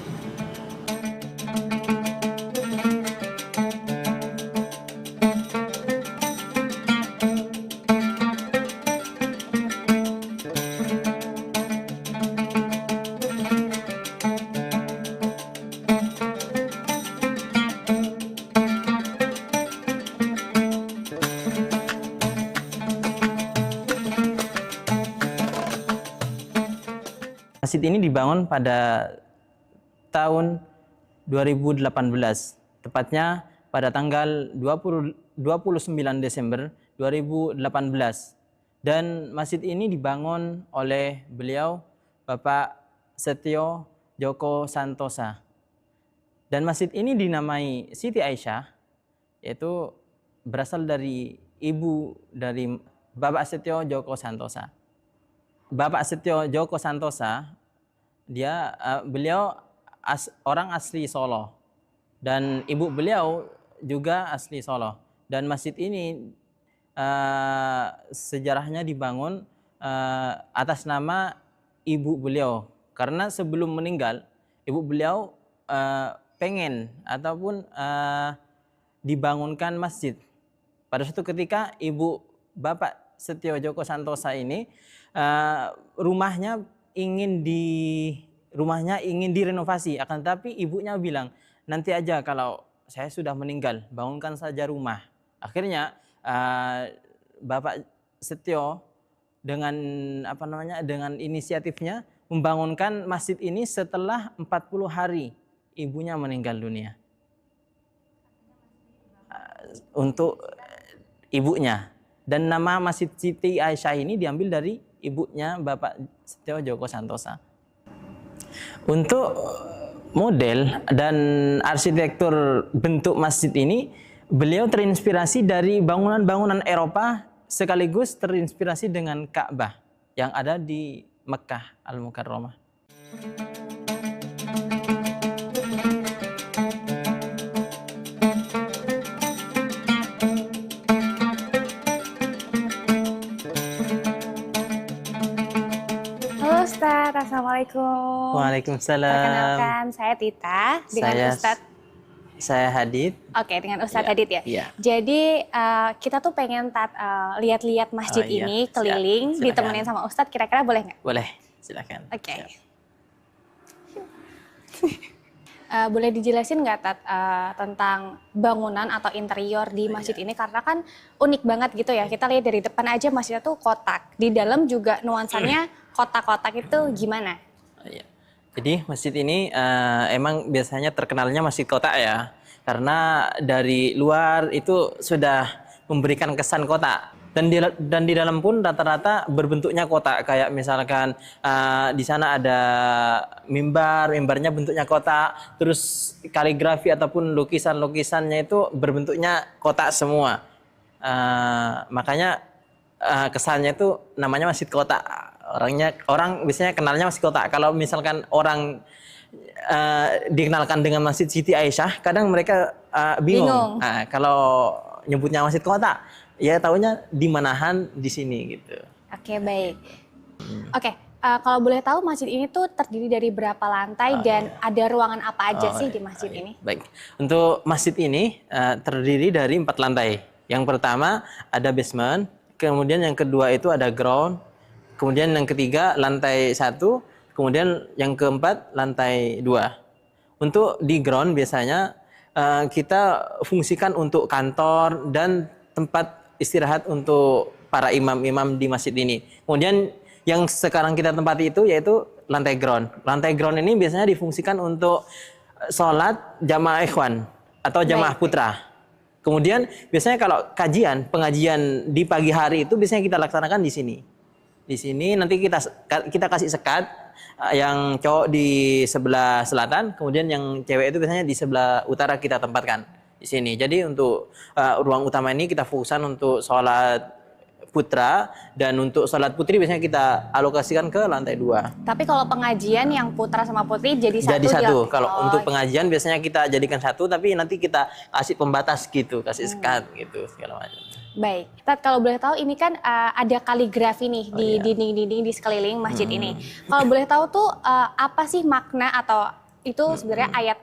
Masjid ini dibangun pada tahun 2018, tepatnya pada tanggal 29 Desember 2018. Dan masjid ini dibangun oleh beliau Bapak Setio Djoko Santosa. Dan masjid ini dinamai Siti Aisyah, yaitu berasal dari ibu dari Bapak Setio Djoko Santosa. Bapak Setio Djoko Santosa, beliau orang asli Solo dan ibu beliau juga asli Solo. Dan masjid ini sejarahnya dibangun atas nama ibu beliau, karena sebelum meninggal ibu beliau pengen ataupun dibangunkan masjid. Pada suatu ketika ibu Bapak Setio Djoko Santosa ini rumahnya ingin direnovasi, akan tetapi ibunya bilang, nanti aja kalau saya sudah meninggal, bangunkan saja rumah. Akhirnya Bapak Setio dengan dengan inisiatifnya membangunkan masjid ini setelah 40 hari ibunya meninggal dunia. Untuk ibunya. Dan nama Masjid Siti Aisyah ini diambil dari ibunya Bapak Setio Djoko Santosa. Untuk model dan arsitektur bentuk masjid ini, beliau terinspirasi dari bangunan-bangunan Eropa sekaligus terinspirasi dengan Ka'bah yang ada di Mekah Al-Mukarramah. Ustadz, Assalamualaikum. Waalaikumsalam. Perkenalkan, saya Tita dengan Ustadz. Saya Hadid. Oke, dengan Ustadz Hadid ya. Iya. Jadi kita tuh pengen lihat-lihat masjid ini keliling, ditemenin sama Ustadz. Kira-kira boleh nggak? Boleh, silakan. Oke. Boleh dijelasin nggak Tat tentang bangunan atau interior di masjid ini, karena kan unik banget gitu ya. Kita lihat dari depan aja masjidnya tuh kotak, di dalam juga nuansanya kotak-kotak itu gimana? Jadi masjid ini emang biasanya terkenalnya masjid kotak ya, karena dari luar itu sudah memberikan kesan kotak. Dan di dalam pun rata-rata berbentuknya kotak, kayak misalkan di sana ada mimbarnya bentuknya kotak, terus kaligrafi ataupun lukisannya itu berbentuknya kotak semua. Makanya kesannya itu namanya masjid kotak. Orang biasanya kenalnya masjid kotak. Kalau misalkan orang dikenalkan dengan Masjid Siti Aisyah, kadang mereka bingung. Kalau nyebutnya masjid kotak, ya taunya di Manahan di sini gitu. Oke, baik. Oke, Kalau boleh tahu masjid ini tuh terdiri dari berapa lantai dan ada ruangan apa aja sih di masjid ini? Baik, untuk masjid ini terdiri dari 4 lantai. Yang pertama ada basement, kemudian yang kedua itu ada ground, kemudian yang ketiga lantai 1, kemudian yang keempat lantai 2. Untuk di ground biasanya kita fungsikan untuk kantor dan tempat istirahat untuk para imam-imam di masjid ini. Kemudian yang sekarang kita tempati itu yaitu lantai ground. Lantai ground ini biasanya difungsikan untuk sholat jamaah ikhwan atau jamaah putra. Kemudian biasanya kalau pengajian di pagi hari itu biasanya kita laksanakan di sini. Di sini nanti kita kasih sekat, yang cowok di sebelah selatan, kemudian yang cewek itu biasanya di sebelah utara kita tempatkan di sini. Jadi untuk ruang utama ini kita fokuskan untuk sholat putra, dan untuk sholat putri biasanya kita alokasikan ke lantai 2. Tapi kalau pengajian yang putra sama putri jadi satu. Jadi satu. Kalau untuk pengajian biasanya kita jadikan satu, tapi nanti kita kasih pembatas gitu, kasih sekat gitu segala macam. Baik, Tat, kalau boleh tahu ini kan ada kaligrafi nih di dinding-dinding di sekeliling masjid ini. Kalau boleh tahu tuh apa sih makna atau itu sebenarnya ayat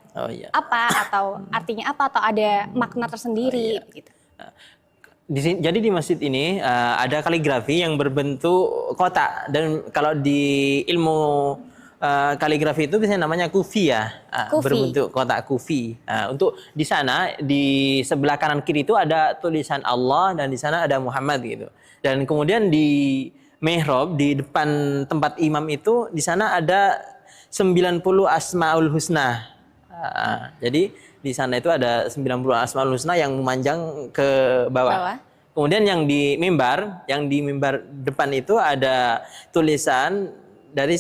apa atau artinya apa atau ada makna tersendiri gitu. Jadi di masjid ini ada kaligrafi yang berbentuk kotak, dan kalau di ilmu kaligrafi itu biasanya namanya kufi ya, berbentuk kotak kufi. Untuk di sana di sebelah kanan kiri itu ada tulisan Allah dan di sana ada Muhammad gitu. Dan kemudian di mihrab di depan tempat imam itu di sana ada 90 asmaul husna. Jadi di sana itu ada 90 asmaul husna yang memanjang ke bawah. Kemudian yang di mimbar depan itu ada tulisan dari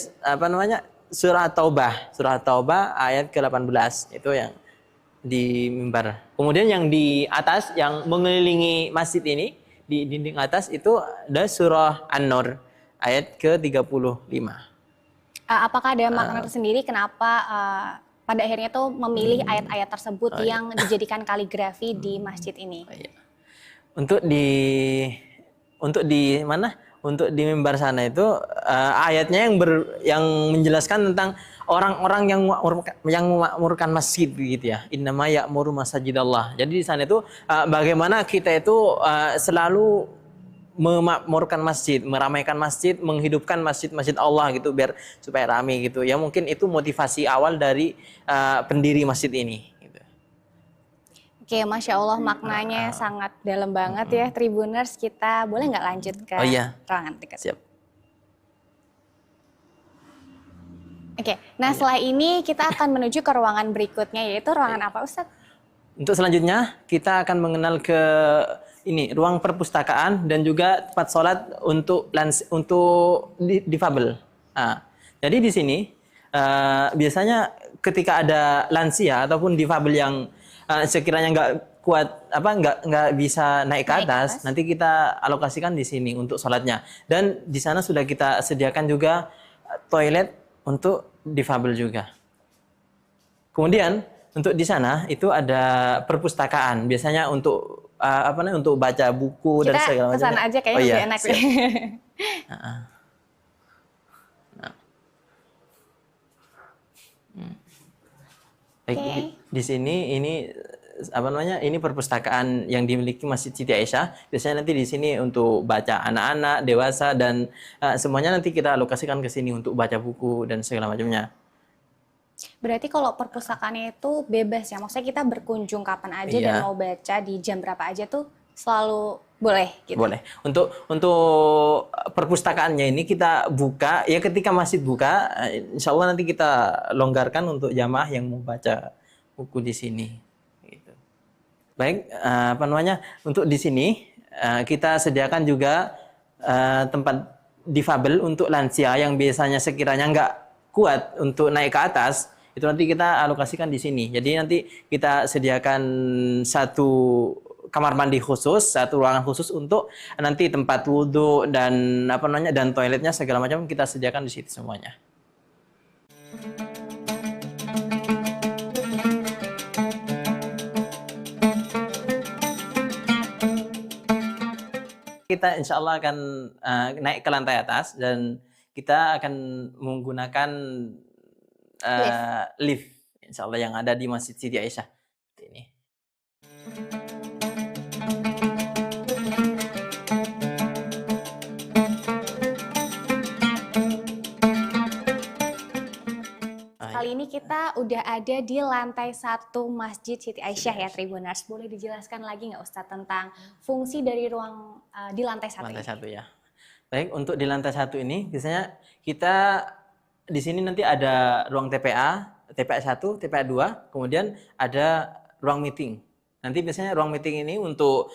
surah Taubah ayat ke-18, itu yang di mimbar. Kemudian yang di atas yang mengelilingi masjid ini di dinding atas itu ada surah An-Nur ayat ke-35. Apakah ada makna tersendiri kenapa pada akhirnya tuh memilih ayat-ayat tersebut yang dijadikan kaligrafi di masjid ini? Untuk di mimbar sana itu ayatnya yang menjelaskan tentang orang-orang yang memakmurkan masjid gitu ya. Innama ya'muru masajidallah. Jadi di sana itu bagaimana kita itu selalu memakmurkan masjid, meramaikan masjid, menghidupkan masjid-masjid Allah gitu biar supaya ramai gitu. Ya mungkin itu motivasi awal dari pendiri masjid ini. Gitu. Oke, Masya Allah maknanya sangat dalam banget ya Tribuners. Kita boleh nggak lanjut ke ruangan dekat? Siap. Oke, nah setelah ini kita akan menuju ke ruangan berikutnya, yaitu ruangan apa Ustadz? Untuk selanjutnya kita akan mengenal ke ruang perpustakaan dan juga tempat sholat untuk difabel. Jadi di sini biasanya ketika ada lansia ataupun difabel yang sekiranya nggak kuat nggak bisa naik ke atas, nanti kita alokasikan di sini untuk sholatnya. Dan di sana sudah kita sediakan juga toilet untuk difabel juga. Kemudian untuk di sana itu ada perpustakaan, biasanya untuk untuk baca buku dan segala macam. Kita kesana aja kayaknya lebih enak deh. Di sini ini perpustakaan yang dimiliki Masjid Siti Aisyah. Biasanya nanti di sini untuk baca anak-anak, dewasa dan semuanya nanti kita alokasikan ke sini untuk baca buku dan segala macamnya. Berarti kalau perpustakaannya itu bebas ya, maksudnya kita berkunjung kapan aja dan mau baca di jam berapa aja tuh selalu boleh gitu? Boleh. Untuk perpustakaannya ini kita buka, ya ketika masjid buka, insya Allah nanti kita longgarkan untuk jamaah yang mau baca buku di sini. Gitu. Baik, untuk di sini kita sediakan juga tempat difabel untuk lansia yang biasanya sekiranya nggak kuat untuk naik ke atas, itu nanti kita alokasikan di sini. Jadi nanti kita sediakan satu kamar mandi khusus, satu ruangan khusus untuk nanti tempat wudhu dan dan toiletnya segala macam kita sediakan di situ semuanya. Kita insya Allah akan naik ke lantai atas dan kita akan menggunakan lift, insya Allah, yang ada di Masjid Siti Aisyah. Ini. Kali ini kita udah ada di lantai 1 Masjid Siti Aisyah ya Tribuners. Boleh dijelaskan lagi nggak Ustadz tentang fungsi dari ruang di lantai 1 lantai ini? 1 ya. Baik, untuk di lantai 1 ini biasanya kita di sini nanti ada ruang TPA, TPA 1, TPA 2, kemudian ada ruang meeting. Nanti biasanya ruang meeting ini untuk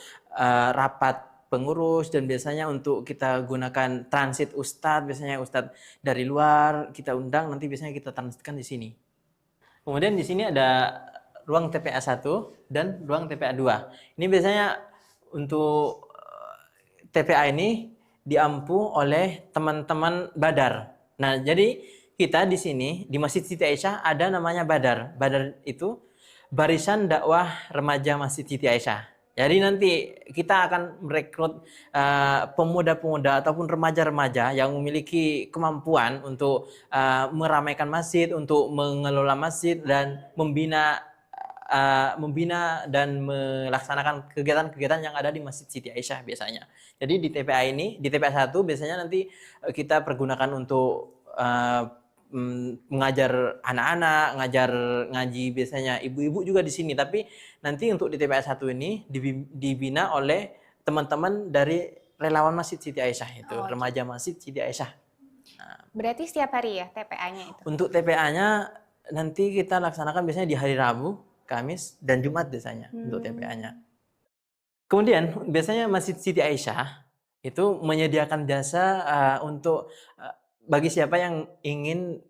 rapat pengurus, dan biasanya untuk kita gunakan transit ustadz, biasanya ustadz dari luar kita undang, nanti biasanya kita transitkan di sini. Kemudian di sini ada ruang TPA 1 dan ruang TPA 2. Ini biasanya untuk TPA ini diampu oleh teman-teman Badar. Nah, jadi kita di sini di Masjid Siti Aisyah ada namanya Badar. Badar itu Barisan Dakwah Remaja Masjid Siti Aisyah. Jadi nanti kita akan merekrut pemuda-pemuda ataupun remaja-remaja yang memiliki kemampuan untuk meramaikan masjid, untuk mengelola masjid dan membina dan melaksanakan kegiatan-kegiatan yang ada di Masjid Siti Aisyah biasanya. Jadi di TPA ini, di TPA 1 biasanya nanti kita pergunakan untuk mengajar anak-anak, ngaji biasanya ibu-ibu juga di sini. Tapi nanti untuk di TPA 1 ini dibina oleh teman-teman dari relawan Masjid Siti Aisyah itu, remaja Masjid Siti Aisyah. Nah, berarti setiap hari ya TPA-nya itu? Untuk TPA-nya nanti kita laksanakan biasanya di hari Rabu, Kamis, dan Jumat biasanya untuk TPA-nya. Kemudian biasanya Masjid Siti Aisyah itu menyediakan jasa untuk bagi siapa yang ingin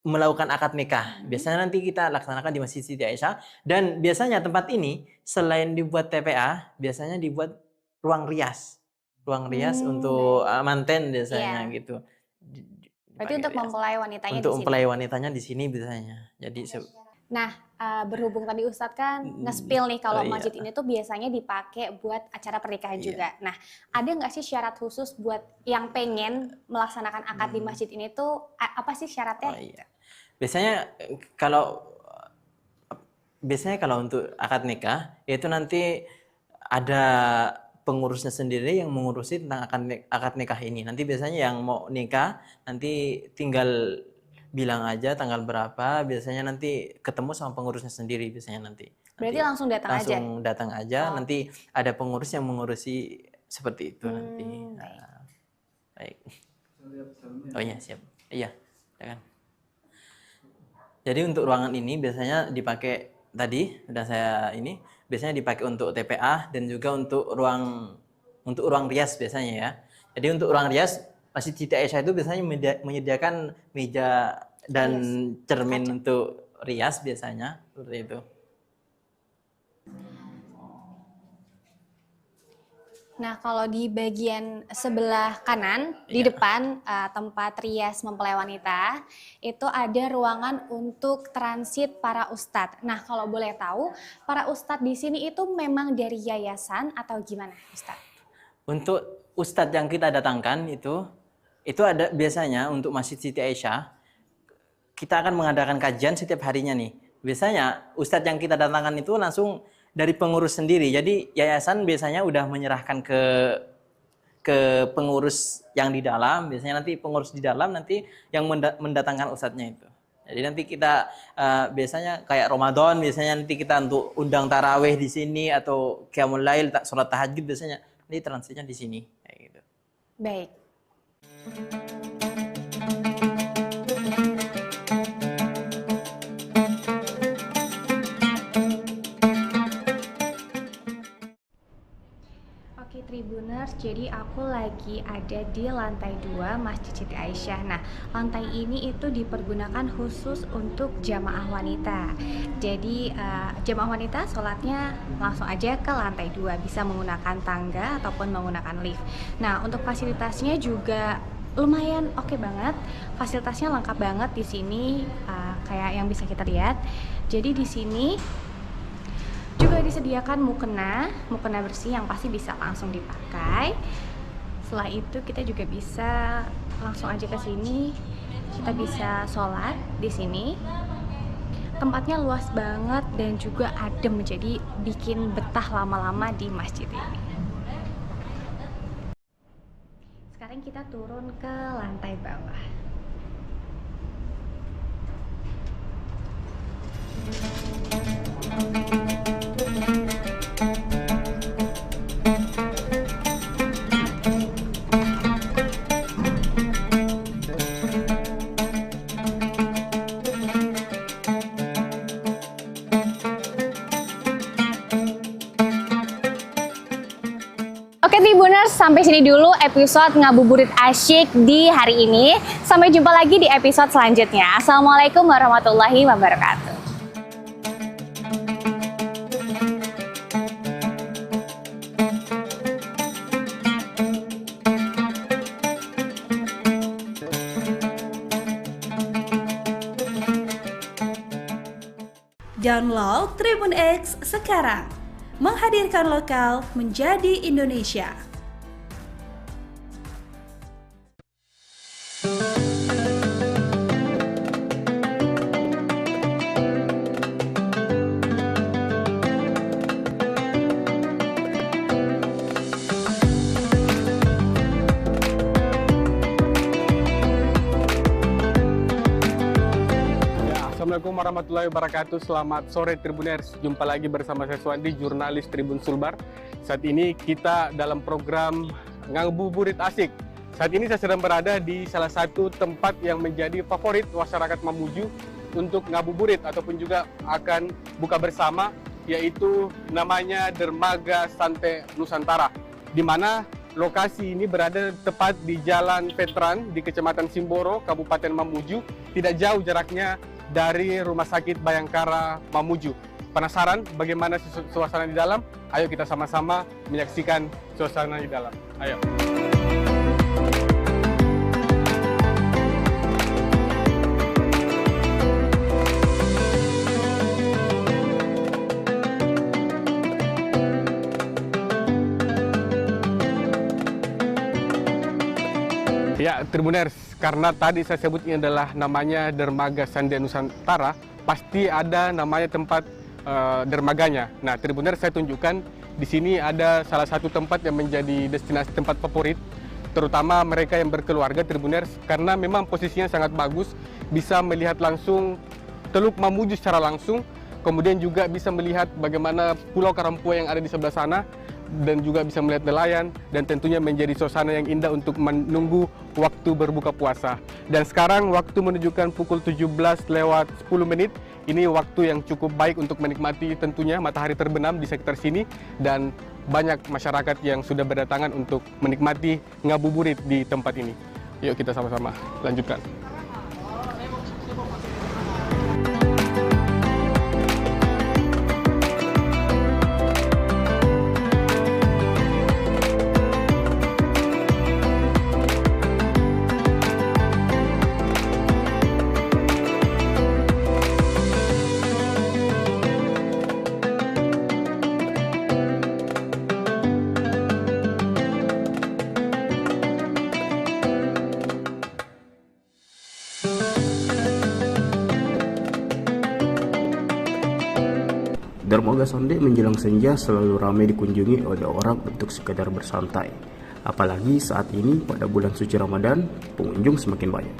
melakukan akad nikah. Biasanya nanti kita laksanakan di Masjid Siti Aisyah, dan biasanya tempat ini selain dibuat TPA, biasanya dibuat ruang rias. Ruang rias untuk manten biasanya gitu. Berarti untuk mempelai wanitanya untuk di sini. mempelai wanitanya di sini biasanya. Jadi nah, berhubung tadi Ustadz kan nge-spill nih kalau masjid ini tuh biasanya dipakai buat acara pernikahan juga. Nah, ada nggak sih syarat khusus buat yang pengen melaksanakan akad di masjid ini tuh apa sih syaratnya? Biasanya kalau untuk akad nikah itu nanti ada pengurusnya sendiri yang mengurusi tentang akad nikah ini. Nanti biasanya yang mau nikah nanti tinggal bilang aja tanggal berapa, biasanya nanti ketemu sama pengurusnya sendiri biasanya nanti. Berarti langsung datang aja? Langsung datang aja, nanti ada pengurus yang mengurusi seperti itu nanti. Nah, baik. Oh iya, siap. Iya, kan. Jadi untuk ruangan ini biasanya dipakai tadi, sudah saya ini, biasanya dipakai untuk TPA dan juga untuk ruang rias biasanya ya. Jadi untuk ruang rias, Masjid Siti Aisyah itu biasanya menyediakan meja dan cermin untuk rias biasanya, seperti itu. Nah, kalau di bagian sebelah kanan, di depan tempat rias mempelai wanita, itu ada ruangan untuk transit para ustadz. Nah, kalau boleh tahu, para ustadz di sini itu memang dari yayasan atau gimana, Ustadz? Untuk ustadz yang kita datangkan itu ada biasanya untuk Masjid Siti Aisyah, kita akan mengadakan kajian setiap harinya nih. Biasanya ustadz yang kita datangkan itu langsung dari pengurus sendiri. Jadi yayasan biasanya udah menyerahkan ke pengurus yang di dalam. Biasanya nanti pengurus di dalam nanti yang mendatangkan ustadznya itu. Jadi nanti kita biasanya kayak Ramadan, biasanya nanti kita untuk undang tarawih di sini atau qiyamul lail, sholat tahajud biasanya nanti transitnya di sini kayak gitu. Baik. Tribuners, jadi aku lagi ada di lantai 2 Masjid Siti Aisyah. Nah, lantai ini itu dipergunakan khusus untuk jamaah wanita. Jadi jamaah wanita sholatnya langsung aja ke lantai 2, bisa menggunakan tangga ataupun menggunakan lift. Nah, untuk fasilitasnya juga lumayan oke banget. Fasilitasnya lengkap banget di sini, kayak yang bisa kita lihat. Jadi di sini juga disediakan mukena bersih yang pasti bisa langsung dipakai. Setelah itu kita juga bisa langsung aja ke sini. Kita bisa sholat di sini. Tempatnya luas banget dan juga adem, jadi bikin betah lama-lama di masjid ini. Sekarang kita turun ke lantai bawah. Oke Tribuners, sampai sini dulu episode Ngabuburit Asyik di hari ini. Sampai jumpa lagi di episode selanjutnya. Assalamualaikum warahmatullahi wabarakatuh. Download Tribun X sekarang. Menghadirkan lokal menjadi Indonesia. Assalamualaikum warahmatullahi wabarakatuh. Selamat sore Tribuners. Jumpa lagi bersama saya Suwandi, jurnalis Tribun Sulbar. Saat ini kita dalam program Ngabuburit Asyik. Saat ini saya sedang berada di salah satu tempat yang menjadi favorit masyarakat Mamuju untuk ngabuburit ataupun juga akan buka bersama, yaitu namanya Dermaga Sante Nusantara, di mana lokasi ini berada tepat di Jalan Veteran di Kecamatan Simboro, Kabupaten Mamuju, tidak jauh jaraknya dari Rumah Sakit Bayangkara Mamuju. Penasaran bagaimana suasana di dalam? Ayo kita sama-sama menyaksikan suasana di dalam. Ayo. Ya, Tribuners, karena tadi saya sebut ini adalah namanya Dermaga Sante Nusantara, pasti ada namanya tempat dermaganya. Nah, Tribuners, saya tunjukkan di sini ada salah satu tempat yang menjadi destinasi tempat favorit, terutama mereka yang berkeluarga, Tribuners, karena memang posisinya sangat bagus, bisa melihat langsung Teluk Mamuju secara langsung, kemudian juga bisa melihat bagaimana Pulau Karampua yang ada di sebelah sana, dan juga bisa melihat nelayan, dan tentunya menjadi suasana yang indah untuk menunggu waktu berbuka puasa. Dan sekarang waktu menunjukkan pukul 17:10. Ini waktu yang cukup baik untuk menikmati tentunya matahari terbenam di sekitar sini, dan banyak masyarakat yang sudah berdatangan untuk menikmati ngabuburit di tempat ini. Yuk kita sama-sama lanjutkan. Dermaga Sante menjelang senja selalu ramai dikunjungi oleh orang untuk sekedar bersantai. Apalagi saat ini pada bulan suci Ramadan, pengunjung semakin banyak.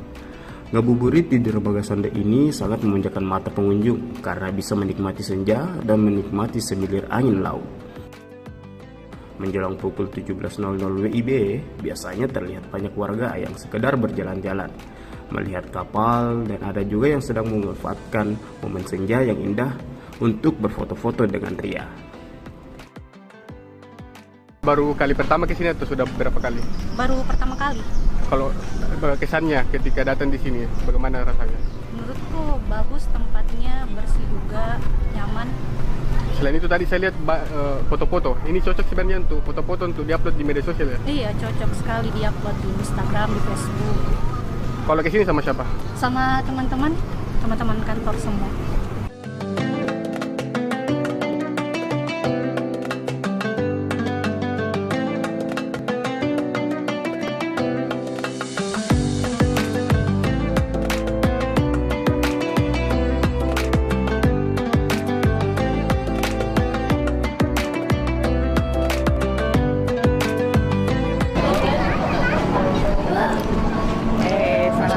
Ngabuburit di Dermaga Sante ini sangat memanjakan mata pengunjung karena bisa menikmati senja dan menikmati semilir angin laut. Menjelang pukul 17.00 WIB, biasanya terlihat banyak warga yang sekedar berjalan-jalan, melihat kapal, dan ada juga yang sedang memanfaatkan momen senja yang indah untuk berfoto-foto dengan ria. Baru kali pertama ke sini atau sudah beberapa kali? Baru pertama kali. Kalau kesannya ketika datang di sini, bagaimana rasanya? Menurutku bagus, tempatnya bersih juga, nyaman. Selain itu tadi saya lihat foto-foto. Ini cocok sebenarnya untuk foto-foto untuk diupload di media sosial ya? Iya, cocok sekali diupload di Instagram, di Facebook. Kalau ke sini sama siapa? Sama teman-teman kantor semua.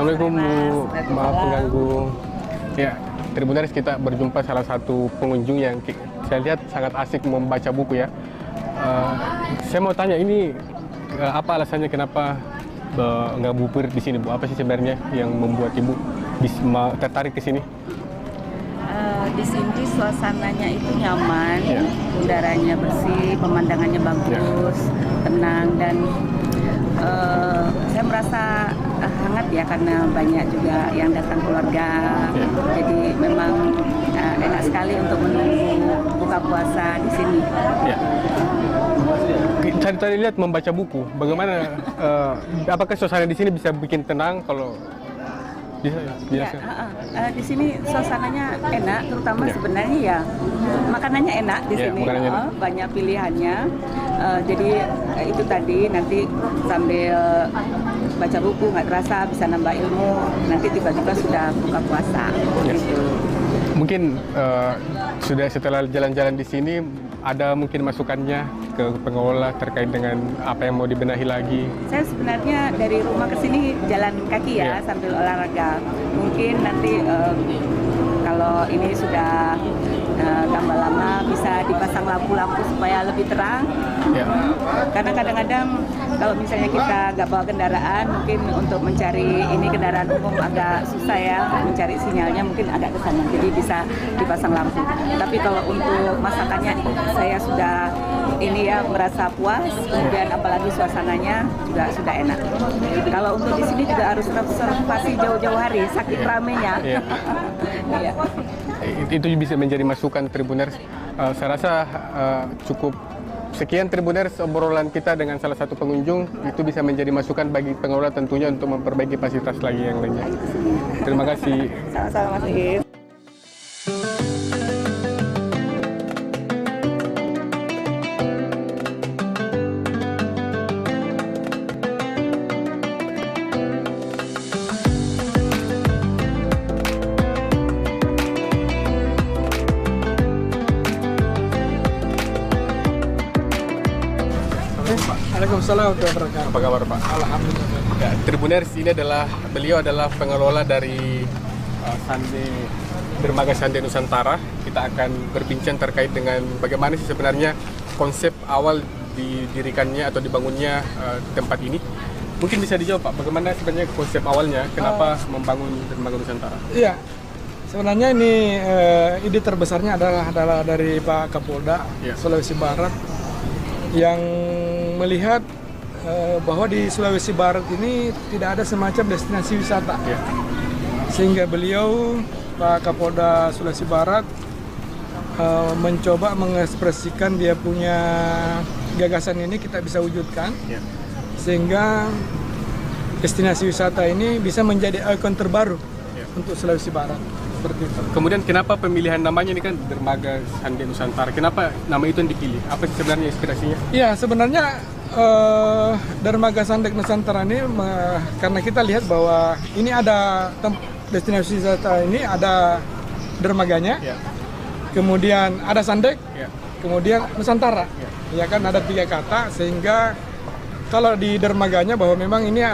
Assalamualaikum Bu, maaf mengganggu. Ya, Tribuners, kita berjumpa salah satu pengunjung yang saya lihat sangat asik membaca buku ya. Saya mau tanya, ini apa alasannya kenapa ngabuburit di sini Bu? Apa sih sebenarnya yang membuat Ibu bisa tertarik ke sini? Di sini suasananya itu nyaman, udaranya bersih, pemandangannya bagus, tenang, dan saya merasa hangat ya karena banyak juga yang datang keluarga. Jadi memang enak sekali untuk menunggu buka puasa di sini. Tadi lihat membaca buku, bagaimana? Apakah suasana di sini bisa bikin tenang kalau di sini suasananya enak, terutama sebenarnya ya makanannya enak di sini, banyak pilihannya. Jadi itu tadi nanti sambil baca buku nggak terasa bisa nambah ilmu, nanti tiba-tiba sudah buka puasa. Gitu. Mungkin sudah setelah jalan-jalan di sini ada mungkin masukannya ke pengelola terkait dengan apa yang mau dibenahi lagi? Saya sebenarnya dari rumah ke sini jalan kaki ya, sambil olahraga. Mungkin nanti kalau ini sudah tambah lama bisa dipasang lampu-lampu supaya lebih terang. Karena kadang-kadang kalau misalnya kita nggak bawa kendaraan, mungkin untuk mencari ini kendaraan umum agak susah ya, mencari sinyalnya mungkin agak ke sana. Jadi bisa dipasang lampu. Tapi kalau untuk masakannya saya sudah ini ya merasa puas, kemudian apalagi suasananya juga sudah enak. Kalau untuk di sini juga harus reservasi jauh-jauh hari, saking ramenya. Itu bisa menjadi masukan Tribuners. Saya rasa cukup sekian Tribuners obrolan kita dengan salah satu pengunjung. Itu bisa menjadi masukan bagi pengelola tentunya untuk memperbaiki fasilitas lagi yang lainnya. Terima kasih. Sama-sama Mas Igit. Waalaikumsalam warahmatullahi wabarakatuh. Apa kabar Pak? Alhamdulillah. Ya, Tribuners, ini beliau adalah pengelola dari Dermaga Sande Nusantara. Kita akan berbincang terkait dengan bagaimana sih sebenarnya konsep awal didirikannya atau dibangunnya tempat ini. Mungkin bisa dijawab Pak, bagaimana sebenarnya konsep awalnya, kenapa membangun Dermaga Nusantara? Iya, sebenarnya ini ide terbesarnya adalah dari Pak Kapolda Sulawesi Barat yang melihat bahwa di Sulawesi Barat ini tidak ada semacam destinasi wisata. Sehingga beliau, Pak Kapolda Sulawesi Barat, mencoba mengekspresikan dia punya gagasan ini kita bisa wujudkan. Sehingga destinasi wisata ini bisa menjadi ikon terbaru untuk Sulawesi Barat. Seperti itu. Kemudian kenapa pemilihan namanya ini kan Dermaga Sande Nusantara? Kenapa nama itu yang dipilih? Apa sebenarnya inspirasinya? Ya, sebenarnya Dermaga Sande Nusantara ini karena kita lihat bahwa ini ada destinasi wisata ini ada dermaganya, kemudian ada Sandek, kemudian Nusantara. Ya kan ada 3 kata, sehingga kalau di dermaganya bahwa memang ini